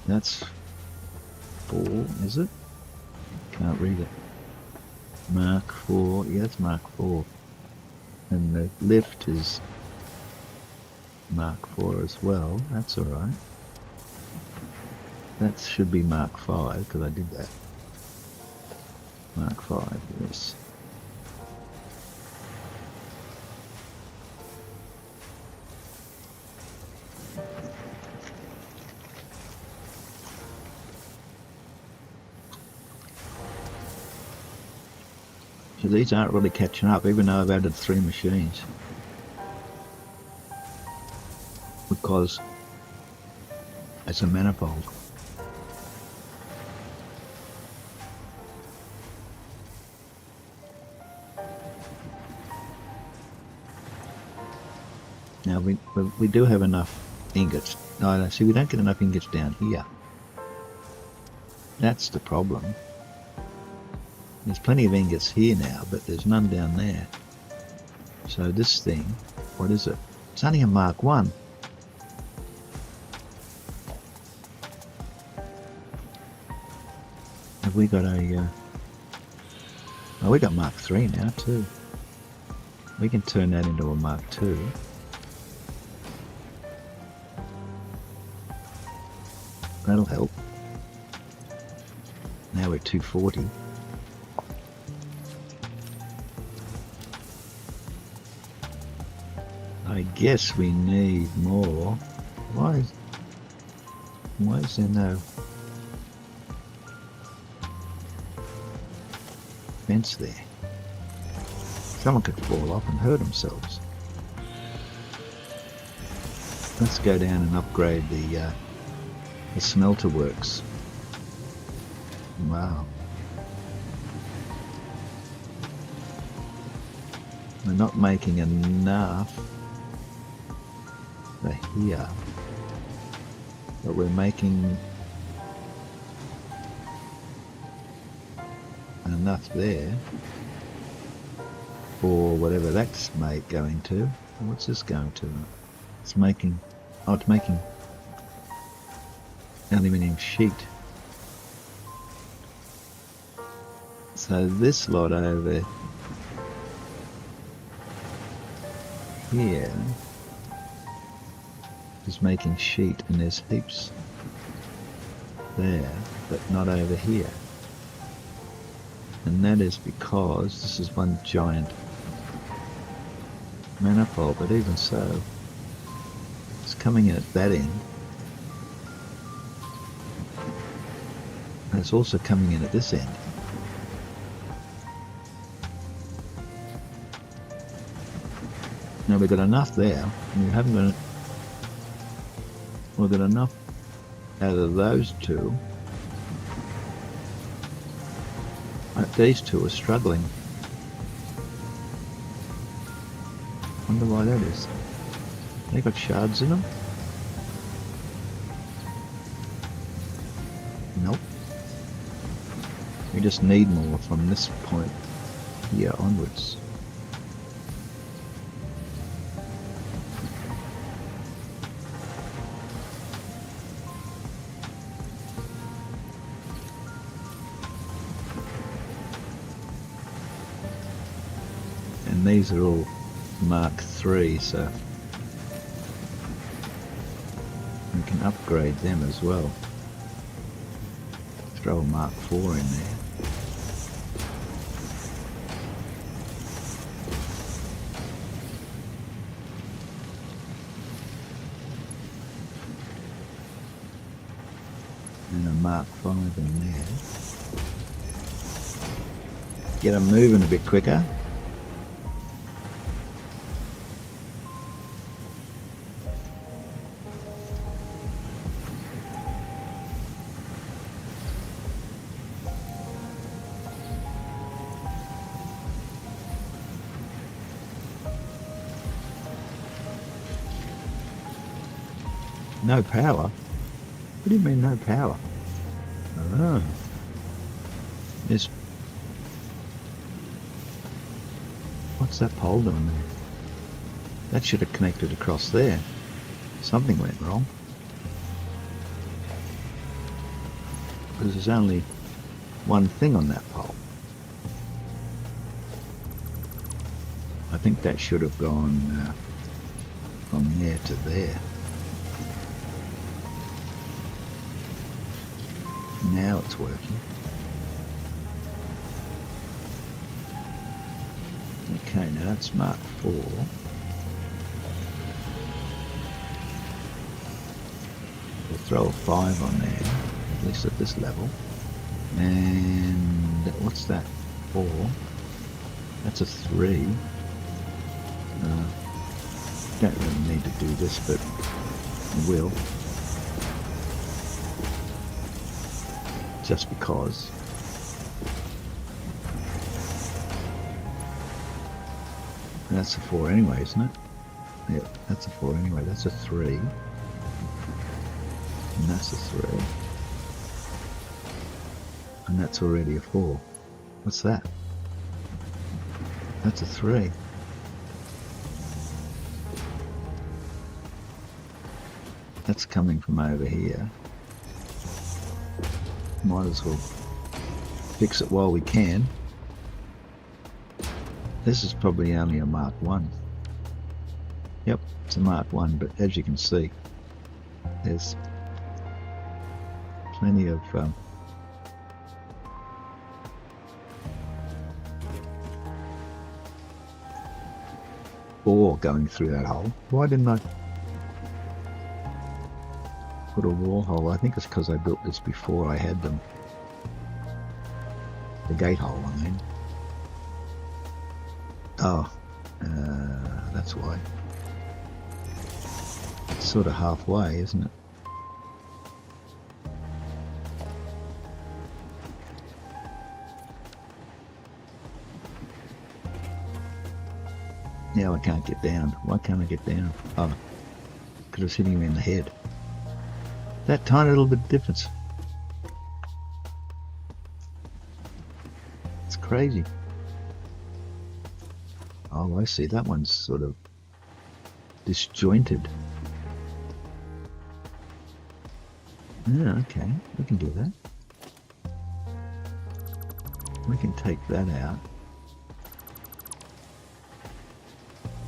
That's 4, is it? Can't read it. Mark 4, yeah, it's Mark 4. And the lift is Mark 4 as well. That's alright. That should be Mark 5 because I did that. Mark 5, yes. So these aren't really catching up, even though I've added 3 machines. Because it's a manifold. Now we do have enough ingots. No, see, we don't get enough ingots down here. That's the problem. There's plenty of ingots here now, but there's none down there. So this thing, what is it? It's only a Mark 1. Have we got a... oh, we got Mark 3 now too. We can turn that into a Mark 2. That'll help. Now we're 240. I guess we need more. Why is there no fence there? Someone could fall off and hurt themselves. Let's go down and upgrade the smelter works. Wow. We're not making enough for here, but we're making enough there for whatever that's going to. What's this going to? It's making, oh, it's making aluminium sheet. So this lot over here is making sheet, and there's heaps there, but not over here. And that is because this is one giant manifold, but even so, it's coming in at that end. And it's also coming in at this end. Now we've got enough there, and we haven't got it. We've got enough out of those two. These two are struggling. Wonder why that is. They got shards in them? Nope. just need more from this point here onwards. And these are all Mark III, so we can upgrade them as well. Throw a Mark IV in there. And a Mark V in there. Get them moving a bit quicker. No power? What do you mean no power? Oh. There's... What's that pole doing there? That should have connected across there. Something went wrong. Because there's only one thing on that pole. I think that should have gone from there to there. Now it's working. Okay, now that's Mark IV. We'll throw a 5 on there, at least at this level. And what's that? 4. That's a 3. Don't really need to do this, but I will. Just because. And that's a 4 anyway, isn't it? Yeah, that's a 4 anyway. That's a 3. And that's a 3. And that's already a 4. What's that? That's a 3. That's coming from over here. Might as well fix it while we can. This is probably only a Mark 1. Yep, it's a Mark 1, but as you can see, there's plenty of ore going through that hole. Why didn't I put a wall hole? I think it's because I built this before I had them. The gate hole, I mean. Oh, that's why. It's sort of halfway, isn't it? Now I can't get down. Why can't I get down? Oh, because it's hitting me in the head. That tiny little bit of difference. It's crazy. Oh, I see. That one's sort of disjointed. Yeah, okay. We can do that. We can take that out.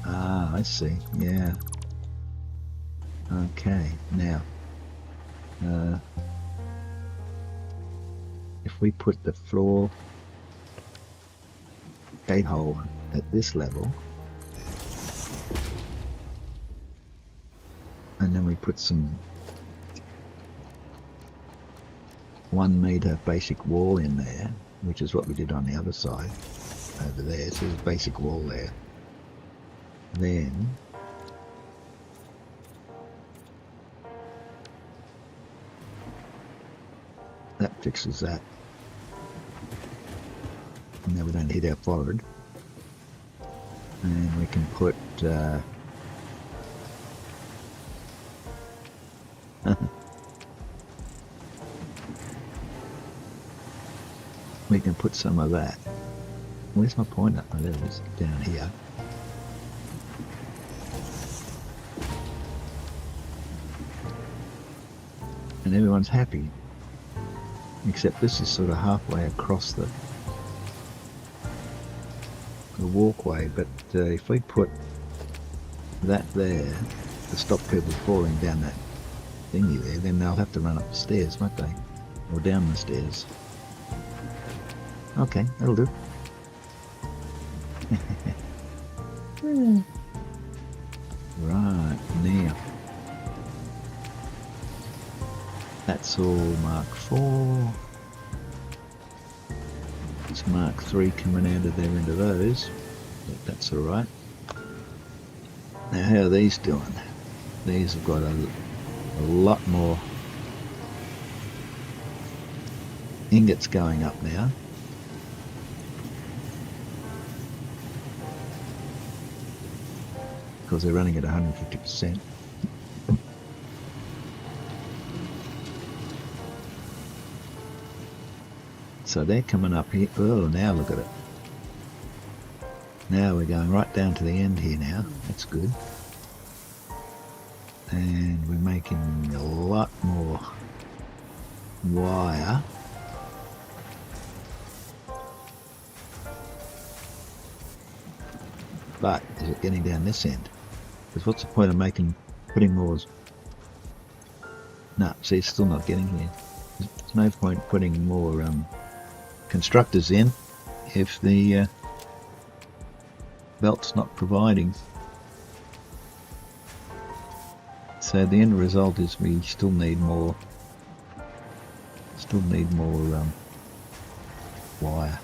Ah, I see. Yeah. Okay. Now, if we put the floor gate hole at this level, and then we put some 1 meter basic wall in there, which is what we did on the other side over there. So there's a basic wall there. Then that fixes that. Now we don't hit our forehead. And we can put we we can put some of that. Where's my pointer? Oh, there it is, down here. And everyone's happy. Except this is sort of halfway across the walkway, but if we put that there to stop people falling down that thingy there, then they'll have to run up the stairs, won't they? Or down the stairs. Okay, that'll do. Right, now. That's all Mark 4. It's Mark 3 coming out of there into those. But that's alright. Now how are these doing? These have got a lot more ingots going up now. Because they're running at 150%. So they're coming up here. Oh, now look at it. Now we're going right down to the end here now. That's good. And we're making a lot more wire. But is it getting down this end? Because what's the point of putting more? No, see, it's still not getting here. There's no point putting more constructors in if the belt's not providing. So the end result is we still need more wire,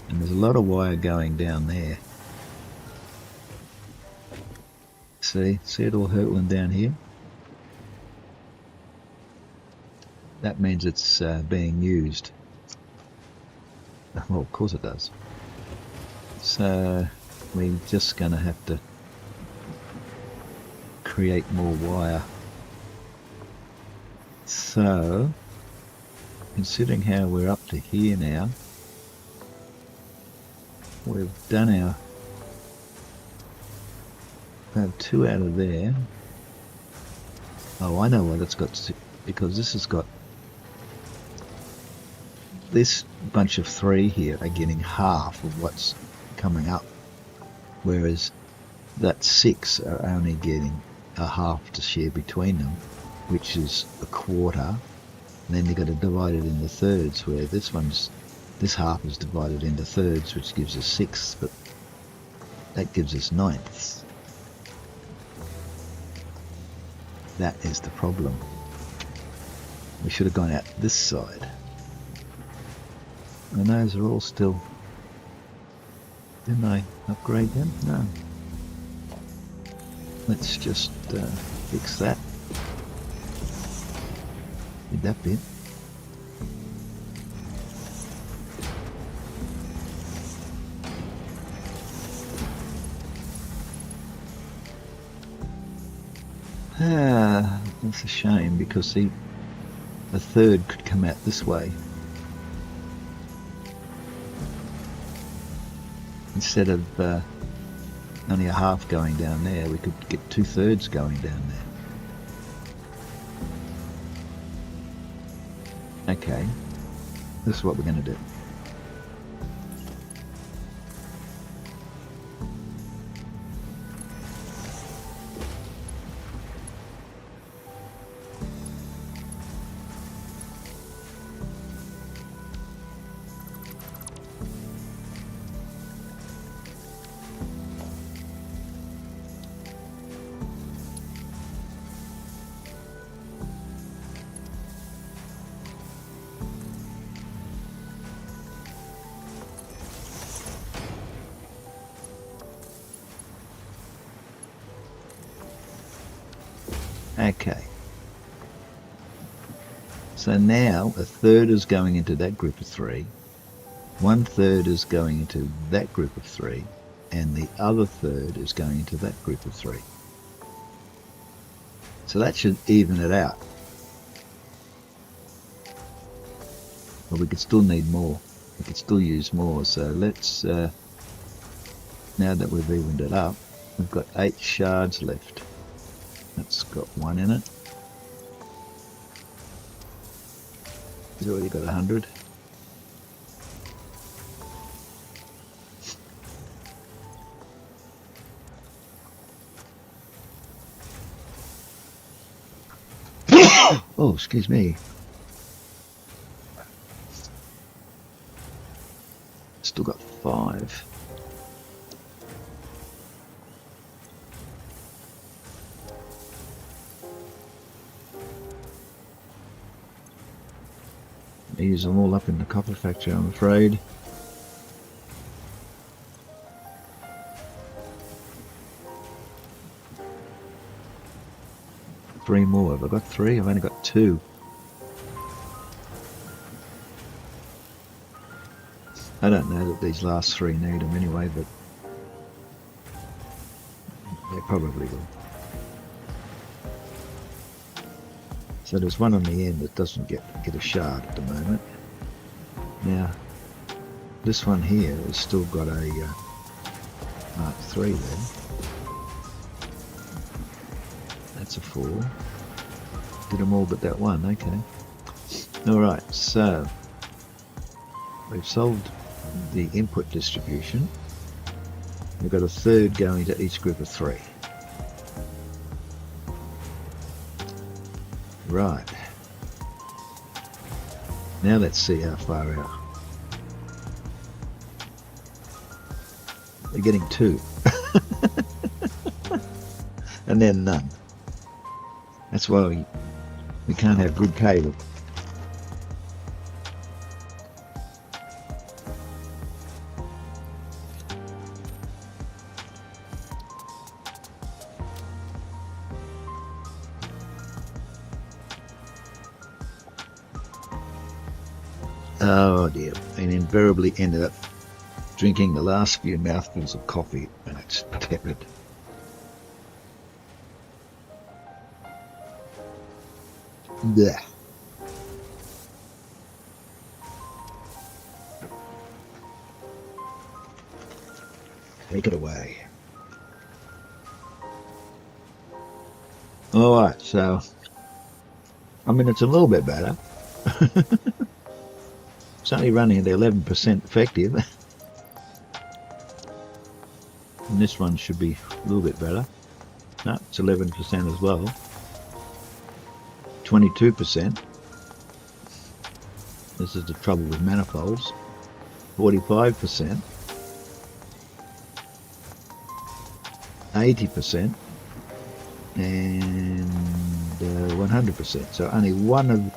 and there's a lot of wire going down there. See it all hurtling down here? That means it's being used. Well, of course it does. So we're just going to have to create more wire. So, considering how we're up to here now, we've done our... we have 2 out of there. Oh, I know what it's got, because this has got... this bunch of 3 here are getting half of what's coming up, whereas that 6 are only getting a half to share between them, which is a quarter. And then you've got to divide it into thirds, where this half is divided into thirds, which gives us 6, but that gives us 9ths. That is the problem. We should have gone out this side. And those are all still... didn't I upgrade them? No. Let's just fix that. Did that bit. That's a shame, because the third could come out this way. Instead of only a half going down there, we could get 2/3 going down there. Okay, this is what we're going to do. Okay, so now 1/3 is going into that group of 3, 1/3 is going into that group of 3, and the other 1/3 is going into that group of 3. So that should even it out. But we could still need more. We could still use more. So let's, now that we've evened it up, we've got 8 shards left. That's got 1 in it. He's already got 100. Oh, excuse me. Still got 5. I use them all up in the copper factory, I'm afraid. Three more. Have I got 3? I've only got 2. I don't know that these last 3 need them anyway, but they probably will. So there's one on the end that doesn't get a shard at the moment. Now, this one here has still got a Mark 3 there. That's a 4. Did them all but that one, okay. Alright, so we've solved the input distribution. We've got a third going to each group of 3. Right. Now let's see how far out. We're getting 2. And then none. That's why we can't have good cable. Oh dear, and invariably ended up drinking the last few mouthfuls of coffee, and it's tepid. Blech. Take it away. Alright, so I mean it's a little bit better. It's only running at 11% effective. And this one should be a little bit better. No, it's 11% as well. 22%. This is the trouble with manifolds. 45%. 80%. And 100%. So only one of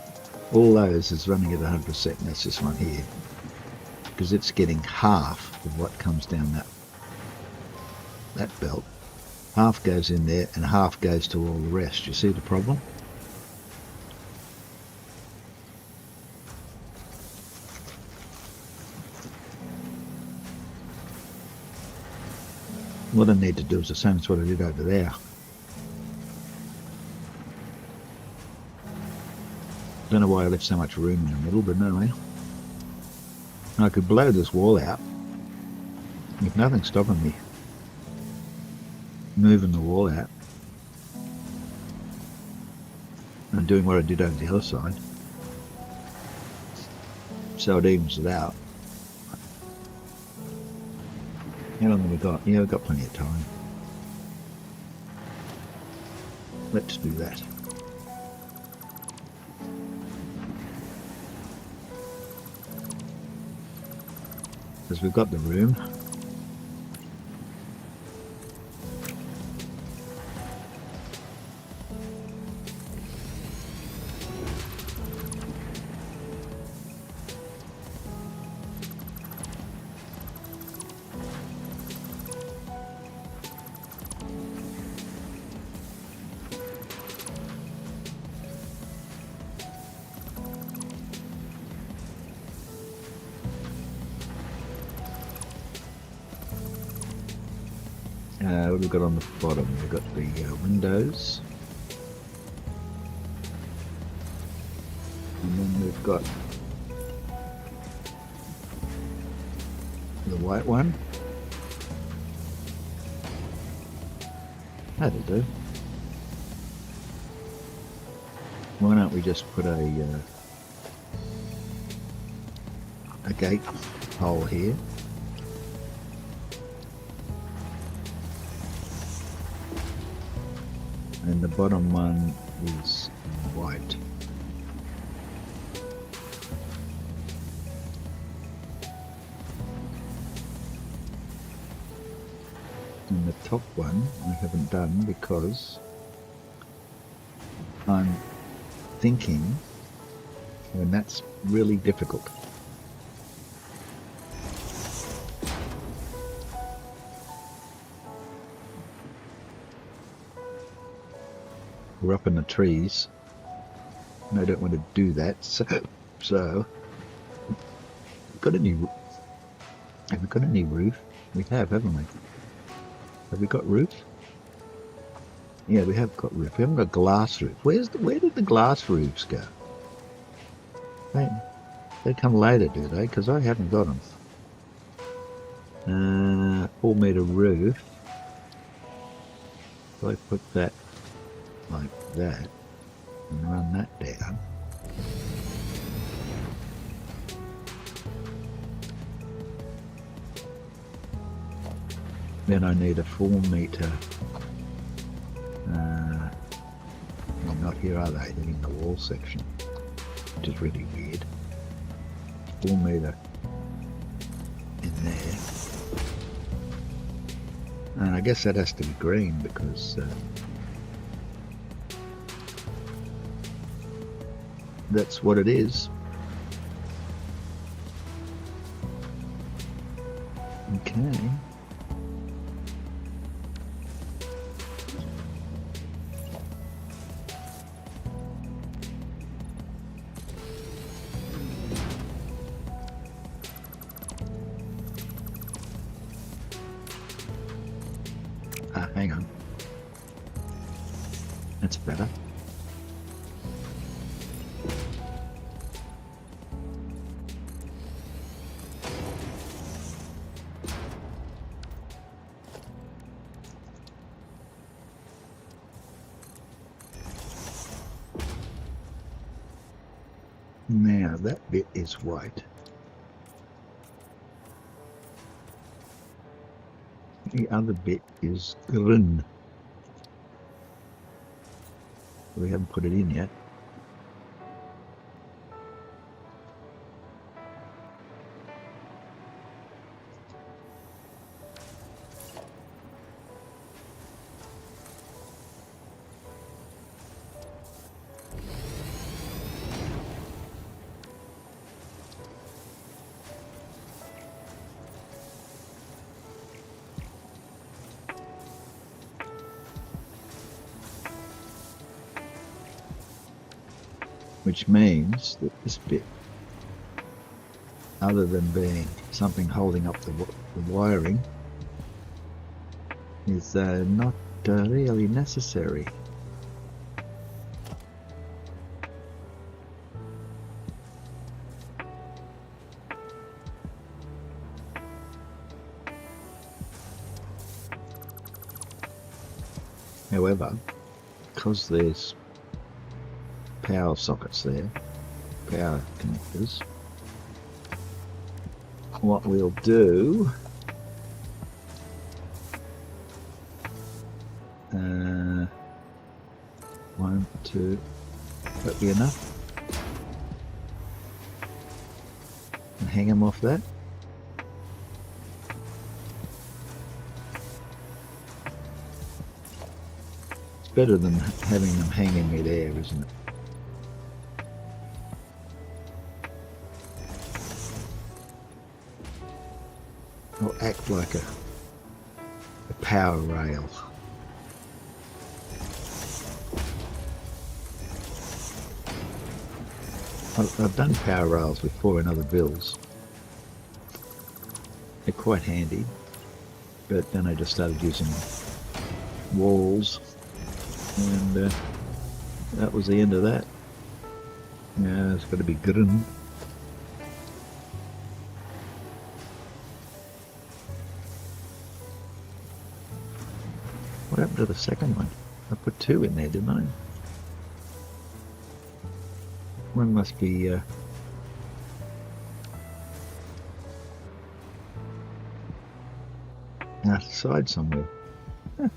all those is running at 100%, and that's this one here, because it's getting half of what comes down that belt. Half goes in there and half goes to all the rest. You see the problem? What I need to do is the same as what I did over there. Don't know why I left so much room in the middle, but anyway. I could blow this wall out with nothing stopping me moving the wall out and doing what I did over the other side. So it evens it out. How long have we got? Yeah, we've got plenty of time. Let's do that. Because we've got the room. What have we got on the bottom? We've got the windows. And then we've got the white one. That'll do. Why don't we just put a gate hole here? And the bottom one is white. And the top one I haven't done because I'm thinking, and that's really difficult. We're up in the trees, and I don't want to do that, so got any, have we got any roof? We have, haven't we? Have we got roof? Yeah, we have got roof. We haven't got glass roof. Where did the glass roofs go? They come later, do they? Because I haven't got them. 4 meter roof. If I put that like that and run that down. Then I need a 4 meter. Well, not here, are they? They're in the wall section, which is really weird. 4 meter in there. And I guess that has to be green because that's what it is. Okay. Hang on. That's better. Now that bit is white. The other bit is green. We haven't put it in yet. Which means that this bit, other than being something holding up the wiring, is not really necessary. However, because there's power sockets there, power connectors, what we'll do, 1, 2, that'll be enough, and hang them off that. It's better than having them hanging midair, isn't it? Or act like a power rail. I've done power rails before in other builds. They're quite handy, but then I just started using walls, and that was the end of that. Yeah, it's got to be green. happened to the second one? I put 2 in there, didn't I? One must be outside somewhere. Huh.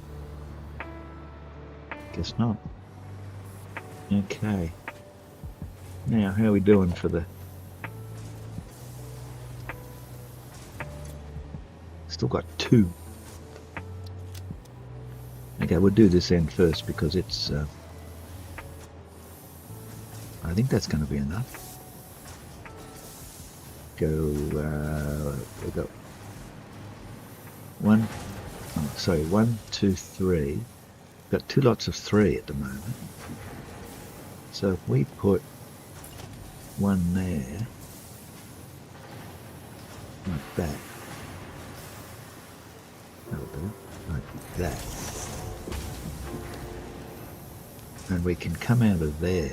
Guess not. Okay. Now, how are we doing for the... Still got 2. Okay, we'll do this end first because it's... I think that's going to be enough. Go... we've got... 1... Oh, sorry, 1, 2, 3. Got 2 lots of 3 at the moment. So if we put 1 there, like that, that'll do, like that. And we can come out of there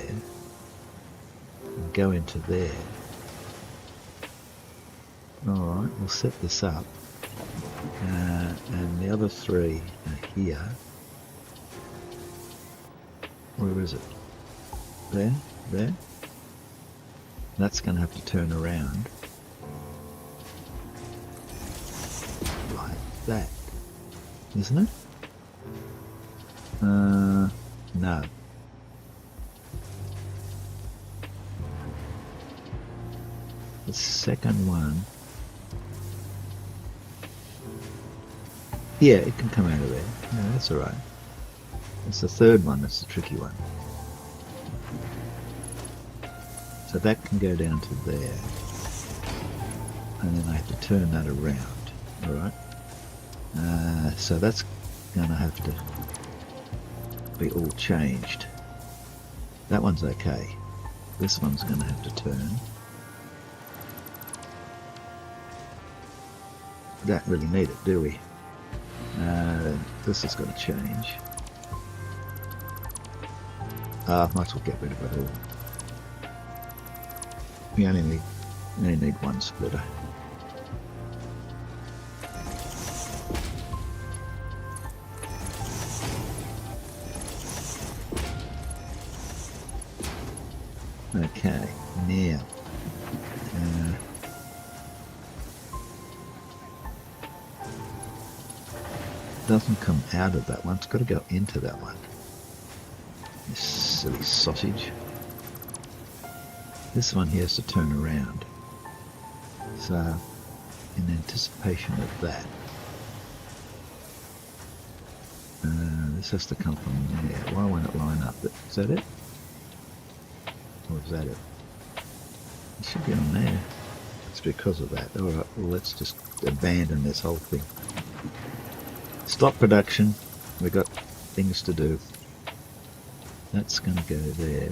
and go into there. Alright, we'll set this up. And the other 3 are here. Where is it? There? There? That's going to have to turn around. Like that. Isn't it? No. The second one... Yeah, it can come out of there. No, that's alright. It's the third one that's the tricky one. So that can go down to there. And then I have to turn that around. Alright? So that's going to have to be all changed. That one's okay. This one's going to have to turn. We don't really need it, do we? This is going to change. Might as well get rid of it all. We only need 1 splitter. Okay, now doesn't come out of that one, it's got to go into that one. This silly sausage. This one here has to turn around. So, in anticipation of that, this has to come from there. Why won't it line up? Is that it? Or is that it? It should be on there. It's because of that. Alright, well let's just abandon this whole thing. Stop production. We've got things to do. That's going to go there.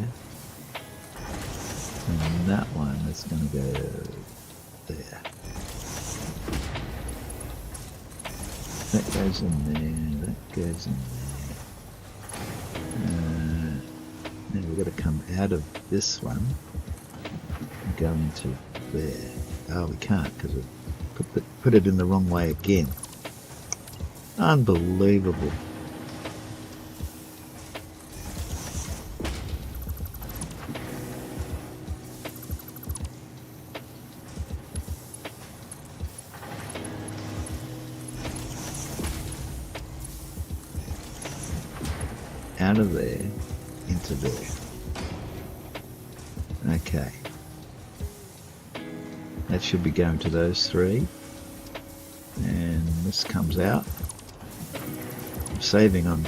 And that one is going to go there. That goes in there. That goes in there. Now we've got to come out of this one and go into there. Oh, we can't because we put it in the wrong way again. Unbelievable. Out of there into there. Okay. That should be going to those 3. And this comes out. I'm saving on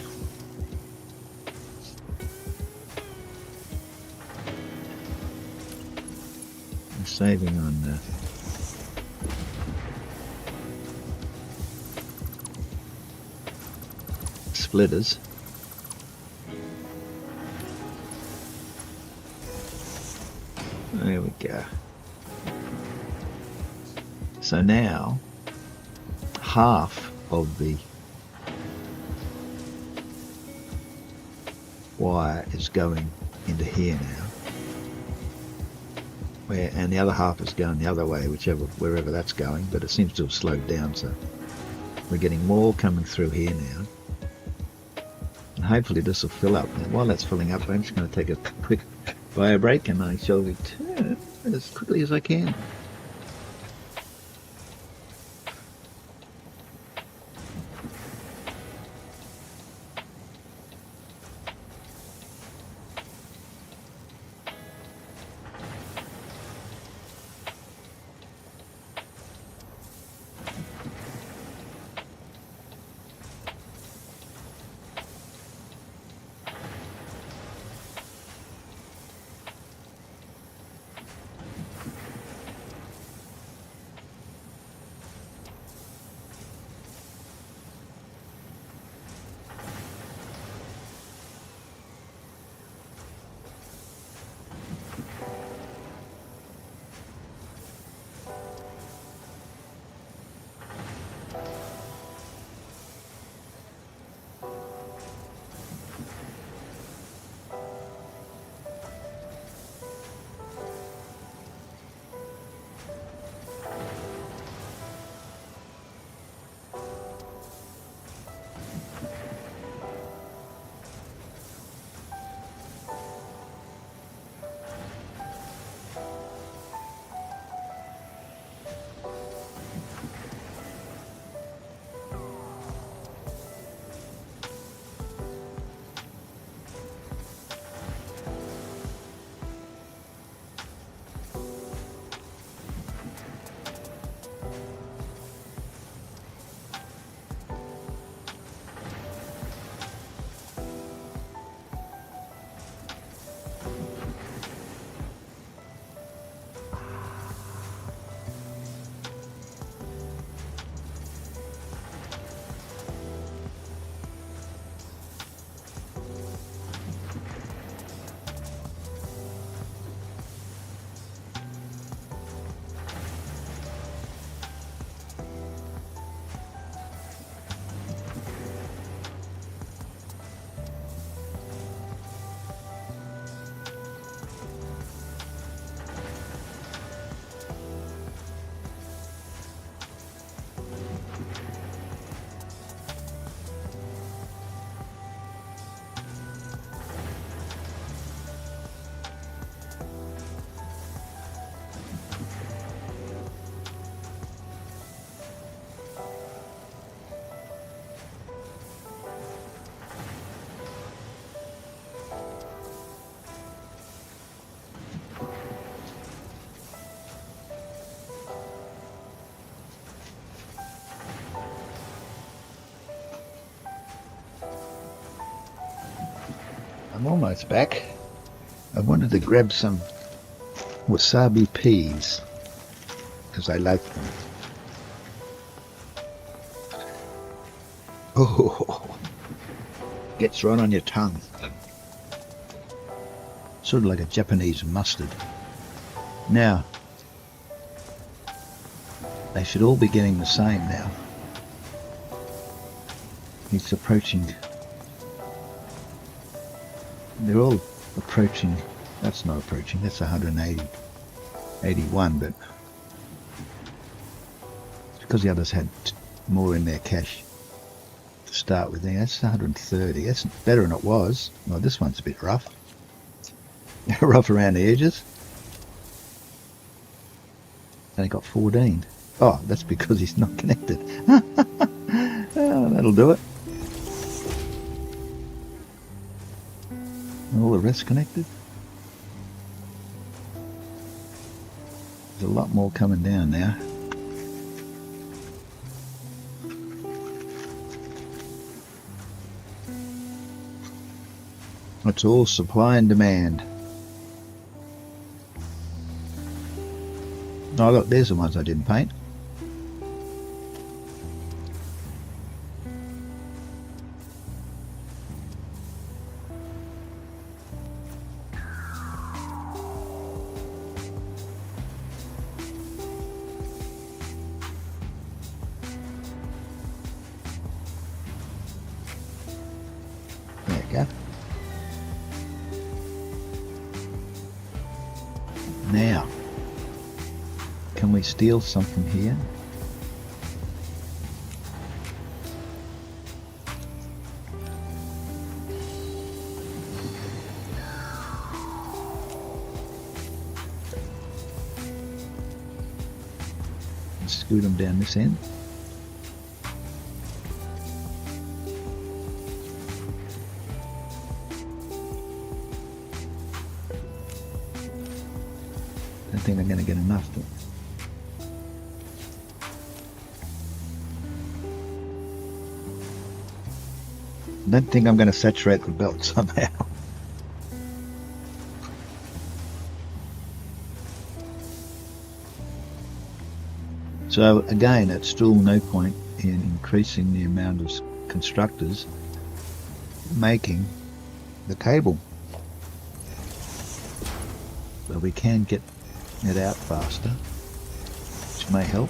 splitters. There we go. So now half of the wire is going into here now, and the other half is going the other way, wherever that's going, but it seems to have slowed down, so we're getting more coming through here now. And hopefully this will fill up. And while that's filling up, I'm just going to take a quick bio break, and I shall return as quickly as I can. I'm almost back. I wanted to grab some wasabi peas because I like them. Oh, gets right on your tongue. Sort of like a Japanese mustard. Now, they should all be getting the same now. It's approaching. They're all approaching. That's not approaching. That's 180, 81. But it's because the others had more in their cache to start with. That's 130. That's better than it was. Well, this one's a bit rough. Rough around the edges. Only got 14. Oh, that's because he's not connected. Oh, that'll do it. All the rest connected. There's a lot more coming down now. It's all supply and demand. Oh look, there's the ones I didn't paint. There you go. Now, can we steal something here? scoot them down this end. I don't think I'm going to get enough. But I don't think I'm going to saturate the belt somehow. So again, it's still no point in increasing the amount of constructors making the cable. So we can get it out faster, which may help.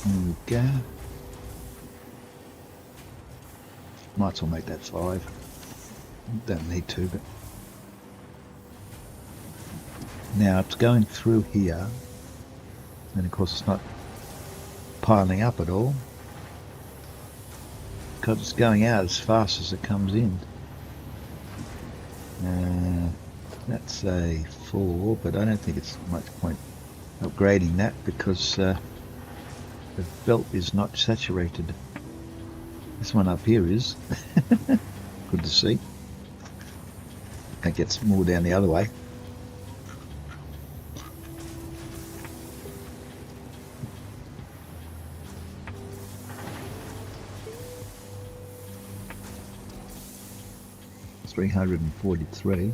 There we go. Might as well make that 5. Don't need to, but now it's going through here, and of course it's not piling up at all because it's going out as fast as it comes in. That's a 4, but I don't think it's much point upgrading that because the belt is not saturated. This one up here is. Good to see. That gets more down the other way. $343.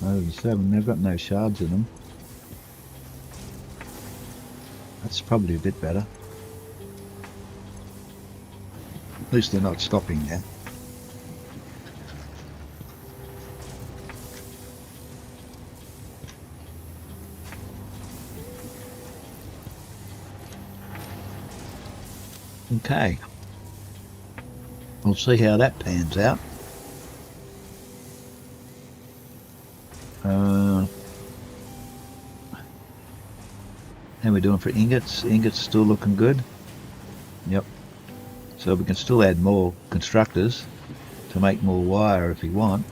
107. They've got no shards in them. That's probably a bit better. At least they're not stopping there. Okay. We'll see how that pans out. How we doing for ingots? Ingots still looking good. Yep. So we can still add more constructors to make more wire if we want.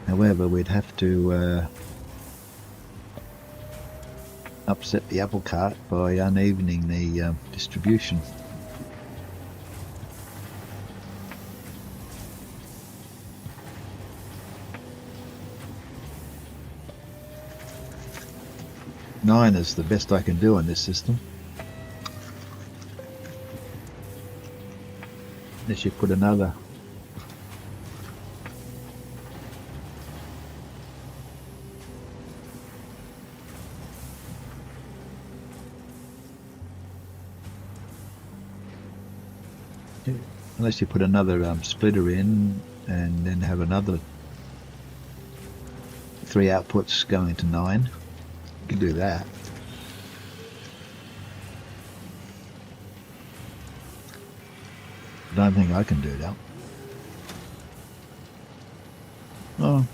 However, we'd have to upset the apple cart by unevening the distribution. Nine is the best I can do on this system. Unless you put another splitter in and then have another 3 outputs going to 9. You can do that. I don't think I can do that. Oh,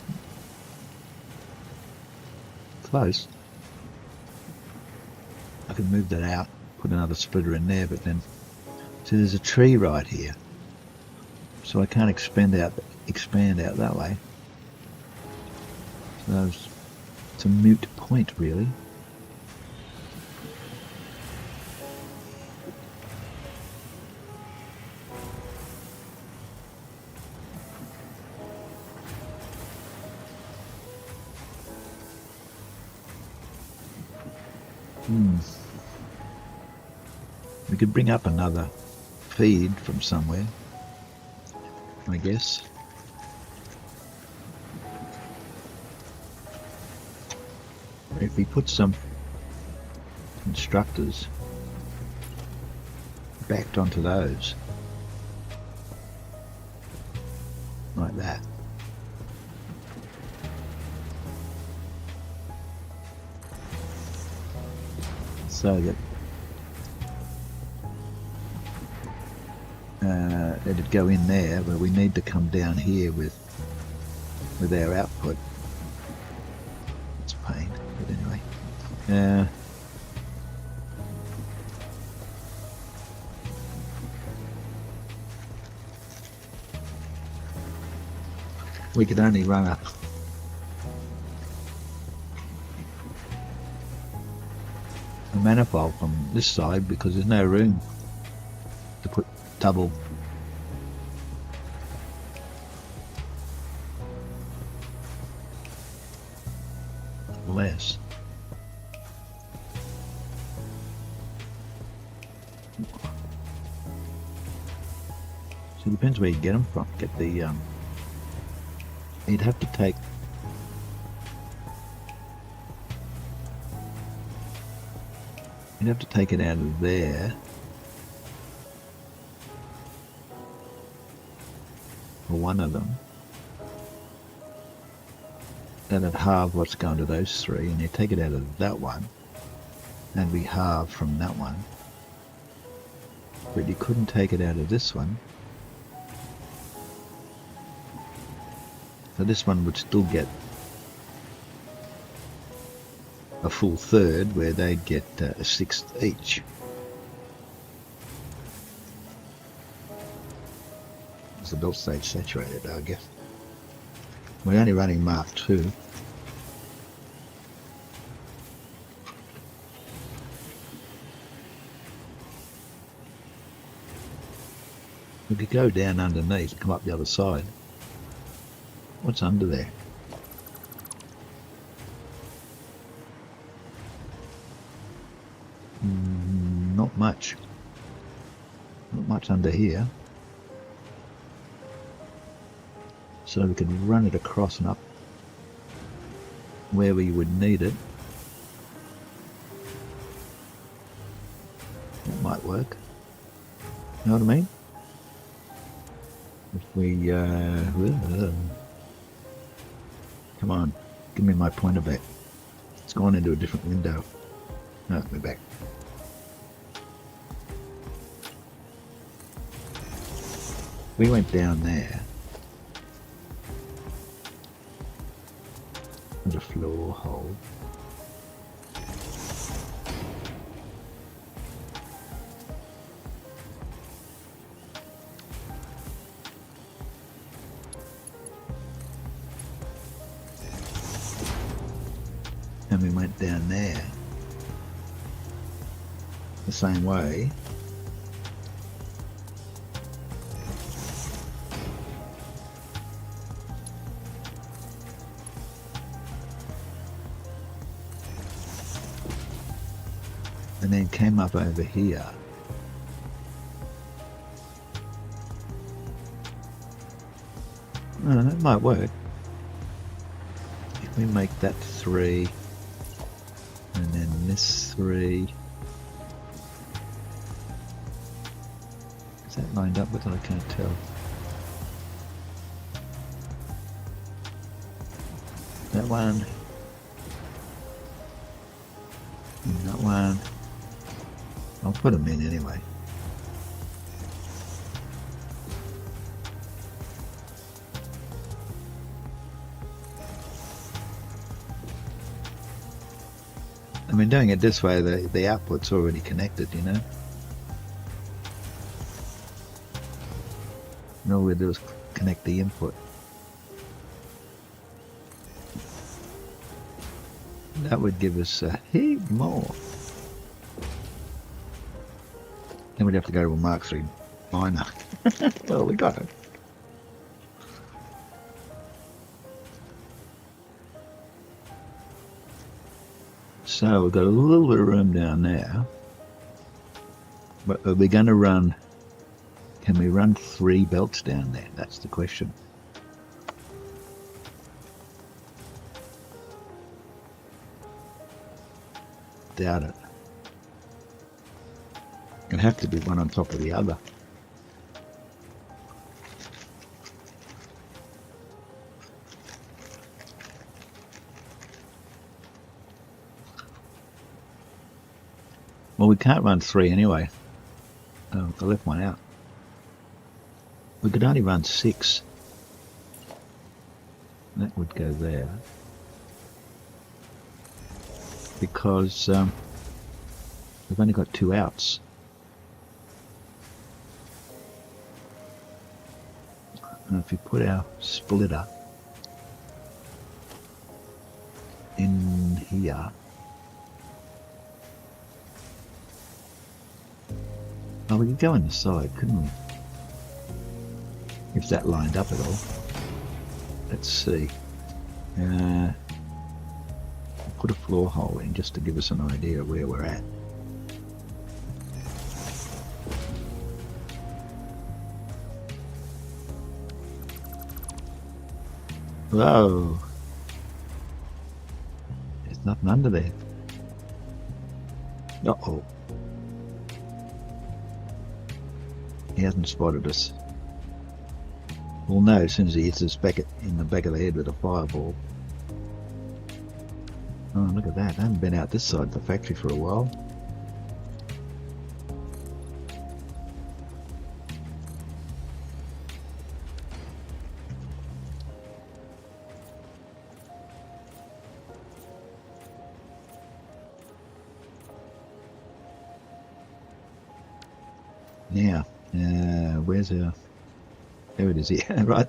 close. I can move that out, put another splitter in there, but then so there's a tree right here, so I can't expand out that way. So it's a moot point, really. We could bring up another feed from somewhere, I guess. If we put some constructors backed onto those, like that. So that it'd go in there, but we need to come down here with our output. It's a pain, but anyway. We could only run a manifold from this side because there's no room to put double. Less. So it depends where you get them from. Get the you'd have to take it out of there for one of them. That'd halve what's going to those three, and you take it out of that one and we halve from that one, but you couldn't take it out of this one, so this one would still get a full third where they'd get a sixth each. It's the build stage saturated, I guess. We're only running Mark II. We could go down underneath and come up the other side. What's under there? Not much. Not much under here. So we could run it across and up where we would need it. That might work. You know what I mean? If we come on, give me my pointer back. It's gone into a different window. No, we're back. We went down there. The floor hole. And we went down there the same way. And then came up over here. Oh, that might work. If we make that 3, and then this 3. Is that lined up with it? I can't tell. That one. And that one. I'll put them in anyway. I mean, doing it this way, the output's already connected, you know? And all we do is connect the input. That would give us a heap more. Then we'd have to go to a Mark III miner. Well, we got it. So we've got a little bit of room down there. But are we going to run... Can we run 3 belts down there? That's the question. Doubt it. It'd have to be one on top of the other. Well, we can't run 3 anyway. Oh, I left one out. We could only run 6. That would go there. Because we've only got 2 outs. And if we put our splitter in here, oh, we could go in the side, couldn't we? If that lined up at all. Let's see. Put a floor hole in just to give us an idea of where we're at. Whoa! There's nothing under there. Uh-oh. He hasn't spotted us. We'll know as soon as he hits us back in the back of the head with a fireball. Oh, look at that. I haven't been out this side of the factory for a while. Now, where's our... There it is here, right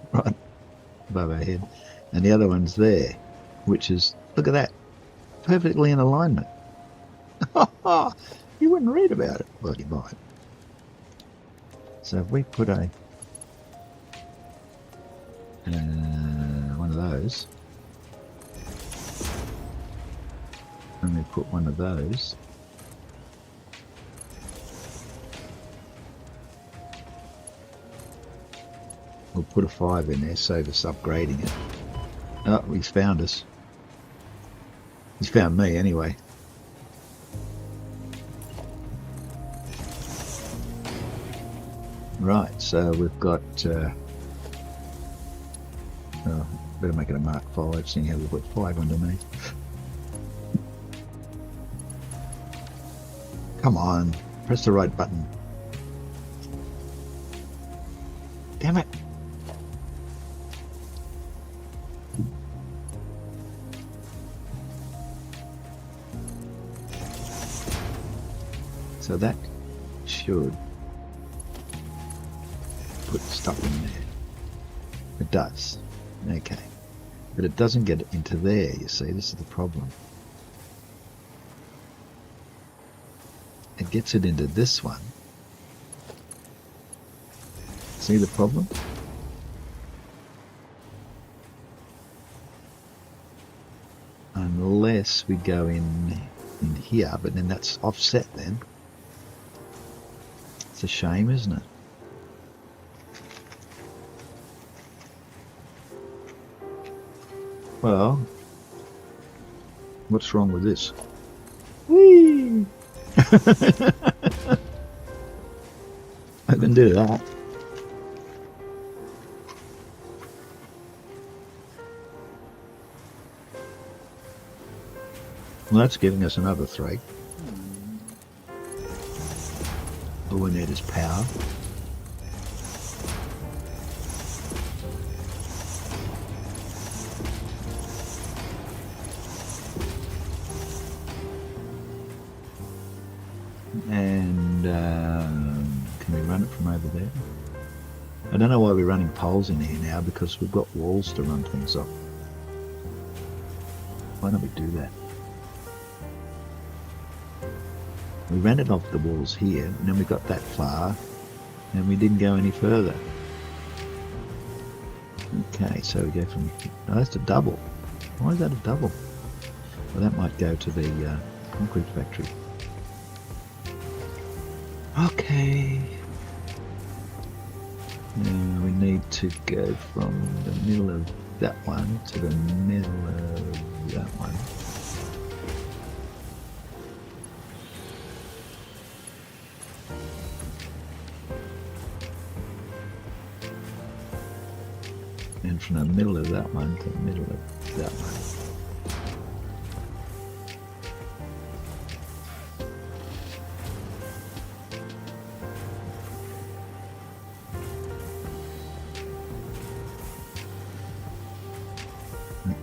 above our head. And the other one's there, which is, look at that, perfectly in alignment. You wouldn't read about it. Well, you might. So if we put a one of those, and we put one of those, we'll put a 5 in there, save us upgrading it. Oh, he's found us. He's found me anyway. Right, so we've got oh, better make it a Mark 5, seeing how we've got 5 underneath. Come on, press the right button. Damn it. So that should put stuff in there. It does. Okay. But it doesn't get into there, you see. This is the problem. It gets it into this one. See the problem? Unless we go in here, but then that's offset then. It's a shame, isn't it? Well, what's wrong with this? Whee! I can do that. Well, that's giving us another 3. All we need is power. And can we run it from over there? I don't know why we're running poles in here now, because we've got walls to run things off. Why don't we do that? We ran it off the walls here, and then we got that far, and we didn't go any further. Okay, so we go from... Oh, that's a double. Why is that a double? Well, that might go to the concrete factory. Okay. Now we need to go from the middle of that one to the middle of that one. And from the middle of that one to the middle of that one.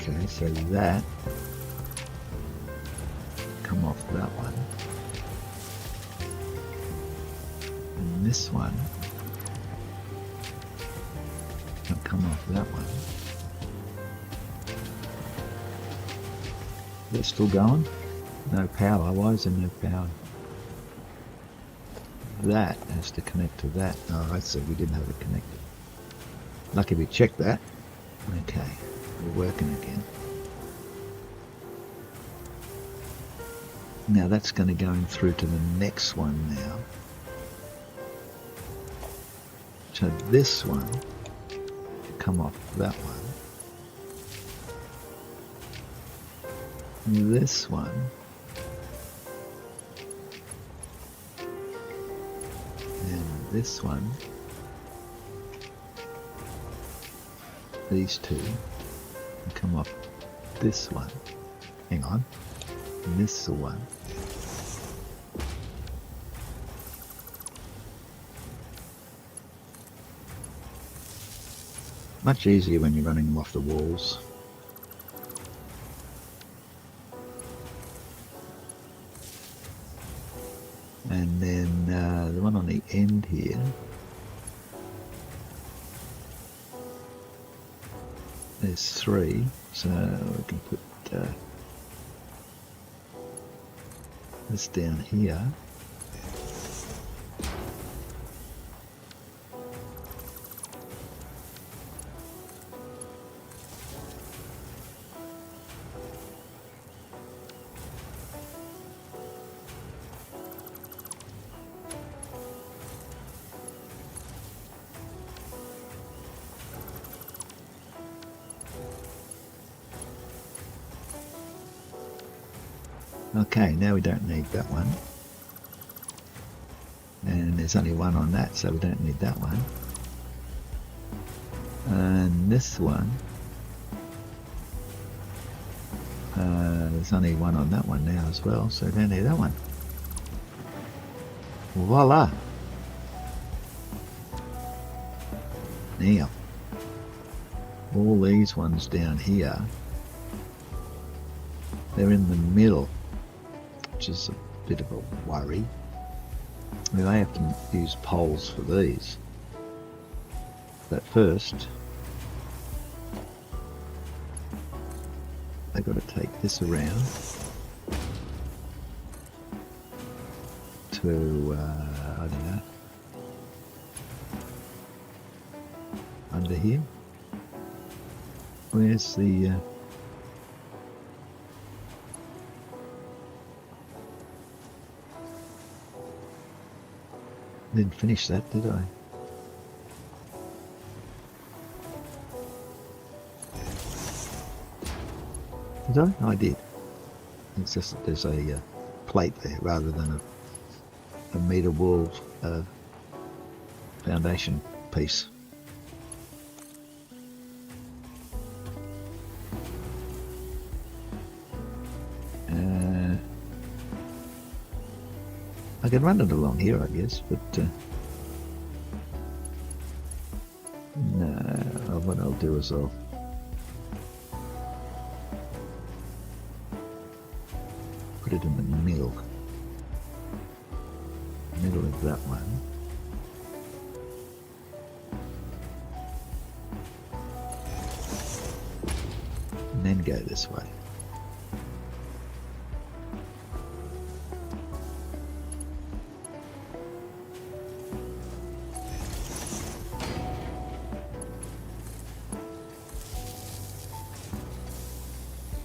Okay, so that come off that one, and this one can come off that one. Is it still going? No power. Why is there no power? That has to connect to that. Oh, I see. We didn't have it connected. Lucky we checked that. Okay, we're working again. Now that's going to go in through to the next one now. So this one will come off that one. And this one. And this one. These two can come off this one. Hang on. And this is the one. Much easier when you're running them off the walls. And then the one on the end here, there's 3, so we can put this down here. Okay, now we don't need that one. And there's only one on that, so we don't need that one. And this one, there's only one on that one now as well, so we don't need that one. Voila! Now, all these ones down here, they're in the middle, which is a bit of a worry. We may have to use poles for these. But first, I've got to take this around to, I don't know, under here. Where's the... didn't finish that, did I? Did I? No, I did. It's just that there's a plate there rather than a meter wall foundation piece. I can run it along here, I guess, but no, what I'll do is I'll put it in the middle of that one. And then go this way.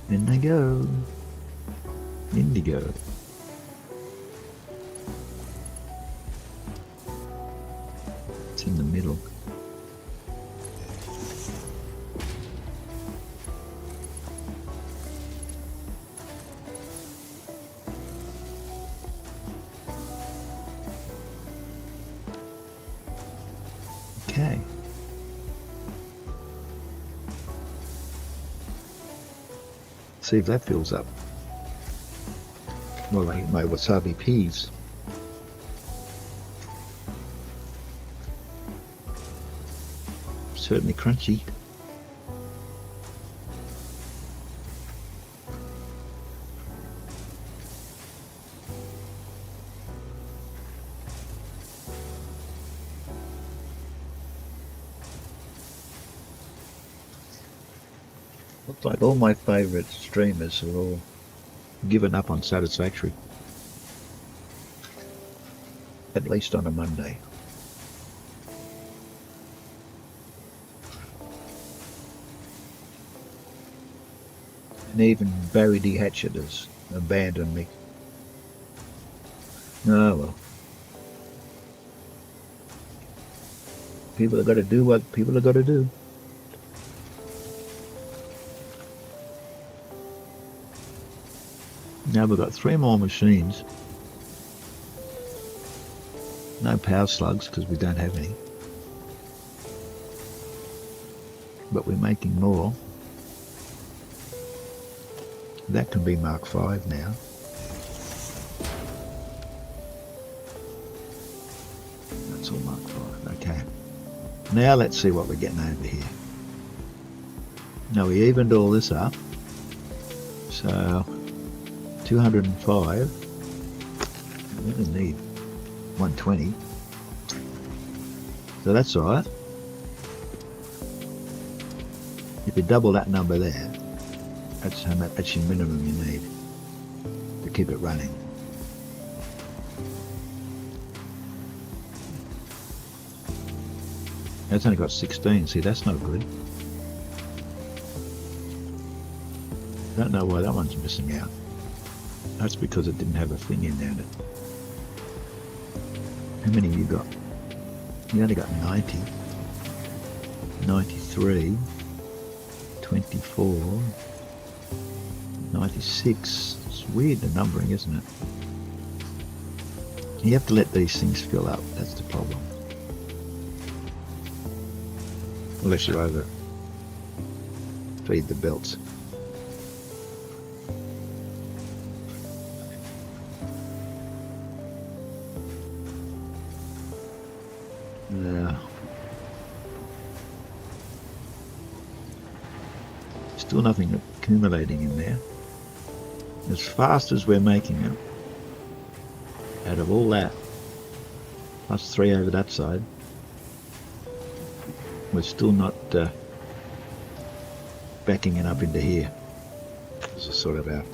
In they go. Indigo. It's in the middle. Okay. See if that fills up. More like my wasabi peas. Certainly crunchy. Looks like all my favourite streamers have all given up on Satisfactory. At least on a Monday. And even Barry D. Hatchett has abandoned me. Oh well. People have got to do what people have got to do. Now we've got 3 more machines. No power slugs because we don't have any. But we're making more. That can be Mark 5 now. That's all Mark 5. Okay. Now let's see what we're getting over here. Now we evened all this up. So 205. We only need 120. So that's alright. If you double that number there, that's how much, that's your minimum you need to keep it running. It's only got 16, see that's not good. Don't know why that one's missing out. That's because it didn't have a thing in there. How many you got? You only got 90, 93, 24, 96. It's weird the numbering, isn't it? You have to let these things fill up, that's the problem. Unless you over feed the belts. Still nothing accumulating in there. As fast as we're making it, out of all that, plus 3 over that side, we're still not backing it up into here. This is sort of our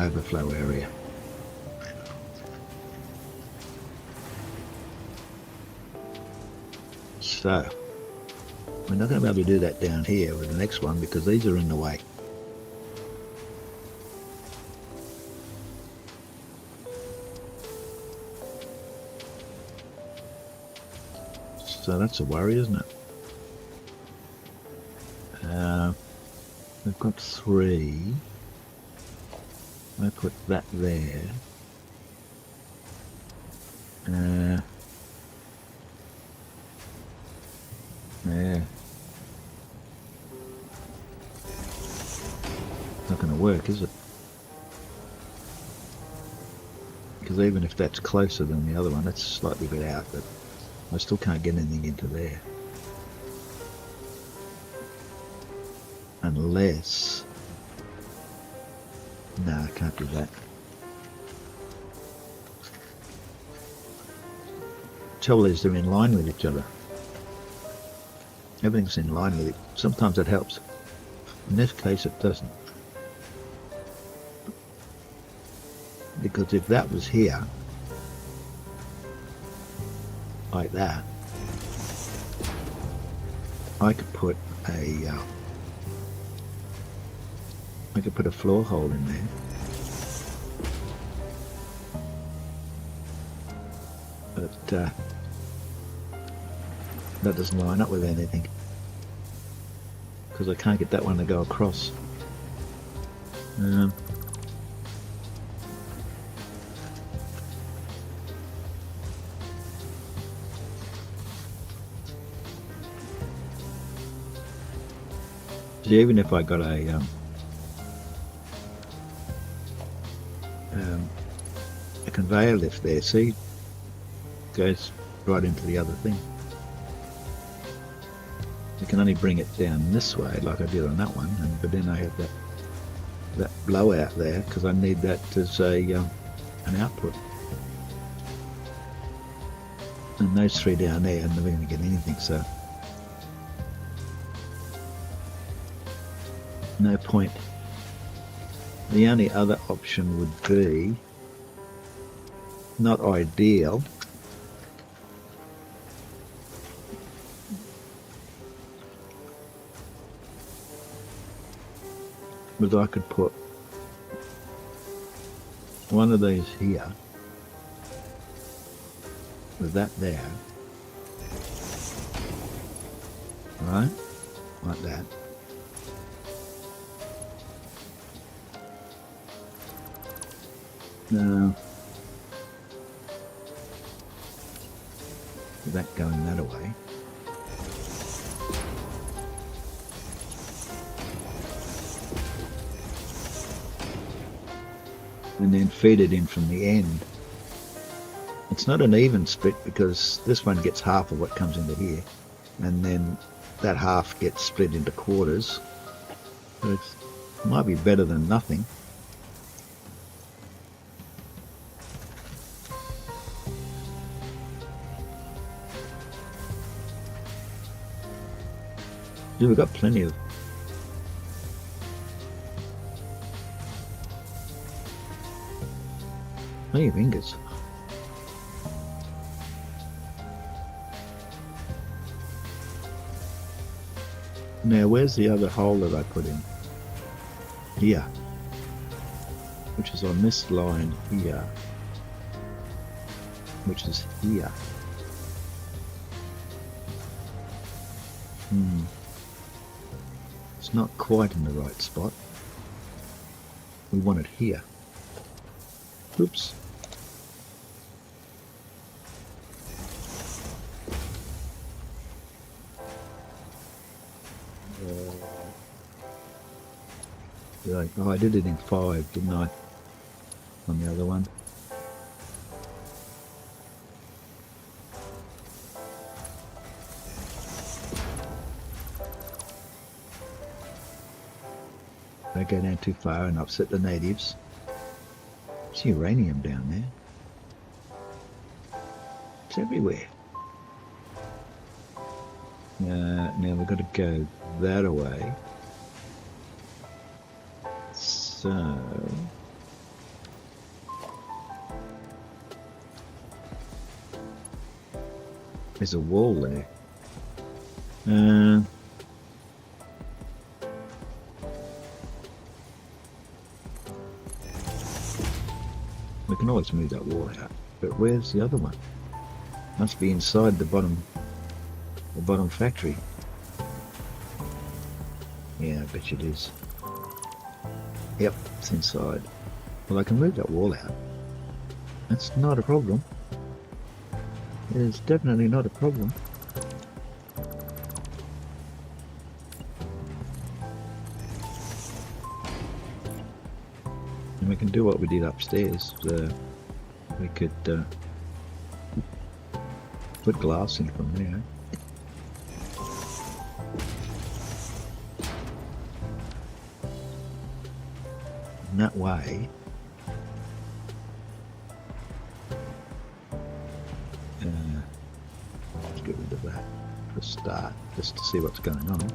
overflow area. So, we're not going to be able to do that down here with the next one because these are in the way. So that's a worry, isn't it? We've got 3. I put that there. Yeah. Not going to work, is it? Because even if that's closer than the other one, that's slightly bit out, but I still can't get anything into there. Unless... No, I can't do that. Trouble is they're in line with each other. Everything's in line with it. Sometimes it helps. In this case it doesn't. Because if that was here, like that, I could put a floor hole in there. But that doesn't line up with anything. Because I can't get that one to go across. Even if I got a conveyor lift there, see, goes right into the other thing. You can only bring it down this way, like I did on that one, but then I have that blowout there because I need that as an output. And those 3 down there, I'm never going to get anything, so No point. The only other option would be, not ideal, but I could put one of these here with that there, right, like that. Now, with that going that away. And then feed it in from the end. It's not an even split because this one gets half of what comes into here, and then that half gets split into quarters. So it might be better than nothing. Yeah, we've got plenty of. Plenty of ingots. Now, where's the other hole that I put in? Here. Which is on this line here. Which is here. It's not quite in the right spot. We want it here. Oops. Oh, I did it in 5, didn't I? On the other one. Don't go down too far and upset the natives. There's uranium down there. It's everywhere. Now we've got to go that away. So there's a wall there. We can always move that wall out, but where's the other one? Must be inside the bottom factory. Yeah, I bet you it is. Yep, it's inside. Well, I can move that wall out. That's not a problem. It is definitely not a problem. And we can do what we did upstairs. We could put glass in from there. And that way, let's get rid of that for a start, just to see what's going on.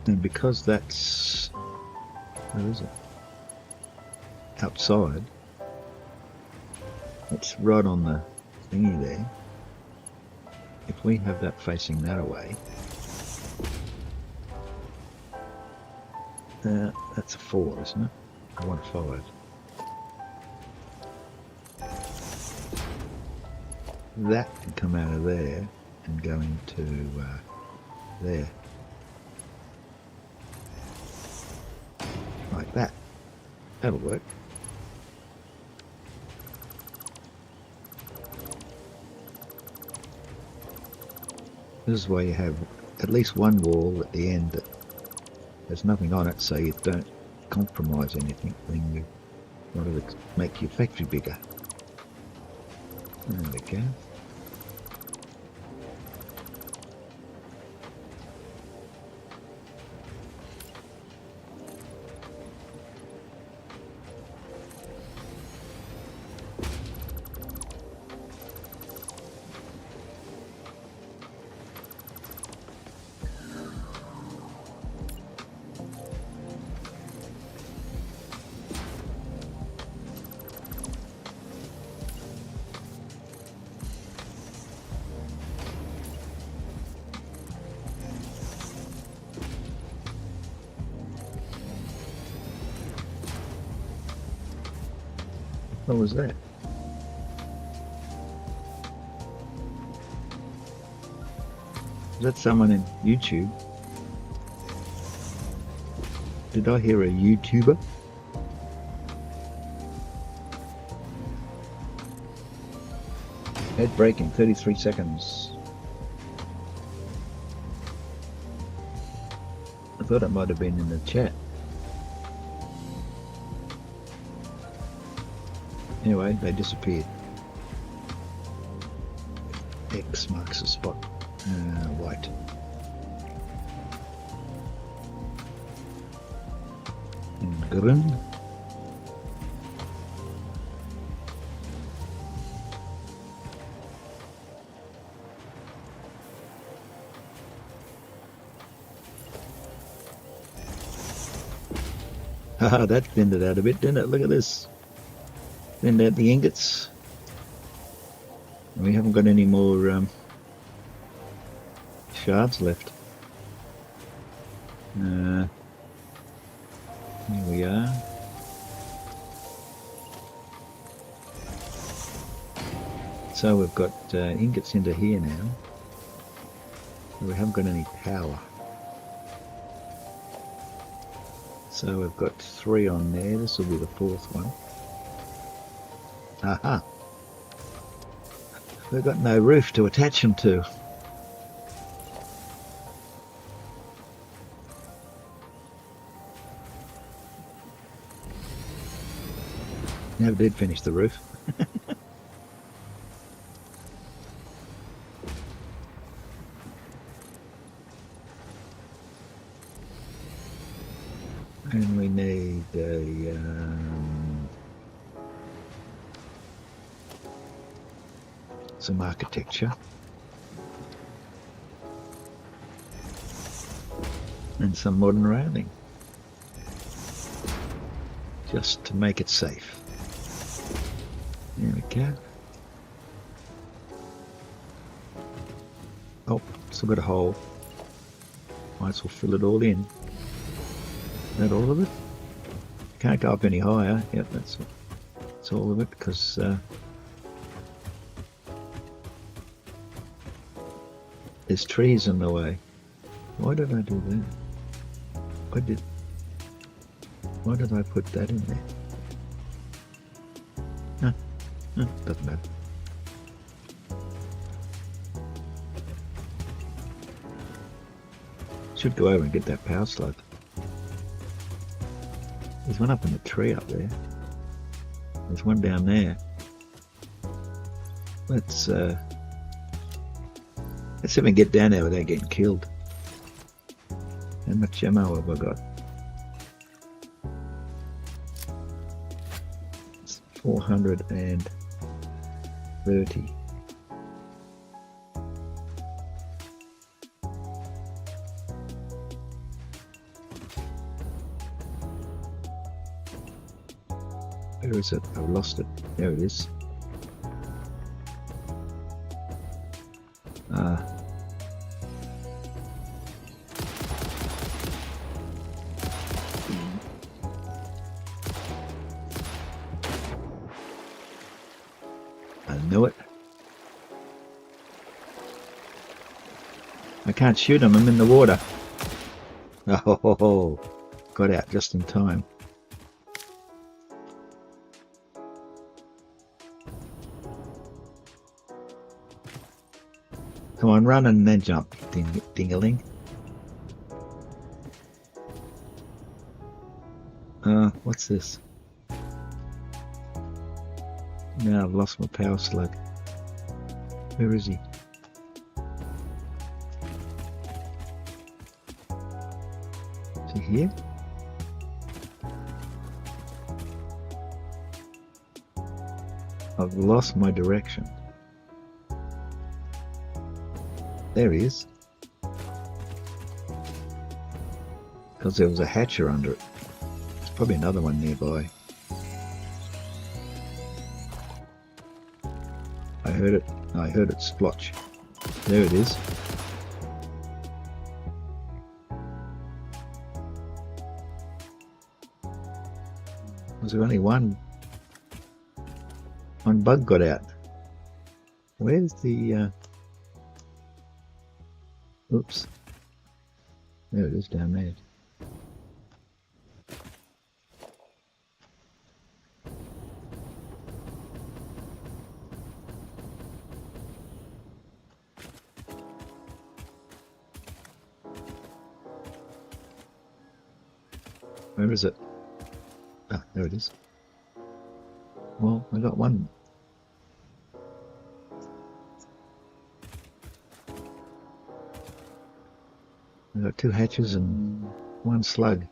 And because that's, where is it? Outside. It's right on the thingy there. If we have that facing that away, that's a 4, isn't it? I want a 5. That can come out of there and go into there. Like that. That'll work. This is why you have at least one wall at the end that there's nothing on it, so you don't compromise anything when you want to make your factory bigger. There we go. What was that? Is that someone in YouTube? Did I hear a YouTuber? Head break in 33 seconds. I thought it might have been in the chat. Anyway, they disappeared. X marks the spot. White. And green. Haha, that thinned it out a bit, didn't it? Look at this. Thinned out the ingots. We haven't got any more shards left. Here we are. So we've got ingots into here now. We haven't got any power. So we've got 3 on there. This will be the 4th one. Aha! We've got no roof to attach them to. Never did finish the roof. And we need some architecture and some modern railing, just to make it safe. There we go. Oh, still got a hole. Might as well fill it all in. Is that all of it? Can't go up any higher. Yep, that's all of it, because there's trees in the way. Why did I do that? Why did I put that in there? Doesn't matter. Should go over and get that power slug. There's one up in the tree up there. There's one down there. Let's see if we can get down there without getting killed. How much ammo have I got? It's 430. Where is it? I've lost it. There it is. I knew it. I can't shoot him. I'm in the water. Oh, got out just in time. Come on, run and then jump, ding-a-ling. What's this? Now I've lost my power slug. Where is he? Is he here? I've lost my direction. There he is. Because there was a hatcher under it. There's probably another one nearby. I heard it splotch. There it is. Was there only one? One bug got out. Where's the... Oops. There it is down there. Where is it? Ah, there it is. Well, I got one. I got 2 hatches and 1 slug.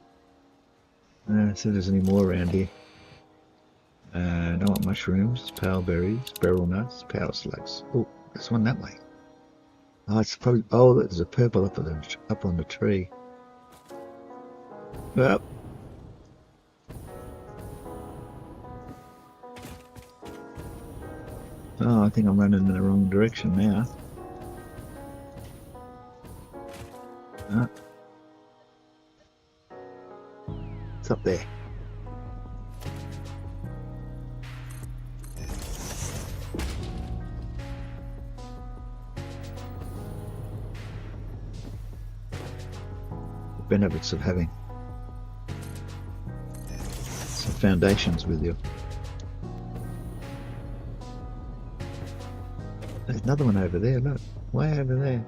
I don't see there's any more around here. I don't want mushrooms, pale berries, beryl nuts, power slugs. Oh, there's one that way. Oh, it's probably... Oh, there's a purple up on the tree. Well... Oh, I think I'm running in the wrong direction now. Ah. It's up there. The benefits of having some foundations with you. There's another one over there, look, way over there.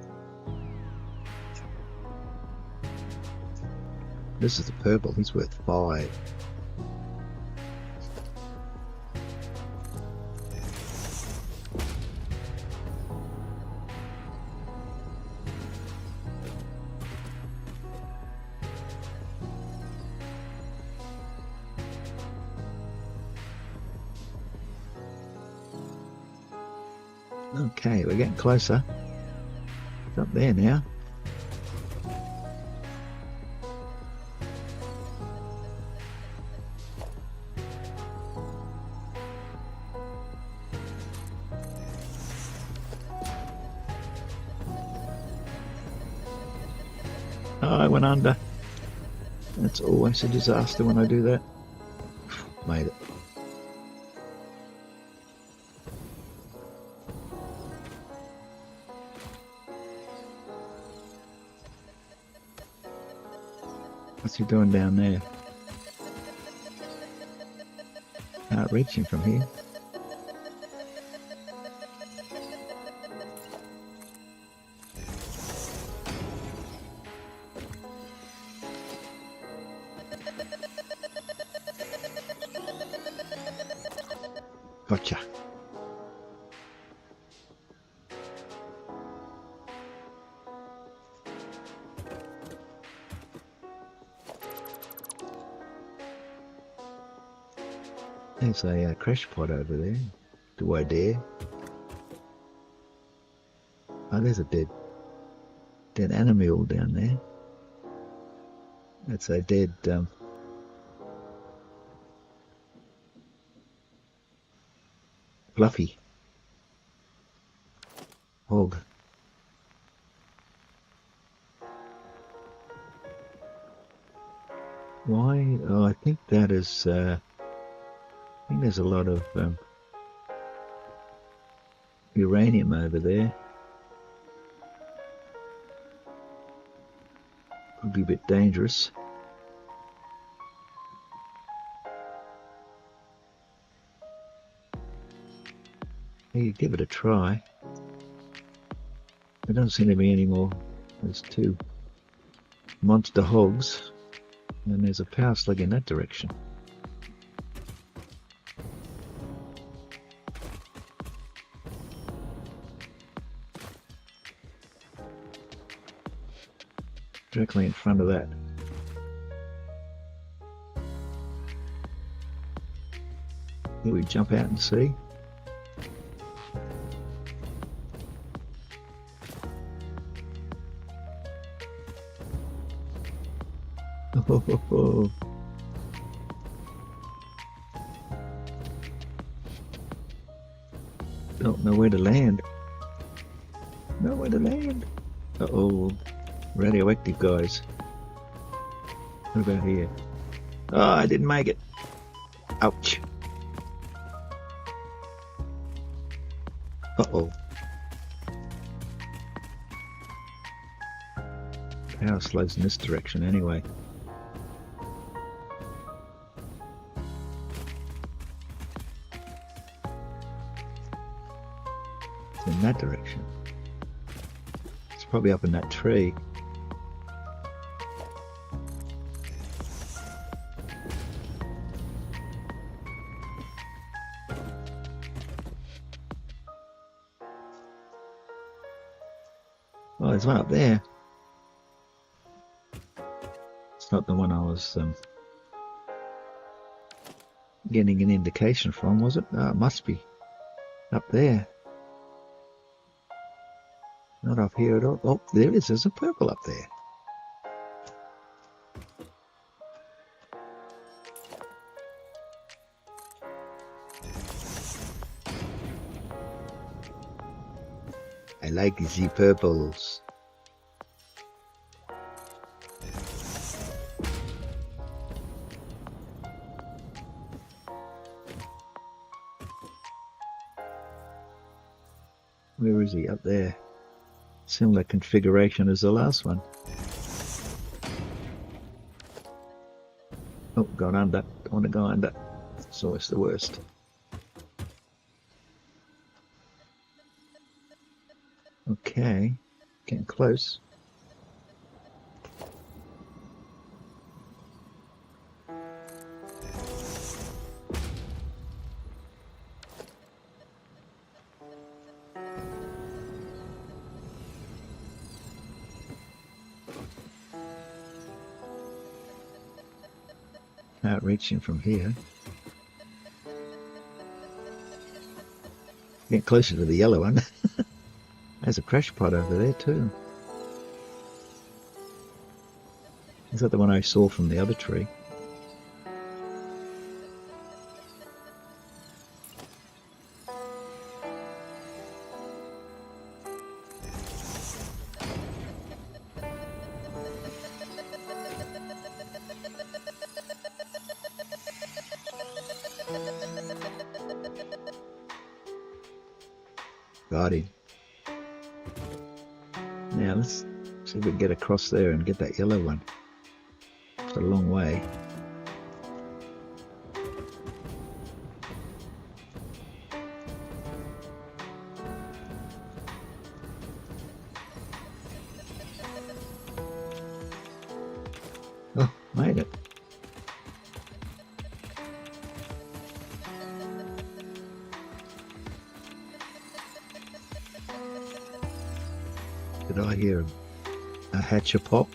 This is the purple, he's worth 5. Okay, we're getting closer. It's up there now. Oh, I went under. That's always a disaster when I do that. Made it. What's he doing down there? Can't reach him from here. Gotcha. There's a crash pod over there. Do I dare? Oh, there's a dead animal down there. That's a dead fluffy hog. Why? Oh, I think that is. I think there's a lot of uranium over there. Could be a bit dangerous. You give it a try. There doesn't seem to be any more. There's 2 monster hogs, and there's a power slug in that direction. Directly in front of that. Here we jump out and see. Oh. Don't know where to land. Nowhere to land. Uh-oh. Radioactive guys. What about here? Oh, I didn't make it. Ouch. Uh-oh. Power slows in this direction anyway. It's in that direction. It's probably up in that tree. Oh, there's one up there. It's not the one I was getting an indication from, was it? No, it must be up there. Not up here at all. Oh, there it is. There's a purple up there. I like the purples. Where is he? Up there. Similar configuration as the last one. Oh, gone under. Don't want to go under. It's always the worst. Okay, getting close. Reaching from here. Get closer to the yellow one. There's a crash pod over there too. Is that the one I saw from the other tree? Got him. Now let's see if we can get across there and get that yellow one. It's a long way. Oh, made it. Did I hear a hatchet pop?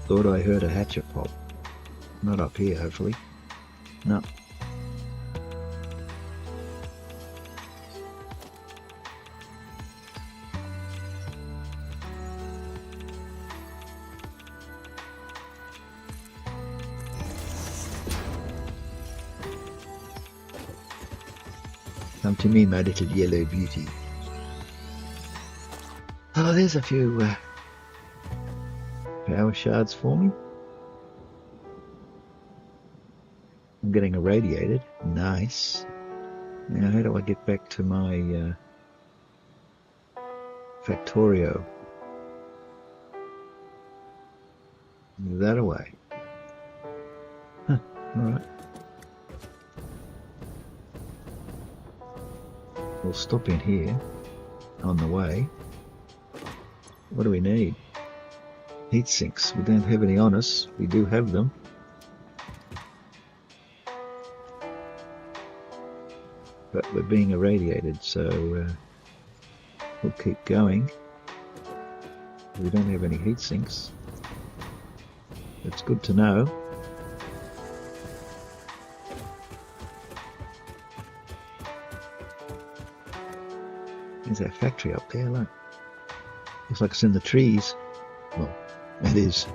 Thought I heard a hatchet pop. Not up here, hopefully. No. Come to me, my little yellow beauty. Oh, there's a few power shards for me. I'm getting irradiated. Nice. Now, how do I get back to my Factorio? Move that away. Huh, alright. We'll stop in here on the way. What do we need? Heat sinks. We don't have any on us. We do have them. But we're being irradiated, so we'll keep going. We don't have any heat sinks. It's good to know. There's that factory up there, look. Looks like it's in the trees. Well, it is.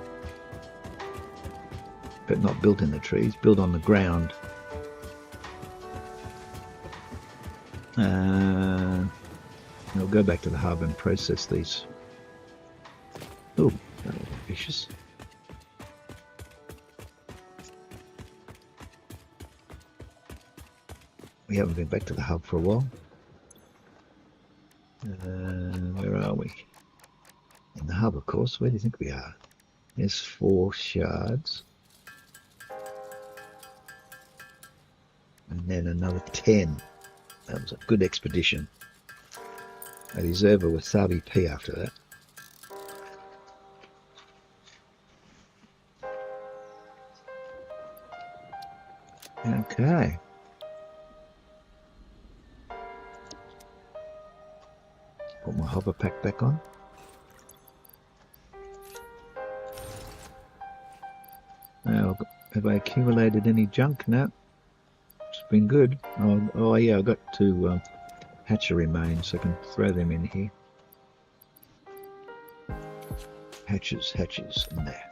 But not built in the trees, built on the ground. We'll go back to the hub and process these. Oh, that was vicious. We haven't been back to the hub for a while. Where are we? In the hub, of course. Where do you think we are? There's 4 shards. And then another 10. That was a good expedition. I deserve a wasabi pea after that. Okay. Put my hopper pack back on. Now, have I accumulated any junk? No. It's been good. Oh yeah, I got 2 hatchery remains, so I can throw them in here. Hatches in there.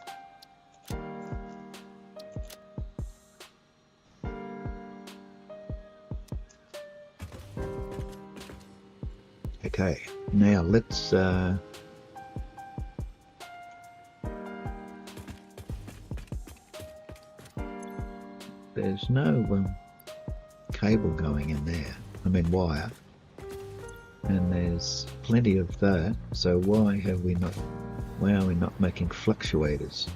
Okay, now let's there's no cable going in there, I mean wire, and there's plenty of that, so why are we not making fluctuators?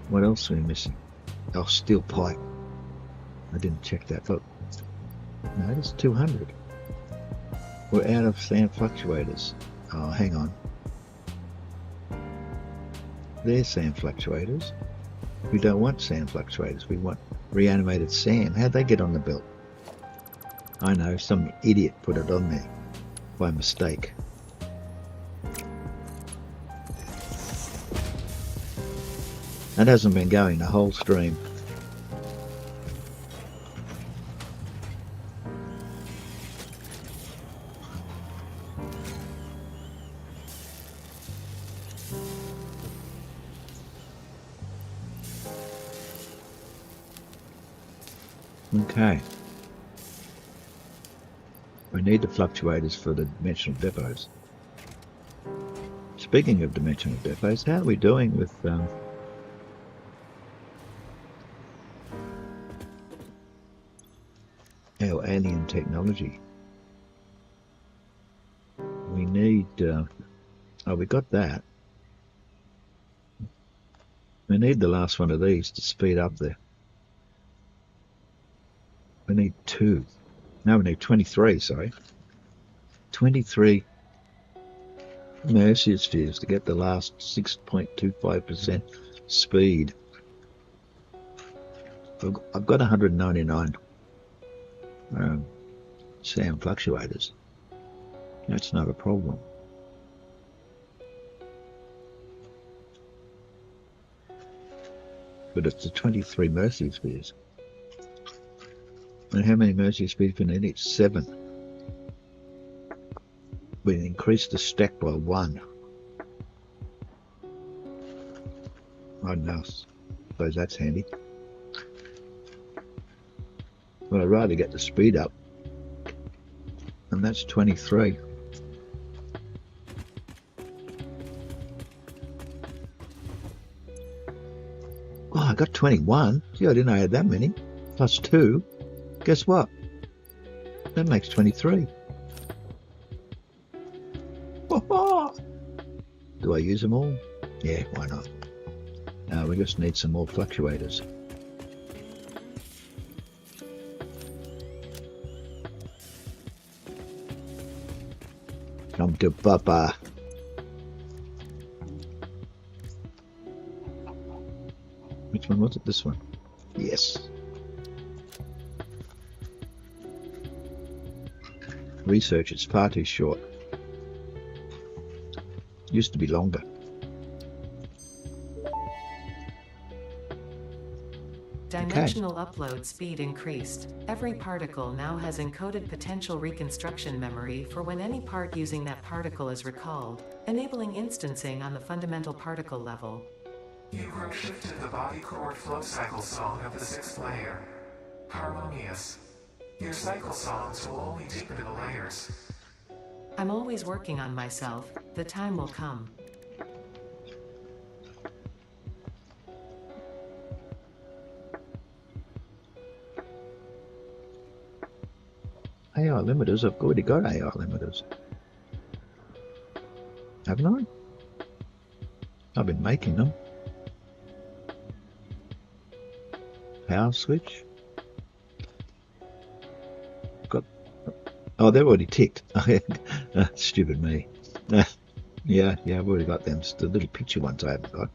What else are we missing? Oh, steel pipe. I didn't check that. Look, no, it's 200. We're out of sand fluctuators. Oh, hang on. There's sand fluctuators. We don't want sand fluctuators. We want reanimated sand. How'd they get on the belt? I know, some idiot put it on there by mistake. That hasn't been going the whole stream. Okay. We need the fluctuators for the dimensional depots. Speaking of dimensional depots, how are we doing with our alien technology? We need oh, we got that. We need the last one of these to speed up there. We need 2. No, we need 23, sorry. 23 Mercier spheres to get the last 6.25% speed. I've got 199 sand fluctuators. That's not a problem. But it's the 23 Mercier spheres. And how many Mercier spheres do we need? 7. We increased the stack by 1. I don't know. Suppose that's handy. Well, I'd rather get the speed up. And that's 23. Oh, I got 21. Gee, I didn't know I had that many. Plus 2. Guess what? That makes 23. Do I use them all? Yeah, why not? No, we just need some more fluctuators. Come to Papa. Which one was it? This one? Yes. Research is far too short. Used to be longer. Dimensional upload speed increased. Every particle now has encoded potential reconstruction memory for when any part using that particle is recalled, enabling instancing on the fundamental particle level. You grow shifted the body chord flow cycle song of the 6th layer. Harmonious. Your cycle songs will only deepen the layers. I'm always working on myself. The time will come. AI limiters, I've already got AI limiters. Haven't I? I've been making them. Power switch. Got. Oh, they're already ticked. Stupid me. Yeah, I've already got them. It's the little picture ones I haven't got.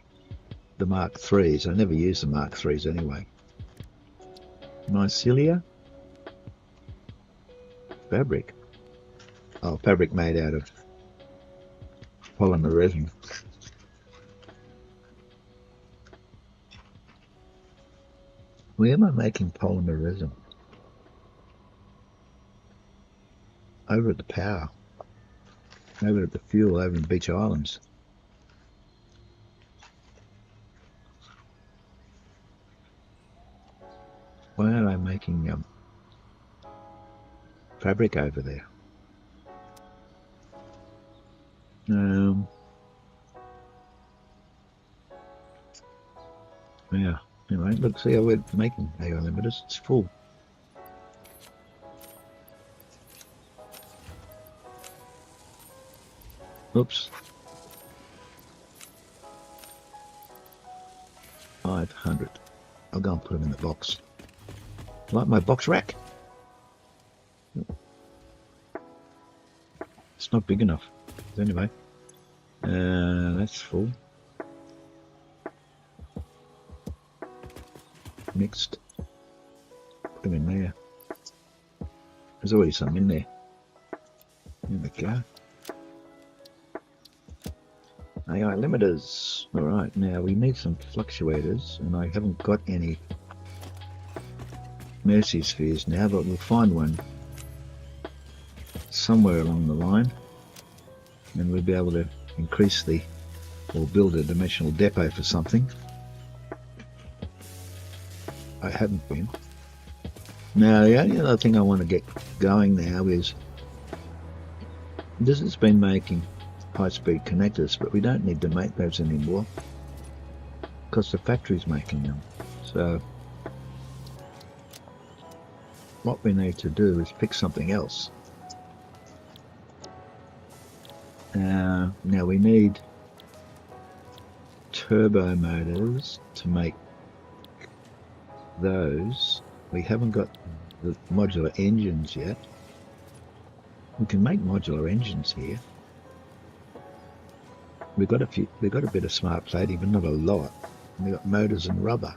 The Mark 3s. I never use the Mark 3s anyway. Mycelia. Fabric. Oh, fabric made out of polymer resin. Where am I making polymer resin? Over at the power. Over at the fuel over in Beach Islands. Why are I making fabric over there? Yeah. Anyway, look, see how we're making AI limiters. It's full. Oops. 500. I'll go and put them in the box. Like my box rack. It's not big enough. Anyway, that's full. Mixed. Put them in there. There's already some in there. There we go. AI limiters. Alright, now we need some fluctuators, and I haven't got any Mercy spheres now, but we'll find one somewhere along the line, and we'll be able to increase the, or build a dimensional depot for something. I haven't been. Now the only other thing I want to get going now is, this has been making high-speed connectors, but we don't need to make those anymore because the factory's making them. So what we need to do is pick something else. Now we need turbo motors to make those. We haven't got the modular engines yet. We can make modular engines here. We've got a bit of smart plating, but not a lot. We've got motors and rubber.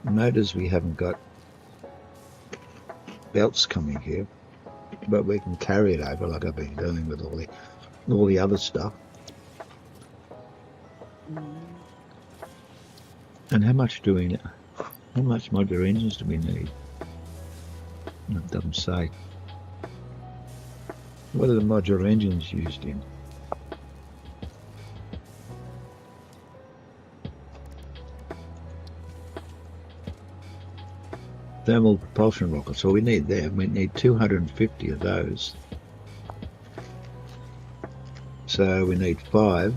Motors, we haven't got belts coming here, but we can carry it over like I've been doing with all the other stuff. And how much modular engines do we need? It doesn't say. What are the modular engines used in? Thermal propulsion rockets. So we need them. We need 250 of those. So we need 5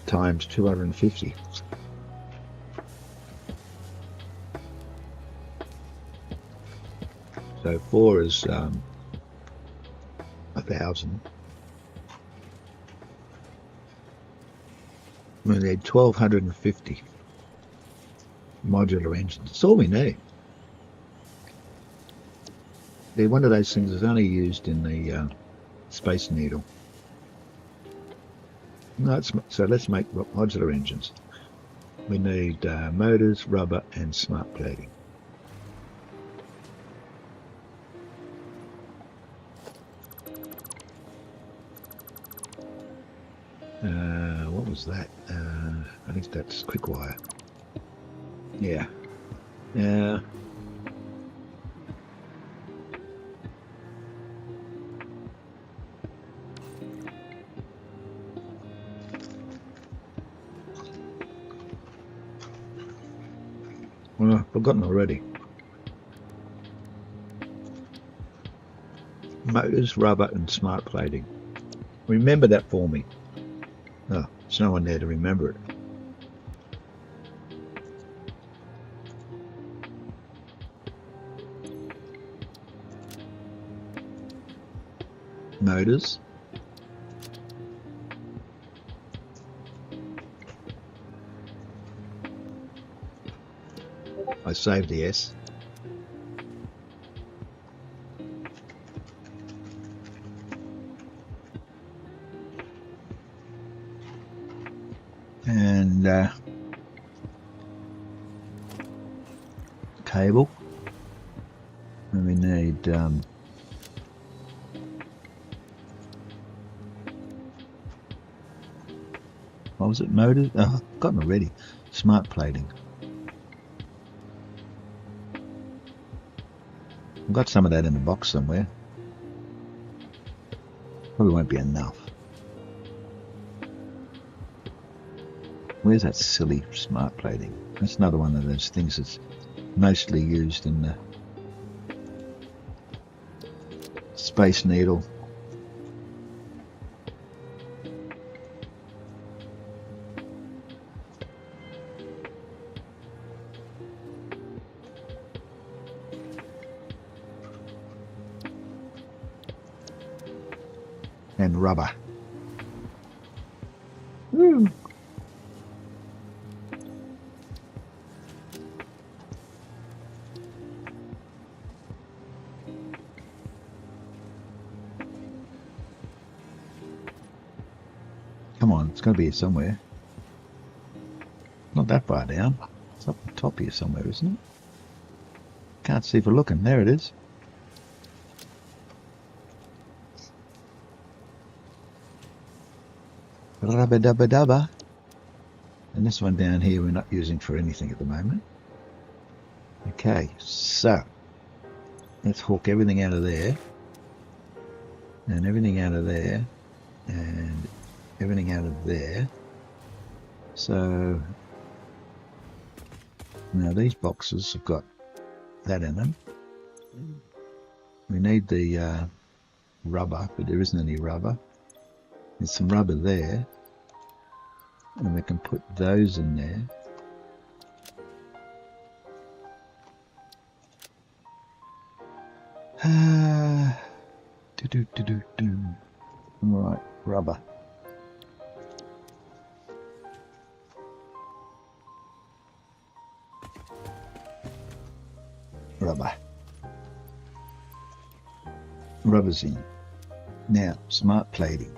times 250. So 4 is 1,000. We need 1,250 modular engines. That's all we need. They're one of those things that's only used in the Space Needle. No, so let's make modular engines. We need motors, rubber, and smart plating. What was that? I think that's quick wire. Yeah. Well, I've forgotten already. Motors, rubber, and smart plating. Remember that for me. Oh, there's no one there to remember it. motors. I saved the S. And cable. And we need what was it? Motors? Oh, I've gotten already. Smart plating. I've got some of that in the box somewhere. Probably won't be enough. Where's that silly smart plating? That's another one of those things that's mostly used in the Space Needle. And rubber. Woo. Come on, it's got to be here somewhere. Not that far down. It's up the top here somewhere, isn't it? Can't see for looking. There it is. Rubba dubba dubba. And this one down here we're not using for anything at the moment. Okay, so let's hook everything out of there, and everything out of there, and everything out of there. So now these boxes have got that in them. We need the rubber, but there isn't any rubber. There's some rubber there, and we can put those in there. Right, rubber. Rubber. Rubber's in. Now, smart plating.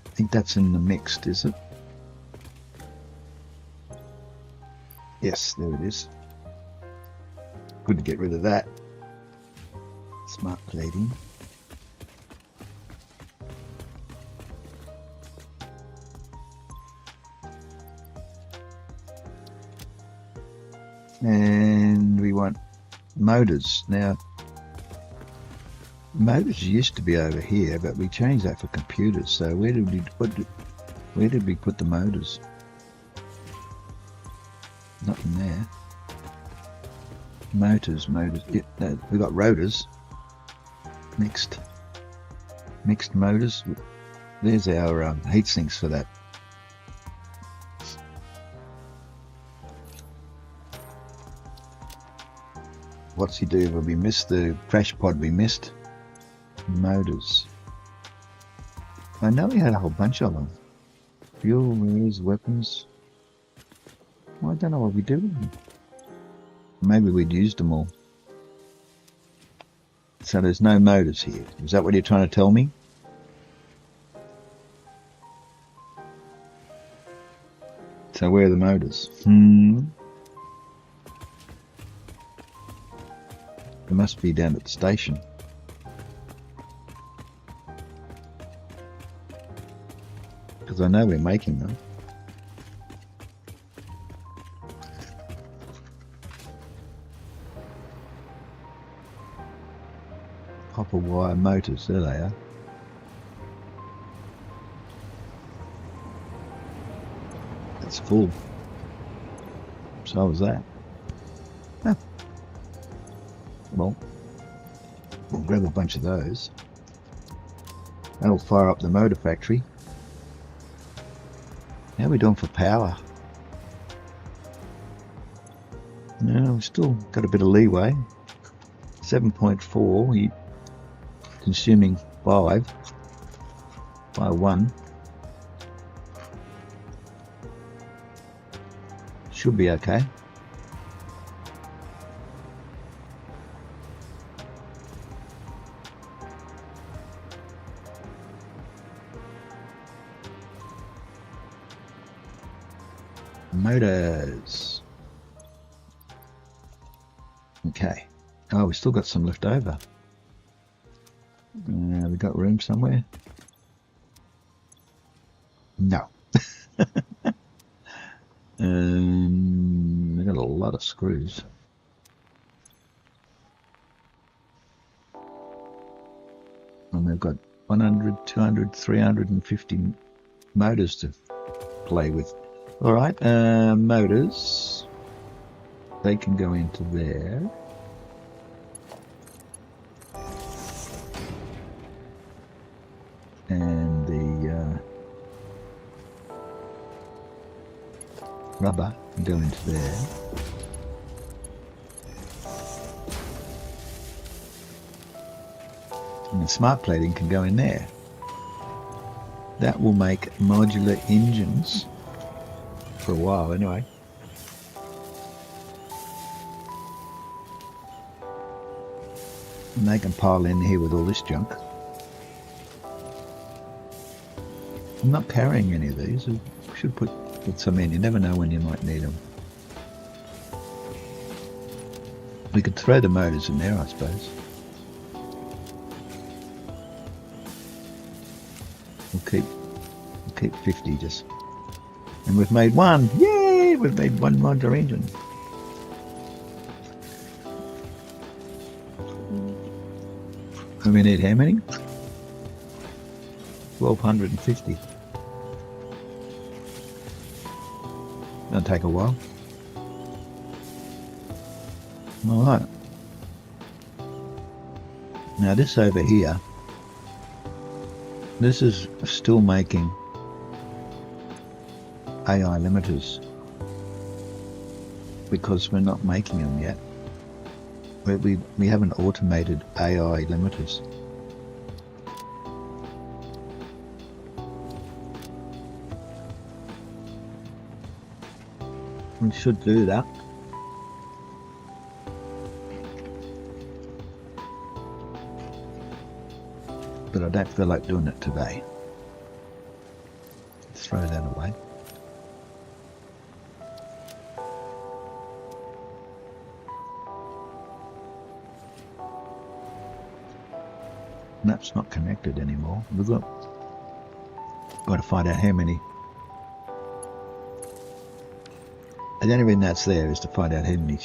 I think that's in the mixed, is it? Yes, there it is. Good to get rid of that. Smart plating. And we want motors. Now, motors used to be over here, but we changed that for computers. So where did we put the motors? Nothing there. Motors. Yeah, no, we got rotors. Mixed motors. There's our heat sinks for that. What's he do? Well, we missed the crash pod. We missed motors. I know we had a whole bunch of them. Fuel, mirrors, weapons. Well, I don't know what we do with them. Maybe we'd used them all. So there's no motors here. Is that what you're trying to tell me? So where are the motors? They must be down at the station. Because I know we're making them. Copper wire motors, there they are. That's full. So was that. Huh. Well, we'll grab a bunch of those. That'll fire up the motor factory. How are we doing for power? No, we've still got a bit of leeway. 7.4. consuming 5 by 1. Should be okay. Motors. Okay. Oh, we still got some left over. We got room somewhere? No. We got a lot of screws. And we've got 100, 200, 350 motors to play with. Alright, motors. They can go into there. And the rubber can go into there. And the smart plating can go in there. That will make modular engines for a while anyway. And they can pile in here with all this junk. I'm not carrying any of these. I should put some in. You never know when you might need them. We could throw the motors in there, I suppose. We'll keep 50 just. And we've made one. Yay! We've made one modular engine. And we need how many? 1250. That'll take a while. Alright. Now this over here, this is still making AI limiters because we're not making them yet. We haven't automated AI limiters. We should do that. But I don't feel like doing it today. Let's throw that away. That's not connected anymore. We've got to find out how many. And the only reason that's there is to find out how many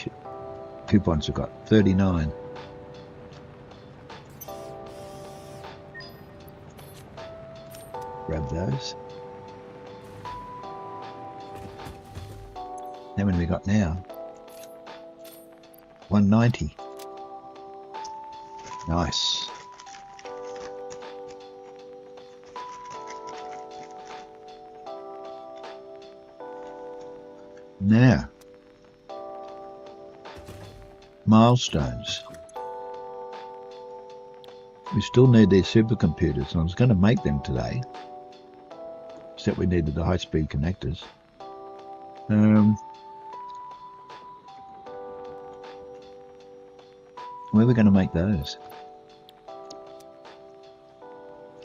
coupons we've got. 39. Grab those. How many we got now? 190. Nice. Now, milestones. We still need these supercomputers, and I was going to make them today, except we needed the high-speed connectors. Where are we going to make those?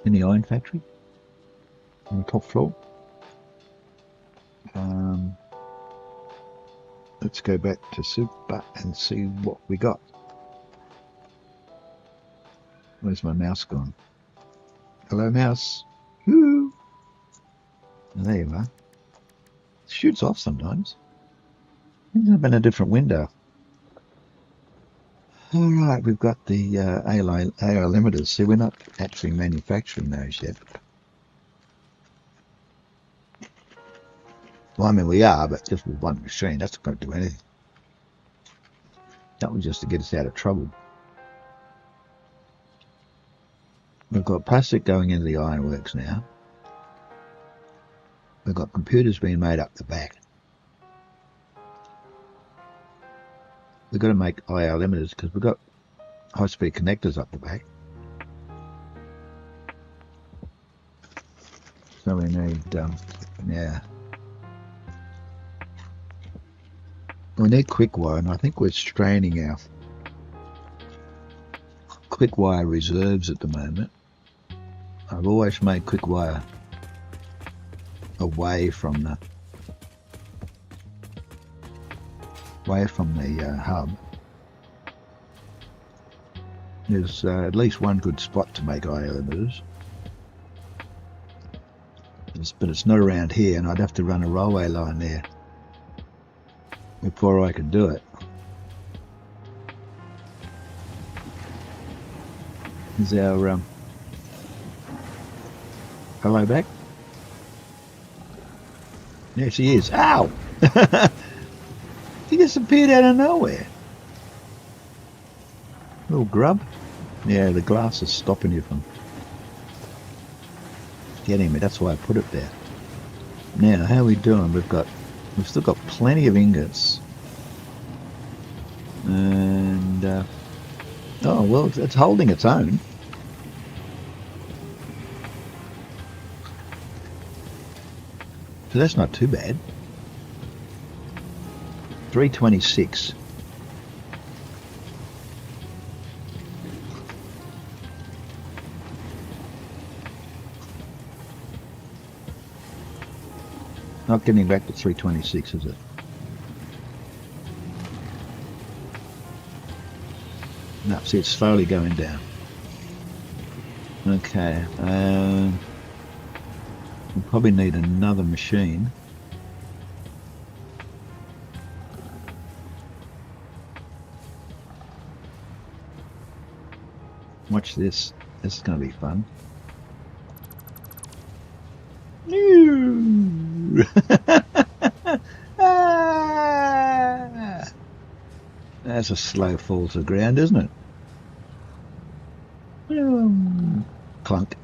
In the iron factory? On the top floor? Let's go back to Super and see what we got. Where's my mouse gone? Hello, mouse. Woo! There you are. It shoots off sometimes. Ends up in a different window. Alright, we've got the AI limiters. See, we're not actually manufacturing those yet. Well, I mean, we are, but just with one machine. That's not going to do anything. That was just to get us out of trouble. We've got plastic going into the ironworks now. We've got computers being made up the back. We've got to make IR limiters because we've got high-speed connectors up the back. So we need, yeah. We need quick wire, and I think we're straining our quick wire reserves at the moment. I've always made quick wire away from the hub. There's at least one good spot to make IO limiters. But it's not around here, and I'd have to run a railway line there before I could do it. Is our hello back? There she is. Ow! He disappeared out of nowhere. Little grub. Yeah, the glass is stopping you from getting me. That's why I put it there. Now, how are we doing? We've still got plenty of ingots. And oh well, it's holding its own. So that's not too bad. 326. Not getting back to 326, is it? No, see, it's slowly going down. Okay, we'll probably need another machine. Watch this. This is going to be fun. Ah! That's a slow fall to the ground, isn't it? Clunk.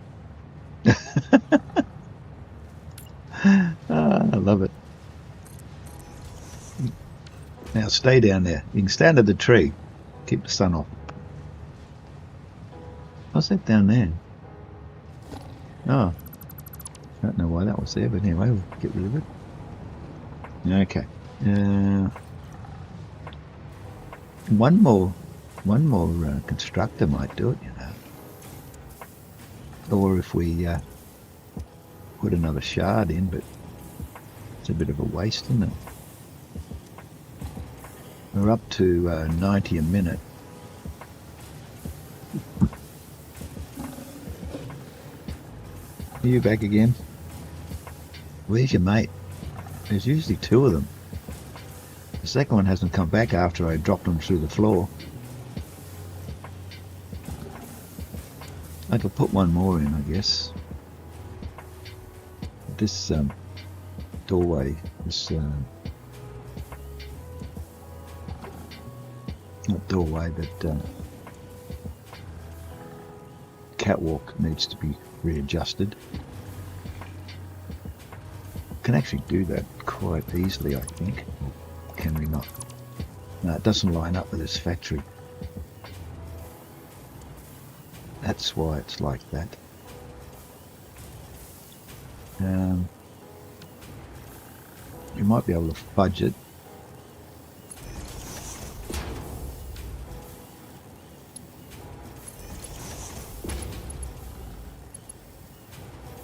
I love it. Now stay down there. You can stand at the tree. Keep the sun off. What's that down there? Oh. I don't know why that was there, but anyway, we'll get rid of it. Okay. One more constructor might do it, you know. Or if we put another shard in, but it's a bit of a waste, isn't it? We're up to 90 a minute. Are you back again? Where's your mate? There's usually two of them. The second one hasn't come back after I dropped them through the floor. I could put one more in, I guess. This doorway, this not doorway, but catwalk needs to be readjusted. Can actually do that quite easily, I think. Or can we not? No, it doesn't line up with this factory. That's why it's like that. You might be able to fudge it.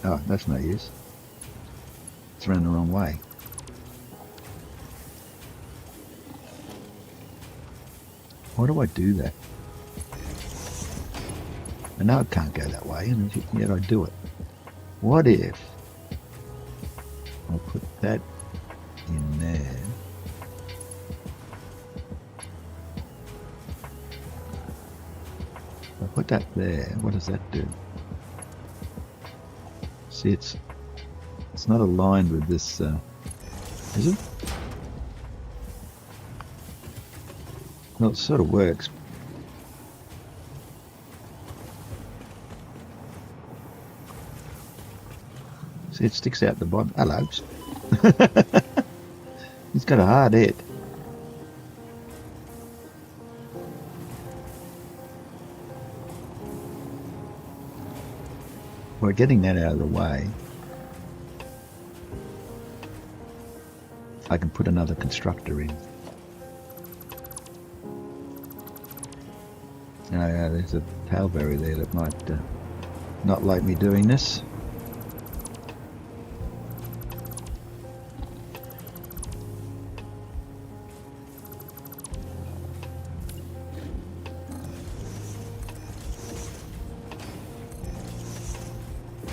Oh, that's no use. It's around the wrong way. Why do I do that? I know it can't go that way, and yet I do it. What if I'll put that in there? If I put that there, what does that do? See, it's not aligned with this, is it? Well, it sort of works. See, it sticks out the bottom. Hello. He's got a hard head. We're getting that out of the way. I can put another constructor in. There's a tailberry there that might not like me doing this.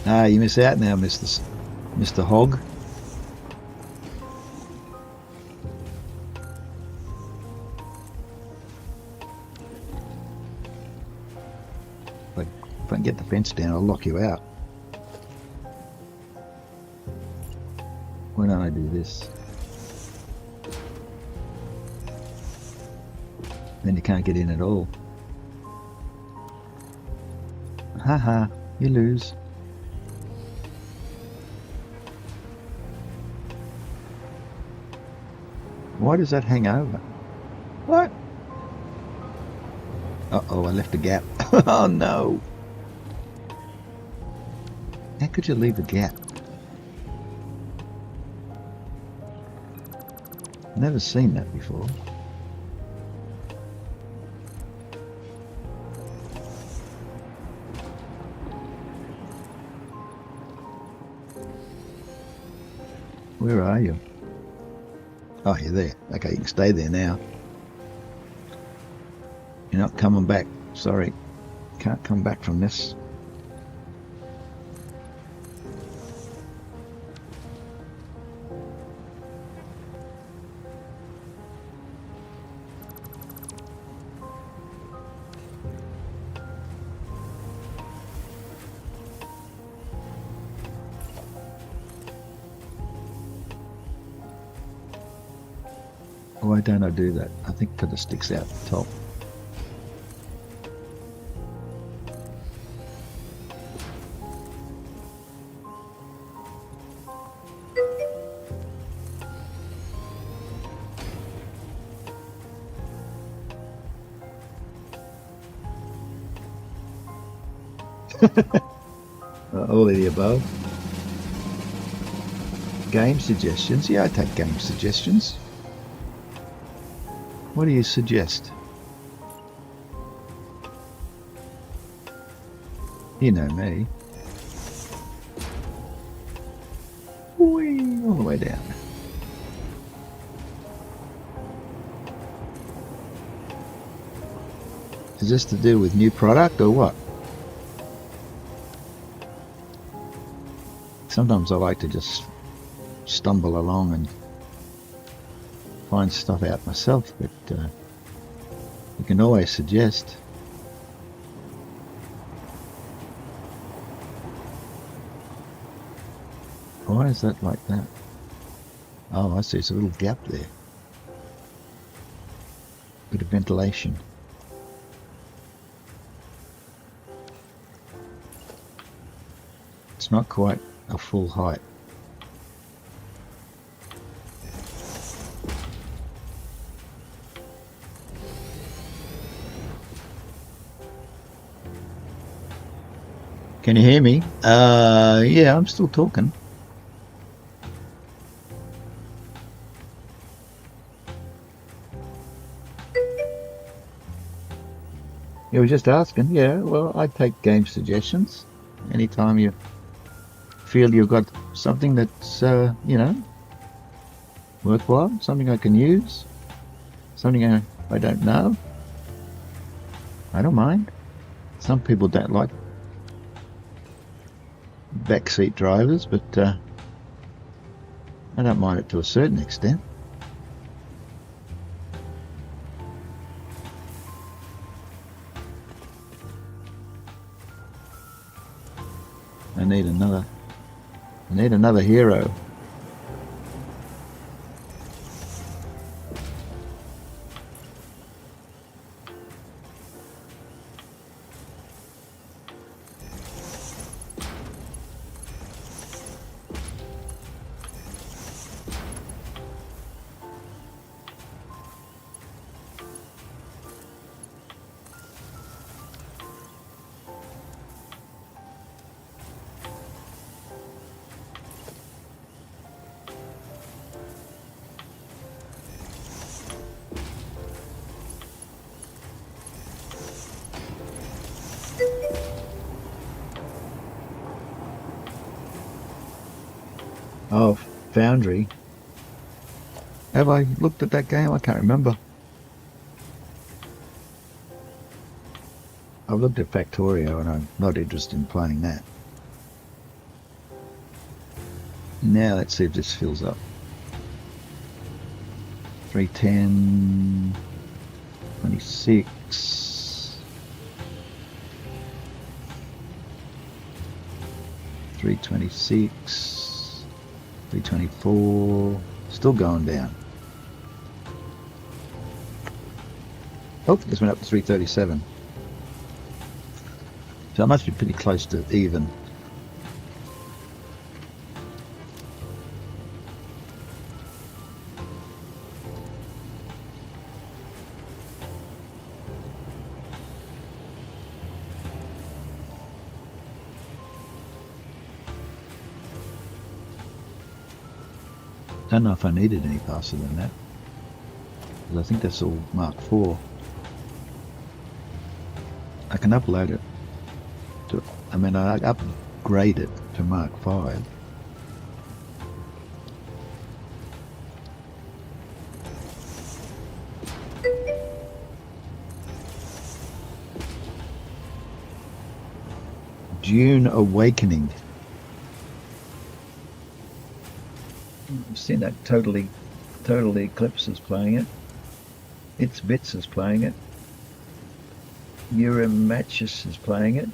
Ah, you miss out now, Mr. Hog. If I can get the fence down, I'll lock you out. Why don't I do this? Then you can't get in at all. Haha, you lose. Why does that hang over? What? Uh-oh, I left a gap. Oh no! How could you leave a gap? Never seen that before. Where are you? Oh, you're there. Okay, you can stay there now. You're not coming back. Sorry. Can't come back from this. Why don't I do that? I think because it sticks out the top. All of the above. Game suggestions? Yeah, I take game suggestions. What do you suggest? You know me. Whee, all the way down. Is this to do with new product or what? Sometimes I like to just stumble along and find stuff out myself, but you can always suggest. Why is that like that? Oh, I see, it's a little gap there. Bit of ventilation. It's not quite a full height. Can you hear me? Yeah, I'm still talking. You were just asking. Yeah, well, I take game suggestions. Anytime you feel you've got something that's, you know, worthwhile, something I can use, something I don't know, I don't mind. Some people don't like backseat drivers, but I don't mind it to a certain extent. I need another hero. Oh, Foundry. Have I looked at that game? I can't remember. I've looked at Factorio and I'm not interested in playing that. Now let's see if this fills up. 310, 26, 326, 324, still going down. Oh, this went up to 337. So I must be pretty close to even. Don't know if I needed any faster than that, because I think that's all Mark 4. I can upload it to, I mean, I upgrade it to Mark 5. Dune Awakening. I've seen that Total Eclipse is playing it. It's Bits is playing it. Eurimachus is playing it.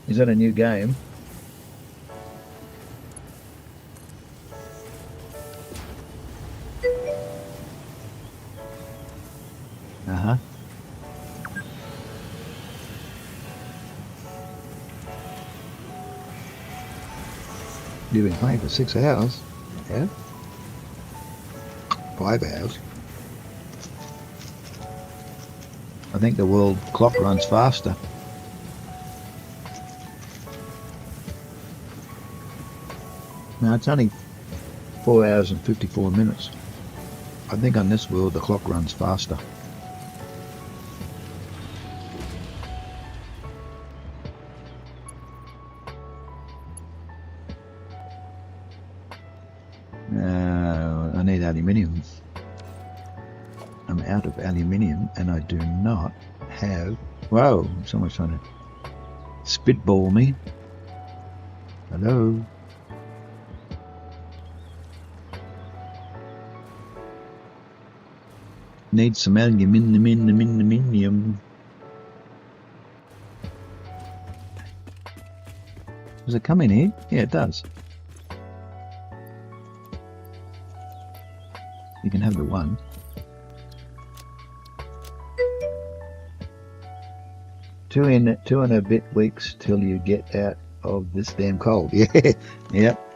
Is that a new game? Uh-huh. You've been playing for 6 hours. Yeah? 5 hours. I think the world clock runs faster. No, it's only 4 hours and 54 minutes. I think on this world the clock runs faster. I need aluminium. I'm out of aluminium and I do not have... Whoa, someone's trying to spitball me. Hello? Need some aluminium. Does it come in here? Yeah, it does. You can have the one. Two and a bit weeks till you get out of this damn cold. Yeah, yep.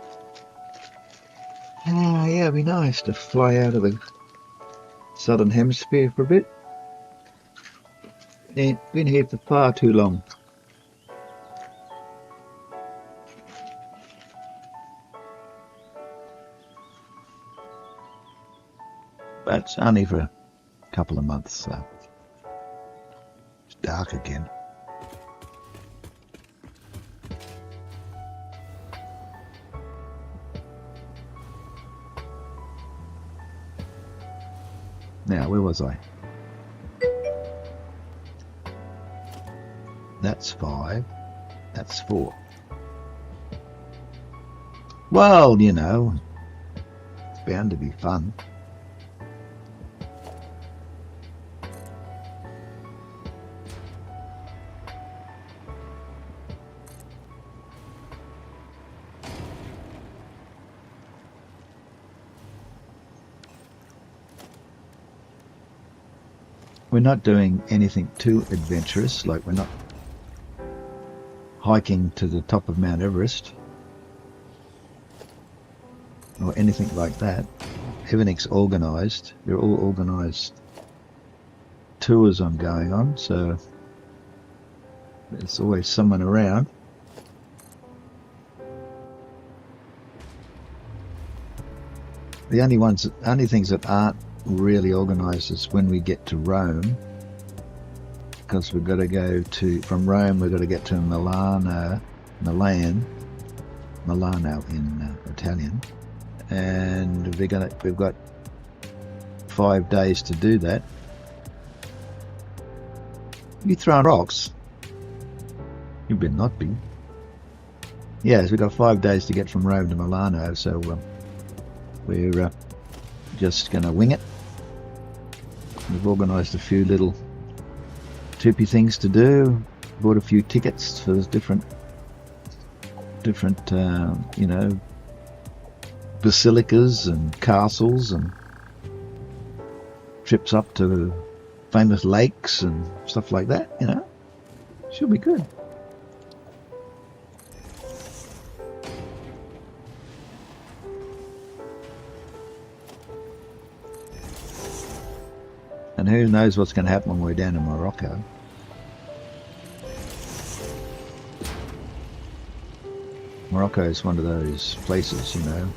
Ah, yeah, it'd be nice to fly out of the southern hemisphere for a bit. Been here for far too long. But it's only for a couple of months, so it's dark again. Now, where was I? That's 5. That's 4. Well, you know, it's bound to be fun. We're not doing anything too adventurous, like we're not hiking to the top of Mount Everest or anything like that. Everything's organised. They're all organised tours I'm going on, so there's always someone around. The only things that aren't really organised is when we get to Rome, because we've got to go to, from Rome we've got to get to Milan, Milano in Italian, and we've got 5 days to do that. You throwing rocks? You better not be. Yes, we've got 5 days to get from Rome to Milano, so we're just going to wing it. We've organised a few little toopy things to do. Bought a few tickets for different you know, basilicas and castles and trips up to famous lakes and stuff like that, you know. Should be good. And who knows what's going to happen when we're down in Morocco. Morocco is one of those places, you know.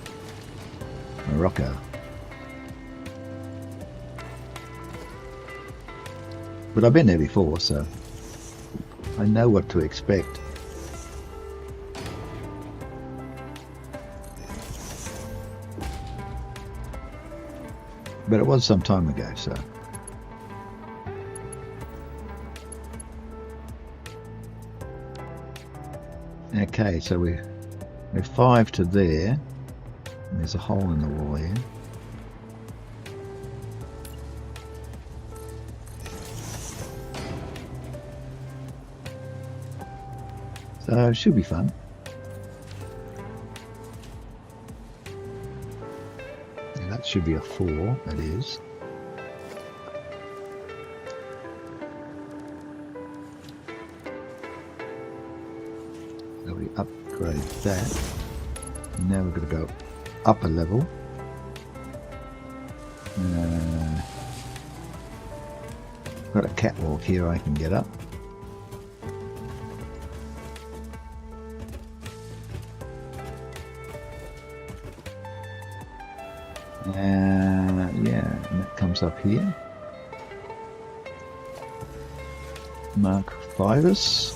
Morocco. But I've been there before, so I know what to expect. But it was some time ago, so. Okay, so we're 5 to there. And there's a hole in the wall here. So it should be fun. And that should be a 4, that is. So we upgrade that. And now we're going to go up a level. Got a catwalk here I can get up. Yeah, and that comes up here. Mark 5us.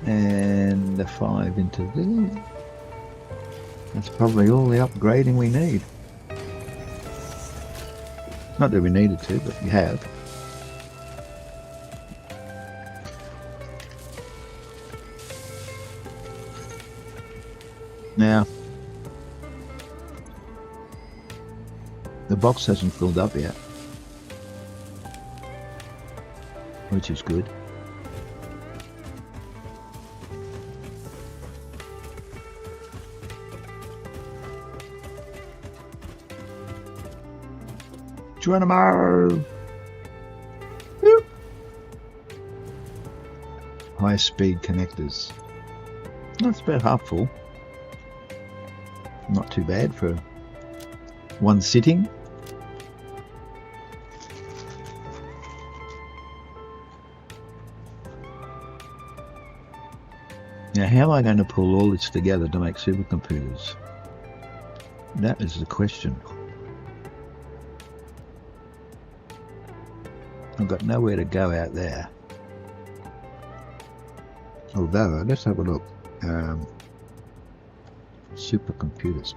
And the 5 into there. That's probably all the upgrading we need. Not that we needed to, but we have. Now, the box hasn't filled up yet, which is good. Geronimo! Woo! High-speed connectors. That's about half full. Not too bad for one sitting. Now, how am I going to pull all this together to make supercomputers? That is the question. I've got nowhere to go out there. Although, let's have a look. Supercomputers.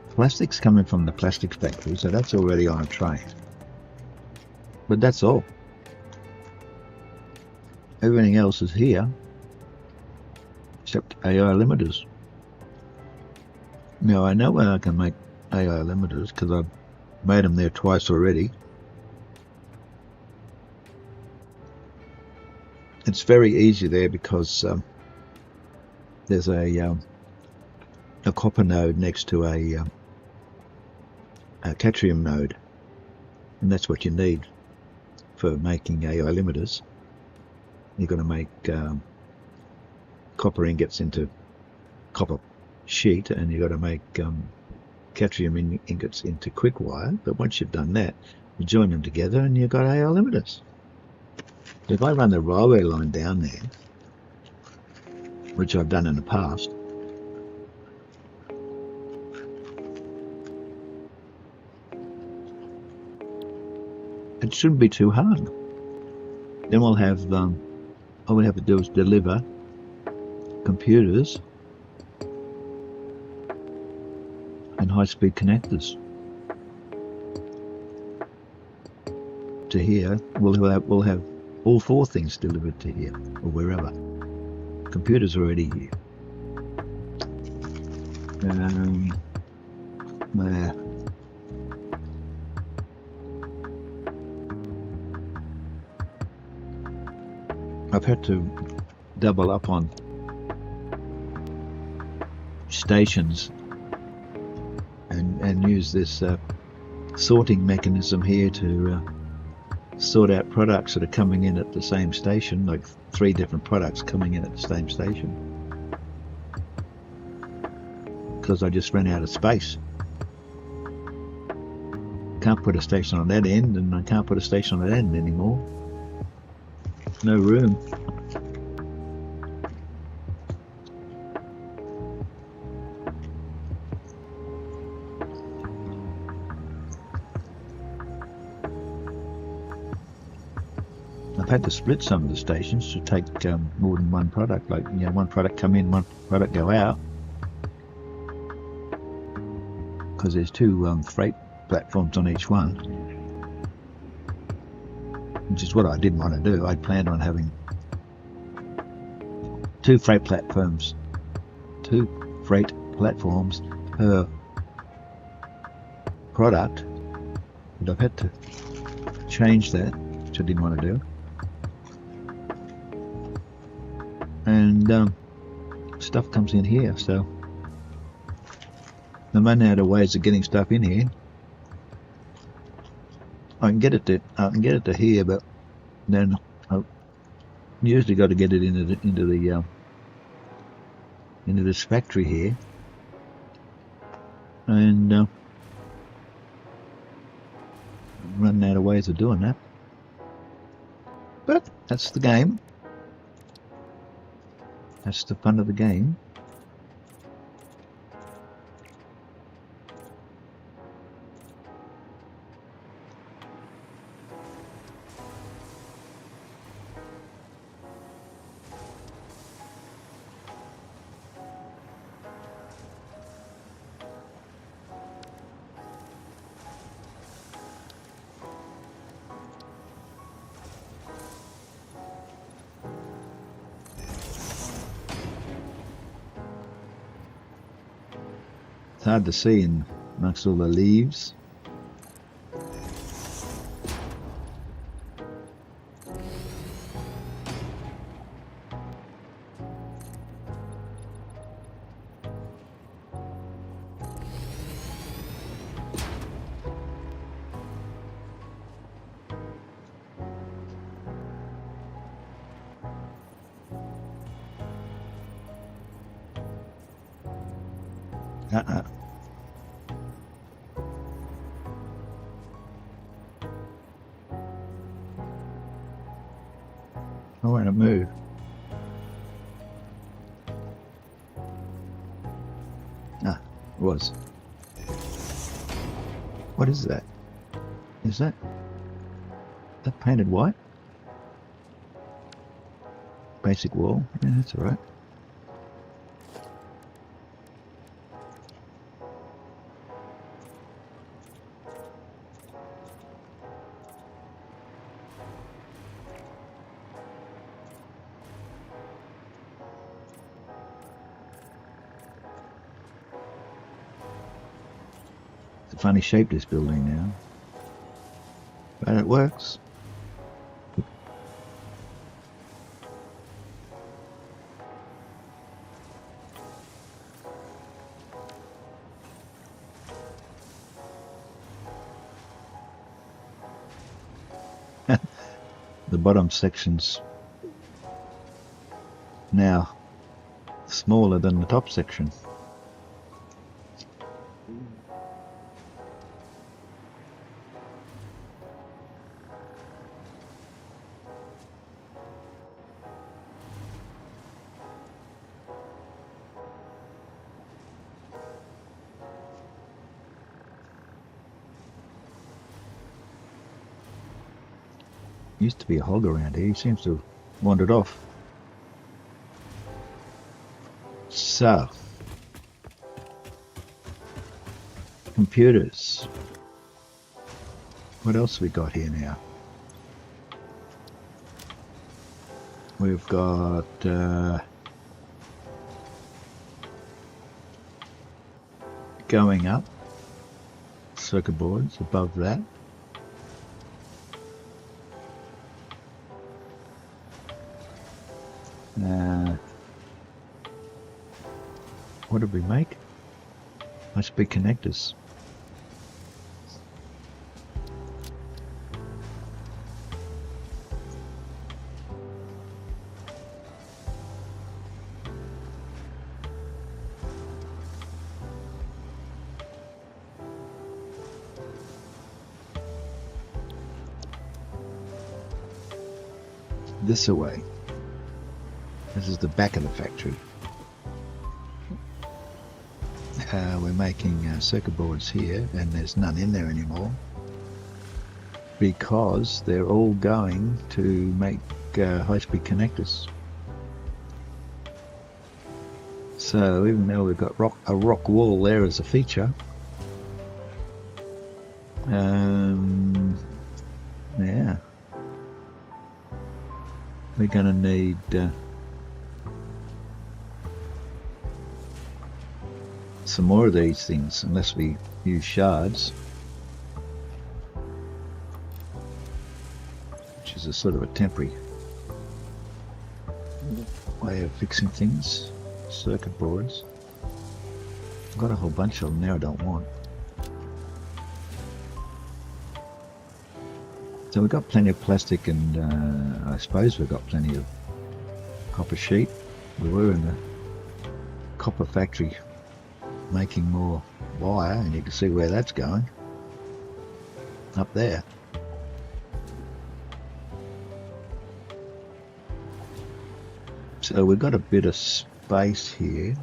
Plastic's coming from the plastics factory, so that's already on a train. But that's all. Everything else is here, except AI limiters. Now, I know where I can make AI limiters, because I've made them there twice already. It's very easy there because there's a copper node next to a Catrium node, and that's what you need for making AI limiters. You're going to make copper ingots into copper sheet, and you've got to make Catrium ingots into quick wire. But once you've done that, you join them together and you've got AI limiters. If I run the railway line down there, which I've done in the past, it shouldn't be too hard. Then we'll have all we have to do is deliver computers and high-speed connectors. To here, we'll have all 4 things delivered to here or wherever. Computers already here. There. I've had to double up on stations and use this sorting mechanism here to sort out products that are coming in at the same station, like 3 different products coming in at the same station, because I just ran out of space. Can't put a station on that end, and I can't put a station on that end anymore. No room. I've had to split some of the stations to take more than one product, like, you know, one product come in, one product go out, because there's 2 freight platforms on each one, which is what I didn't want to do. I planned on having 2 freight platforms per product, but I've had to change that, which I didn't want to do. And stuff comes in here, so I'm running out of ways of getting stuff in here. I can get it to here, but then I've usually got to get it into this factory here, and I'm running out of ways of doing that. But that's the game. That's the fun of the game. It's hard to see in amongst all the leaves. I want to move. Ah, it was. What is that? Is that painted white? Basic wall? Yeah, that's alright. It's a funny shape, this building now, but it works. The bottom section's now smaller than the top section. Used to be a hog around here. He seems to have wandered off. So, computers. What else we got here now? We've got going up circuit boards above that. What did we make? Must be connectors. This away. This is the back of the factory. We're making circuit boards here, and there's none in there anymore because they're all going to make high-speed connectors. So even though we've got a rock wall there as a feature, yeah, we're going to need some more of these things, unless we use shards, which is a sort of a temporary way of fixing things. Circuit boards. I've got a whole bunch of them now I don't want. So we've got plenty of plastic, and I suppose we've got plenty of copper sheet. We were in the copper factory making more wire, and you can see where that's going, up there. So we've got a bit of space here,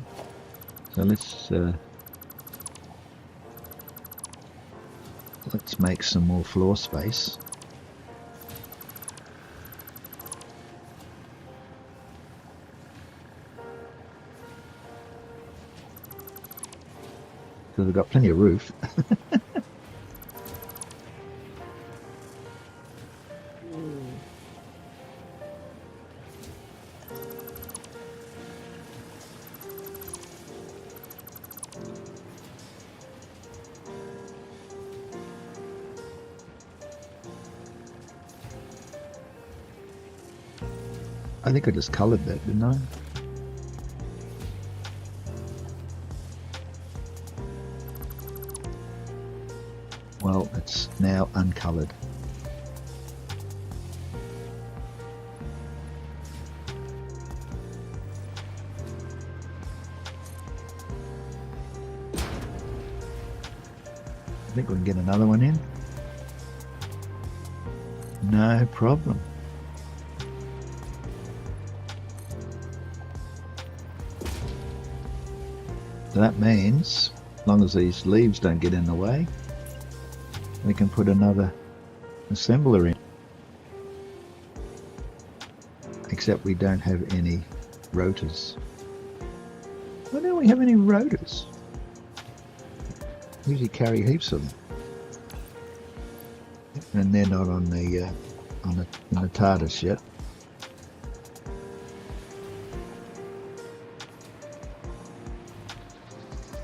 so let's make some more floor space. Because we've got plenty of roof. I think I just coloured that, didn't I? Well, it's now uncoloured. I think we can get another one in. No problem. So that means, as long as these leaves don't get in the way, we can put another assembler in. Except we don't have any rotors. Why don't we have any rotors? We usually carry heaps of them. And they're not on the TARDIS yet.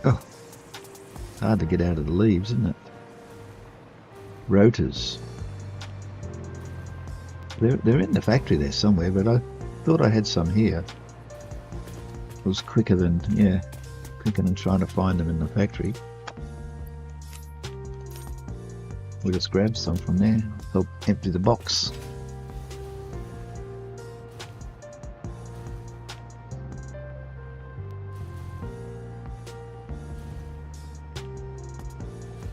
Oh, hard to get out of the leaves, isn't it? Rotors. They're in the factory there somewhere, but I thought I had some here. It was quicker than trying to find them in the factory. We'll just grab some from there, help empty the box.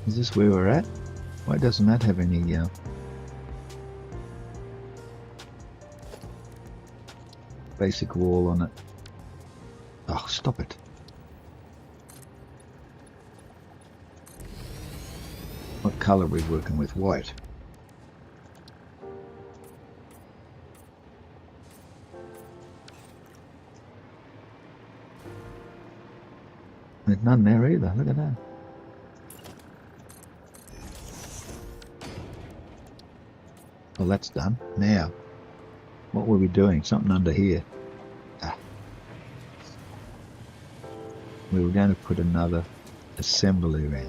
Is this where we're at? Why doesn't that have any basic wall on it? Oh, stop it. What colour are we working with? White. There's none there either. Look at that. Well, that's done. Now, what were we doing? Something under here. Ah. We were going to put another assembly in.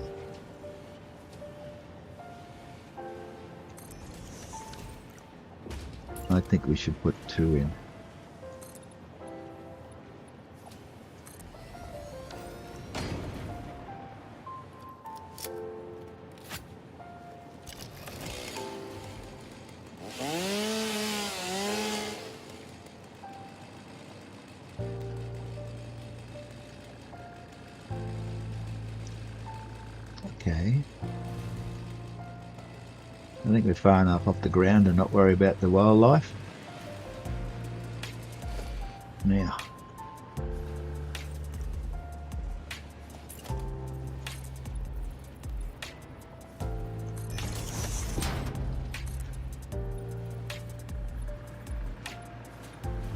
I think we should put 2 in. Okay. I think we're far enough off the ground to not worry about the wildlife. Now.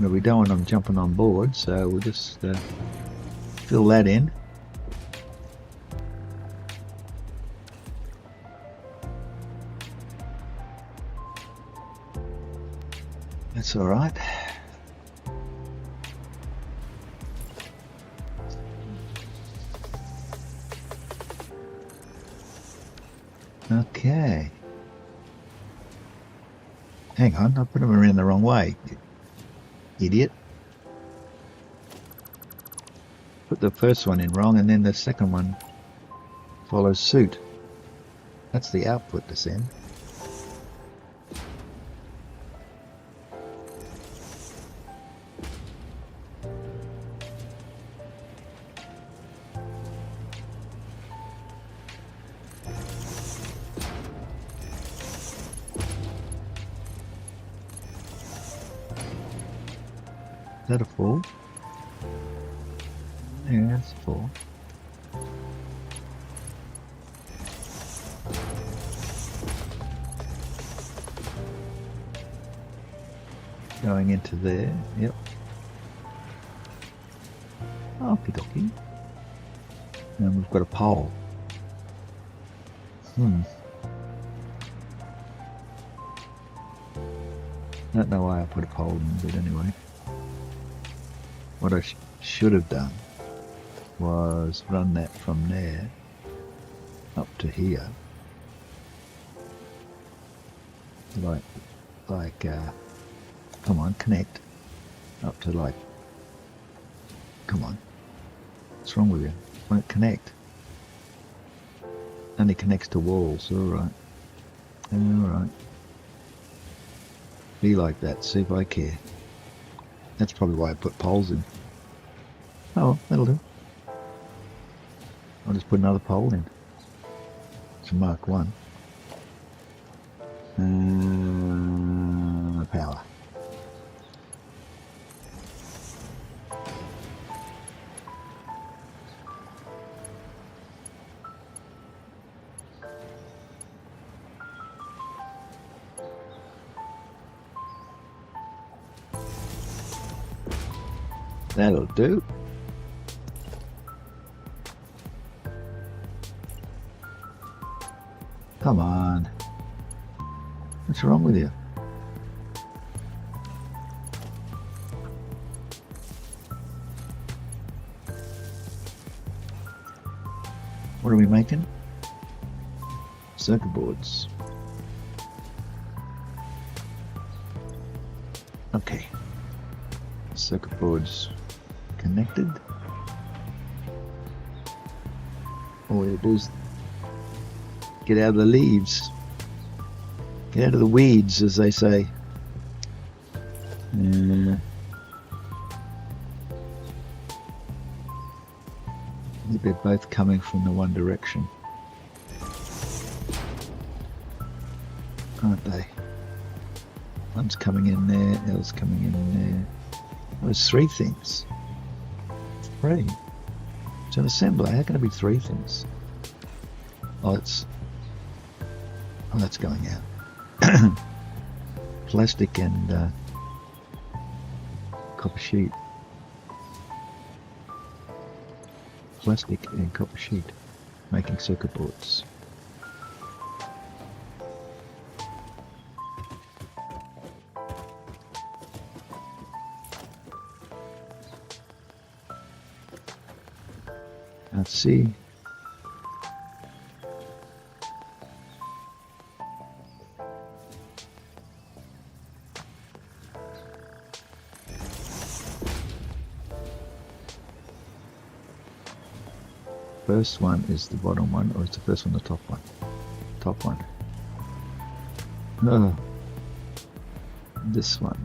But we don't want them jumping on board, so we'll just fill that in. That's all right. Okay. Hang on, I put them around the wrong way. Idiot. Put the first one in wrong and then the second one follows suit. That's the output to send. Is that a 4? Yeah, that's a 4. Going into there, yep. Okie dokie. And we've got a pole. Don't know why I put a pole in, but anyway. What I should have done was run that from there up to here, like come on, connect up to like, come on, what's wrong with you? Won't connect. Only connects to walls. All right, all right. Be like that. See if I care. That's probably why I put poles in. Oh, that'll do. I'll just put another pole in. It's a Mark 1. Power. That'll do. Come on. What's wrong with you? What are we making? Circuit boards. Okay. Circuit boards connected. All we do is get out of the leaves. Get out of the weeds, as they say. They're both coming from the one direction, aren't they? One's coming in there, the other's coming in there. There's 3 things. 3. It's an assembler. How can it be 3 things? Oh, that's going out. Plastic and copper sheet. plastic and copper sheet, making circuit boards. Let's see. First one is the bottom one, or is the first one the top one? Top one. No. This one.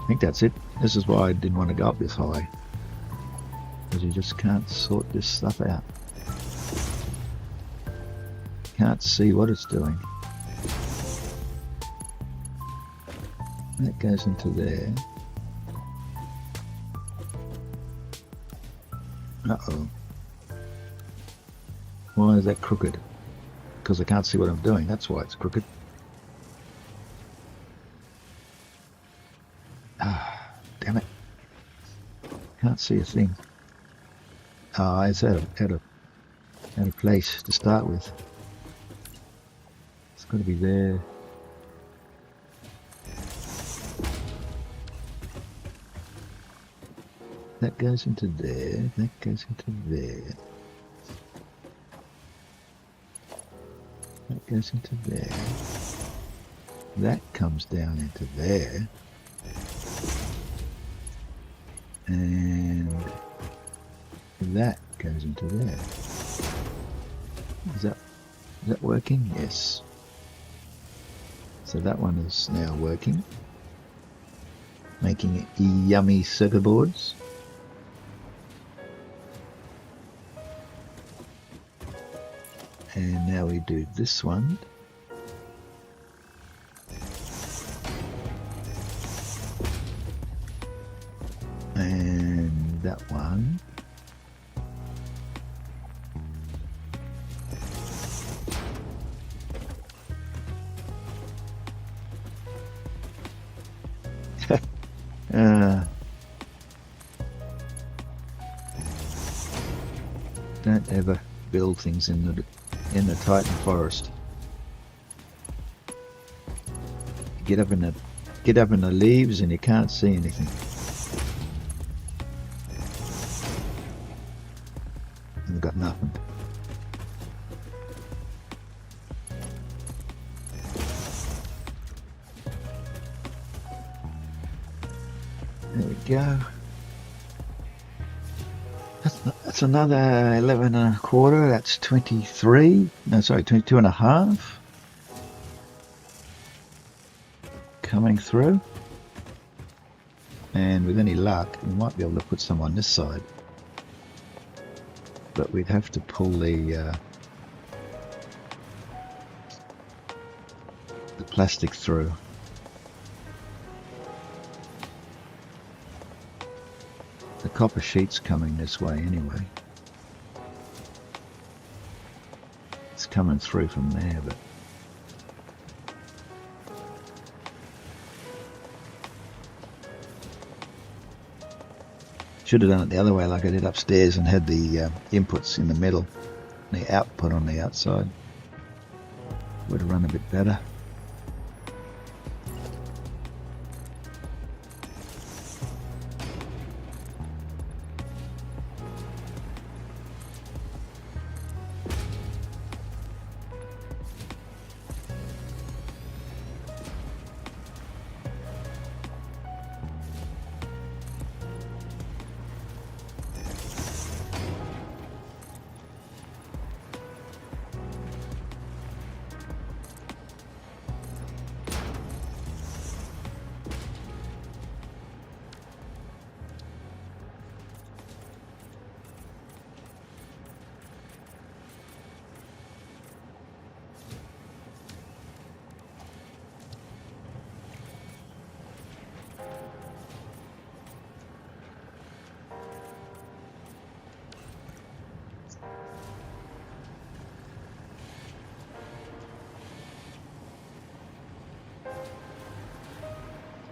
I think that's it. This is why I didn't want to go up this high. Because you just can't sort this stuff out. Can't see what it's doing. That goes into there. Uh-oh. Why is that crooked? Because I can't see what I'm doing. That's why it's crooked. Ah, damn it. Can't see a thing. Ah, it's out of place to start with. It's got to be there. That goes into there, that goes into there. That goes into there. That comes down into there. And that goes into there. Is that working? Yes. So that one is now working. Making yummy circuit boards. And now we do this one. And that one. Don't ever build things in the Titan forest. Get up in the leaves and you can't see anything. And you've got nothing. There we go. That's another 11 and a quarter. That's 23. No, sorry, 22 and a half. Coming through. And with any luck, we might be able to put some on this side. But we'd have to pull the plastic through. The copper sheet's coming this way anyway. It's coming through from there, but should have done it the other way like I did upstairs and had the inputs in the middle and the output on the outside. Would have run a bit better.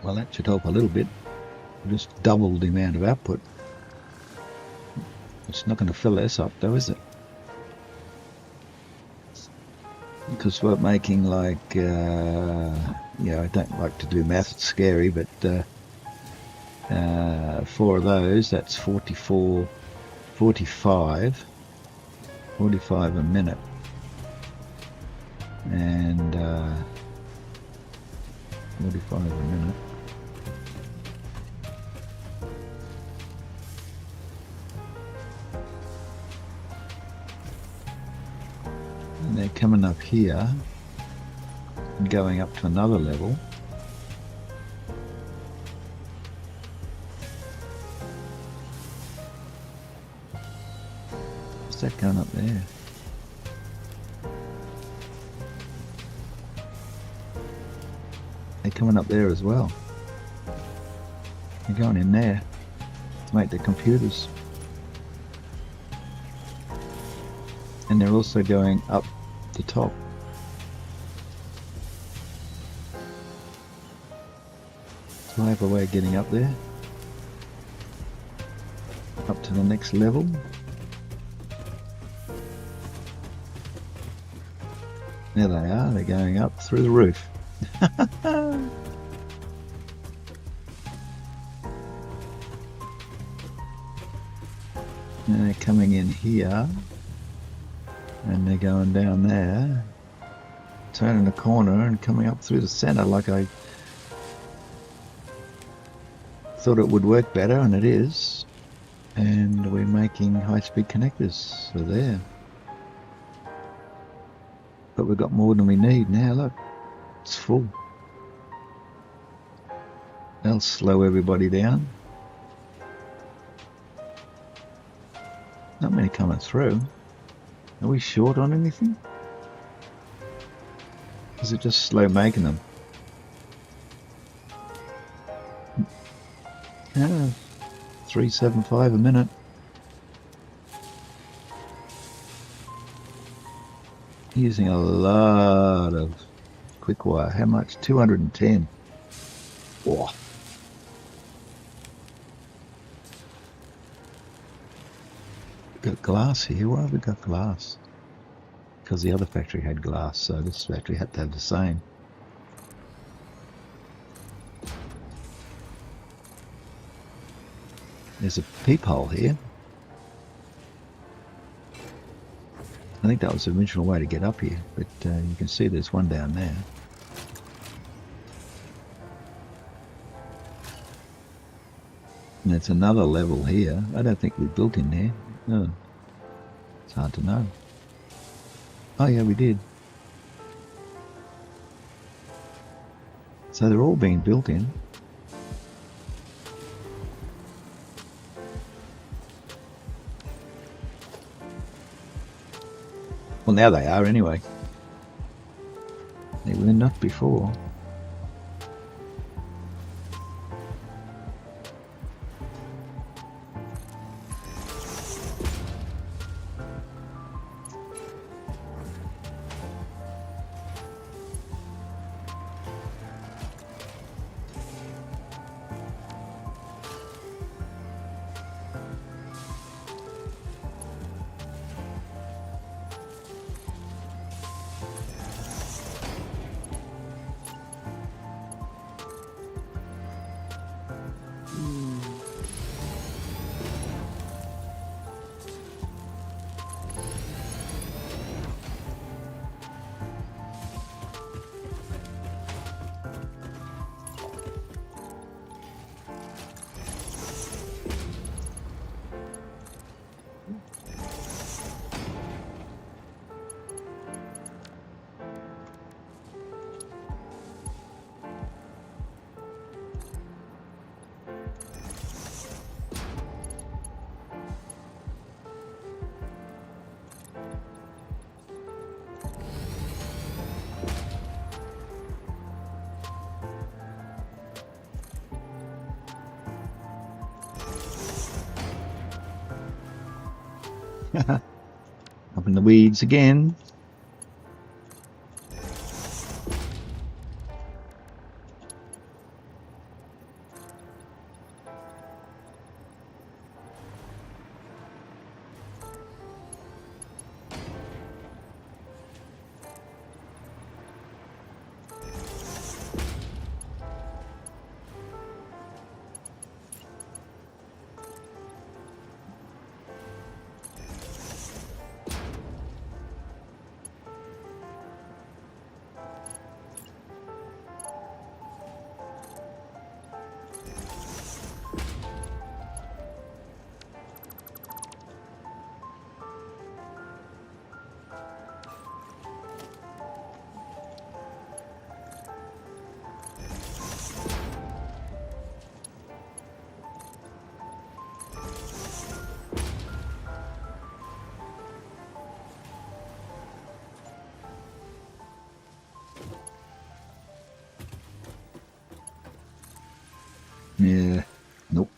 Well, that should help a little bit. Just doubled the amount of output. It's not going to fill this up though, is it? Because we're making like, yeah, I don't like to do math, it's scary, but 4 of those, that's 45 a minute. And 45 a minute. And they're coming up here and going up to another level. What's that going up there? They're coming up there as well. They're going in there to make the computers. And they're also going up the top. Do I have a way of getting up there? Up to the next level? There they are, they're going up through the roof. And they're coming in here. And they're going down there, turning the corner and coming up through the center like I thought it would work better, and it is. And we're making high-speed connectors, so there. But we've got more than we need now, look, it's full. They'll slow everybody down. Not many coming through. Are we short on anything? Is it just slow making them? Yeah, 375 a minute. Using a lot of quick wire. How much? 210. Whoa. Got glass here. Why have we got glass? Because the other factory had glass, so this factory had to have the same. There's a peephole here. I think that was the original way to get up here, but you can see there's one down there. And there's another level here. I don't think we built in there. No. It's hard to know. Oh yeah, we did. So they're all being built in. Well, now they are anyway. They were not before. Up in the weeds again. Yeah. Nope.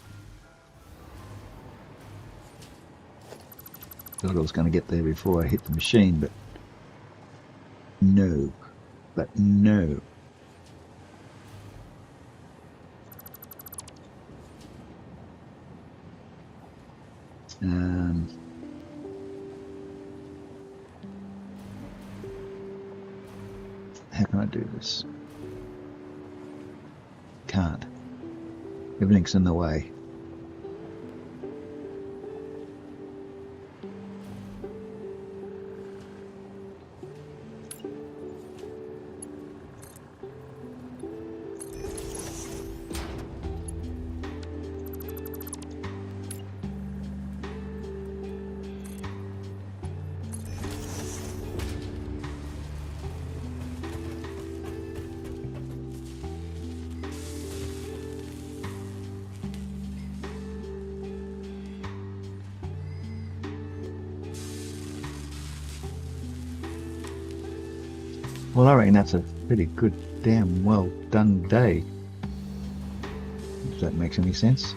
Thought I was going to get there before I hit the machine, but no. But no. How can I do this? Can't. Everything's in the way. Well, I reckon that's a pretty good, damn well done day. If that makes any sense.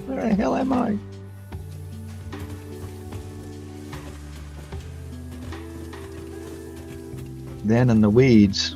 Where the hell am I? Down in the weeds.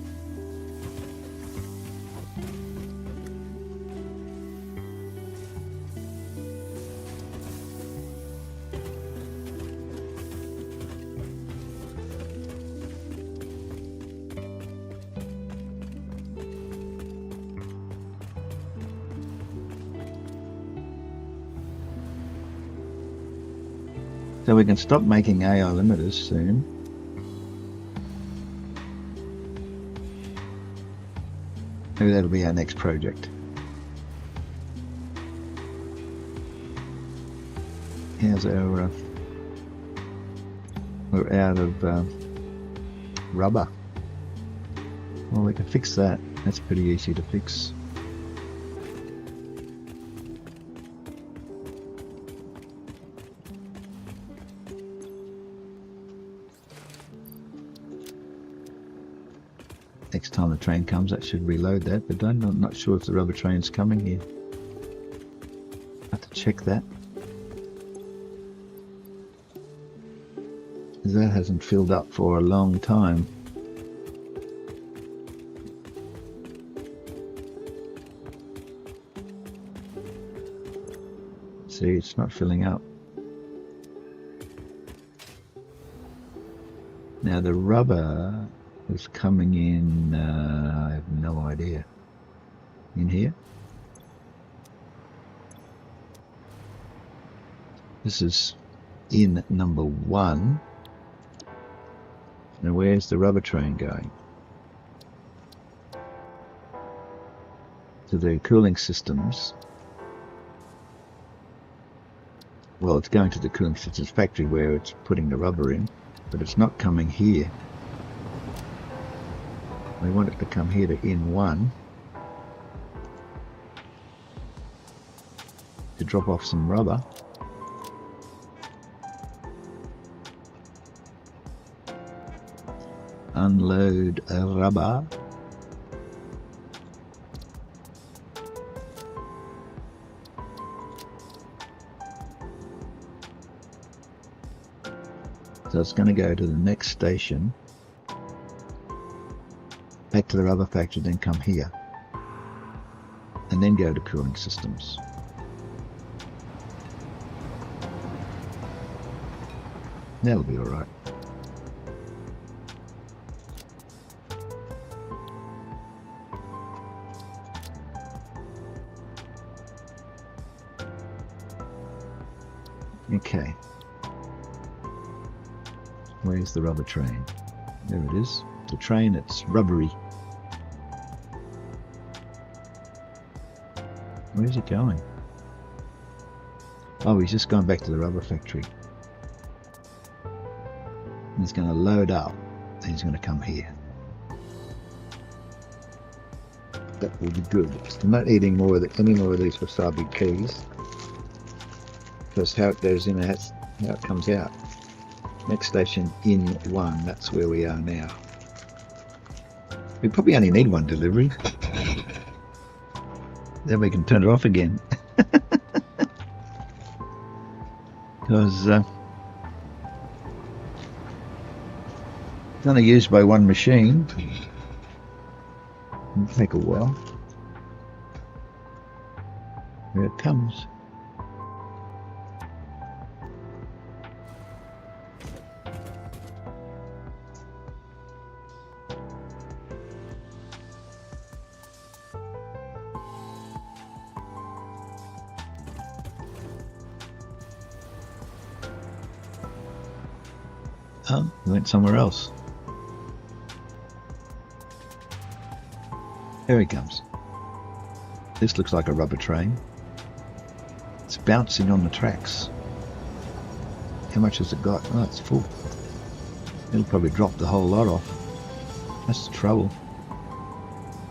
So we can stop making AI limiters soon. Maybe that'll be our next project. How's our... we're out of rubber. Well, we can fix that. That's pretty easy to fix. Next time the train comes, that should reload that, but I'm not sure if the rubber train's coming here. I have to check that. Because that hasn't filled up for a long time. See, it's not filling up. Now the rubber is coming in, I have no idea. In here? This is in number 1. Now where's the rubber train going? To the cooling systems. Well, it's going to the cooling systems factory where it's putting the rubber in, but it's not coming here. We want it to come here to in 1 to drop off some rubber. Unload a rubber. So it's going to go to the next station, back to the rubber factory, then come here, and then go to cooling systems. That'll be alright. Okay. Where's the rubber train? There it is. The train, it's rubbery. Where's it going? Oh, he's just gone back to the rubber factory. He's going to load up and he's going to come here. That will be good. I'm not eating any more of these wasabi peas. Because how it goes in, that's how it comes out. Next station in 1, that's where we are now. We probably only need 1 delivery. Then we can turn it off again. Because it's only used by 1 machine. It'll take a while. Here it comes. Oh, we went somewhere else. There he comes. This looks like a rubber train. It's bouncing on the tracks. How much has it got? Oh, it's full. It'll probably drop the whole lot off. That's the trouble.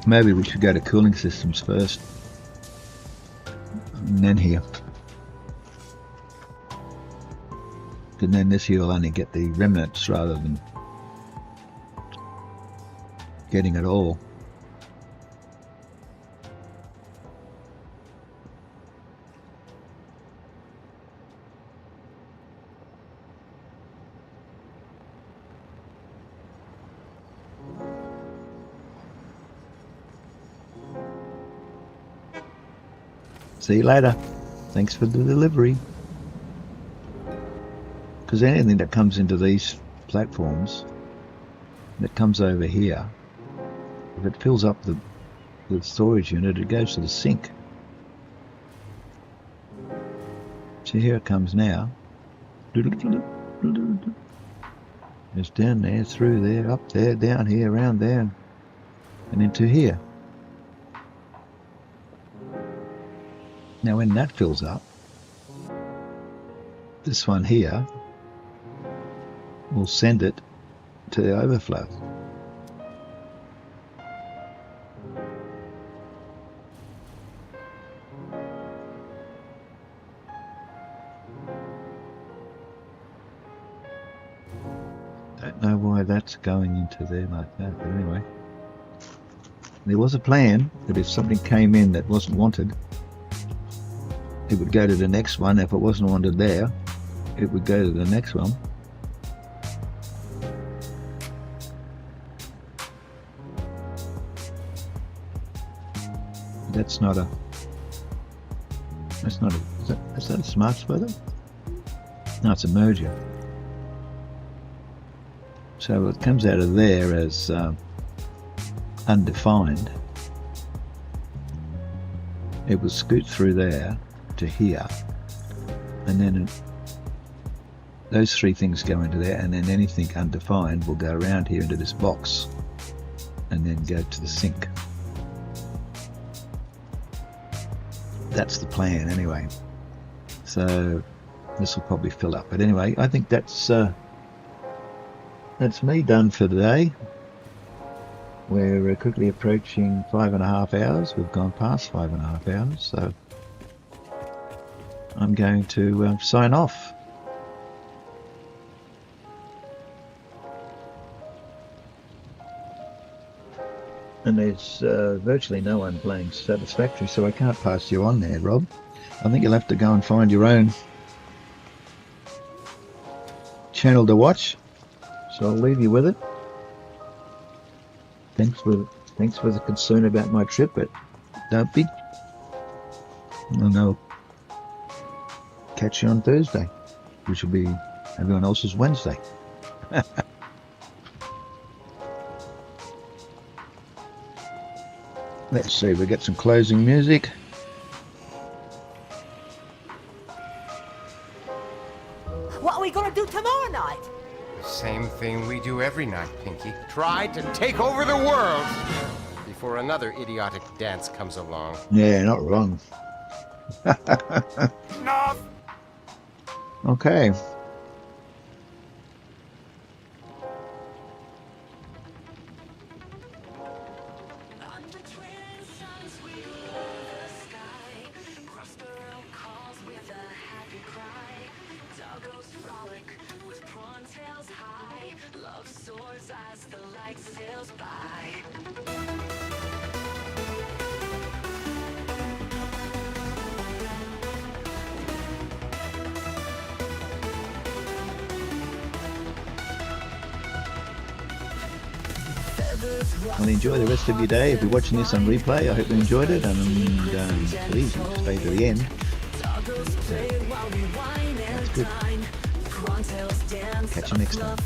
Maybe we should go to cooling systems first. And then here. And then this year will only get the remnants rather than getting it all. See you later. Thanks for the delivery. Because anything that comes into these platforms that comes over here, if it fills up the storage unit, it goes to the sink. So here it comes now. It's down there, through there, up there, down here, around there, and into here. Now when that fills up, this one here will send it to the overflow. Don't know why that's going into there like that, but anyway. There was a plan that if something came in that wasn't wanted, it would go to the next one. If it wasn't wanted there, it would go to the next one. That's not a, is that a smart splitter? No, it's a merger. So it comes out of there as undefined. It will scoot through there to here, and then those 3 things go into there, and then anything undefined will go around here into this box and then go to the sink. That's the plan anyway. So this will probably fill up, but anyway, I think that's me done for today. We're quickly approaching 5.5 hours. We've gone past 5.5 hours, so I'm going to sign off. And there's virtually no one playing Satisfactory, so I can't pass you on there, Rob. I think you'll have to go and find your own channel to watch. So I'll leave you with it. Thanks for the concern about my trip, but don't be. And I'll catch you on Thursday, which will be everyone else's Wednesday. Let's see, we get some closing music. What are we gonna do tomorrow night? The same thing we do every night, Pinky. Try to take over the world before another idiotic dance comes along. Yeah, not wrong. Enough! Okay. Cross the road calls with a happy cry. Well, enjoy the rest of your day. If you're watching this on replay, I hope you enjoyed it, and please stay to the end. That's good. Catch you next time.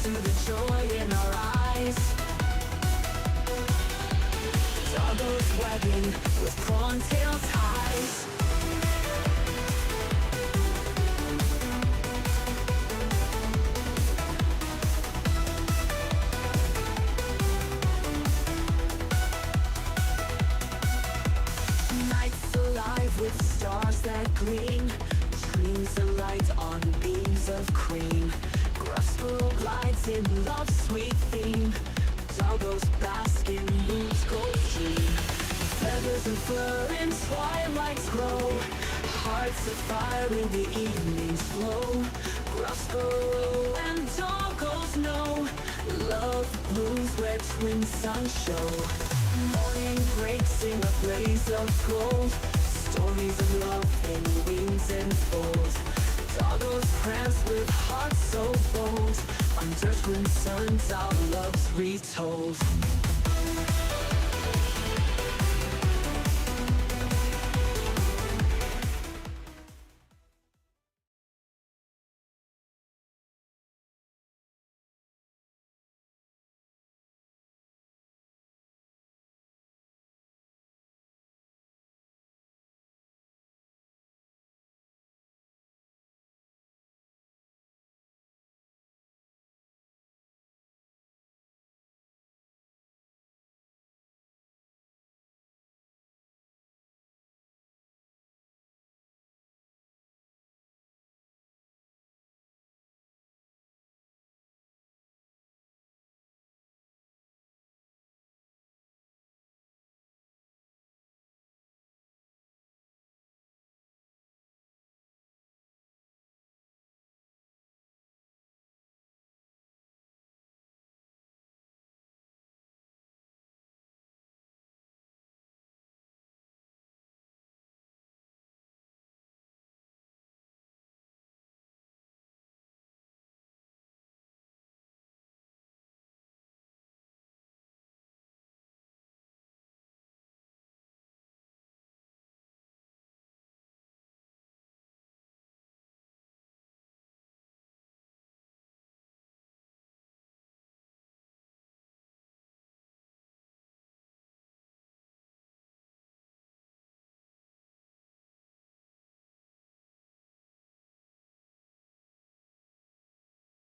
To the joy in our eyes, doggos wagging with prawn tail ties. Nights alive with stars that gleam, streams of light on beams of cream. Gruffalo glides in love's sweet theme. Doggos bask in moon's gold stream. Feathers and fur in twilight's glow. Hearts of fire in the evening's flow. Gruffalo and doggos know love blooms where twin suns show. Morning breaks in a blaze of gold. Stories of love in wings and folds. Doggos prance with hearts so bold. Under twin suns our love's retold.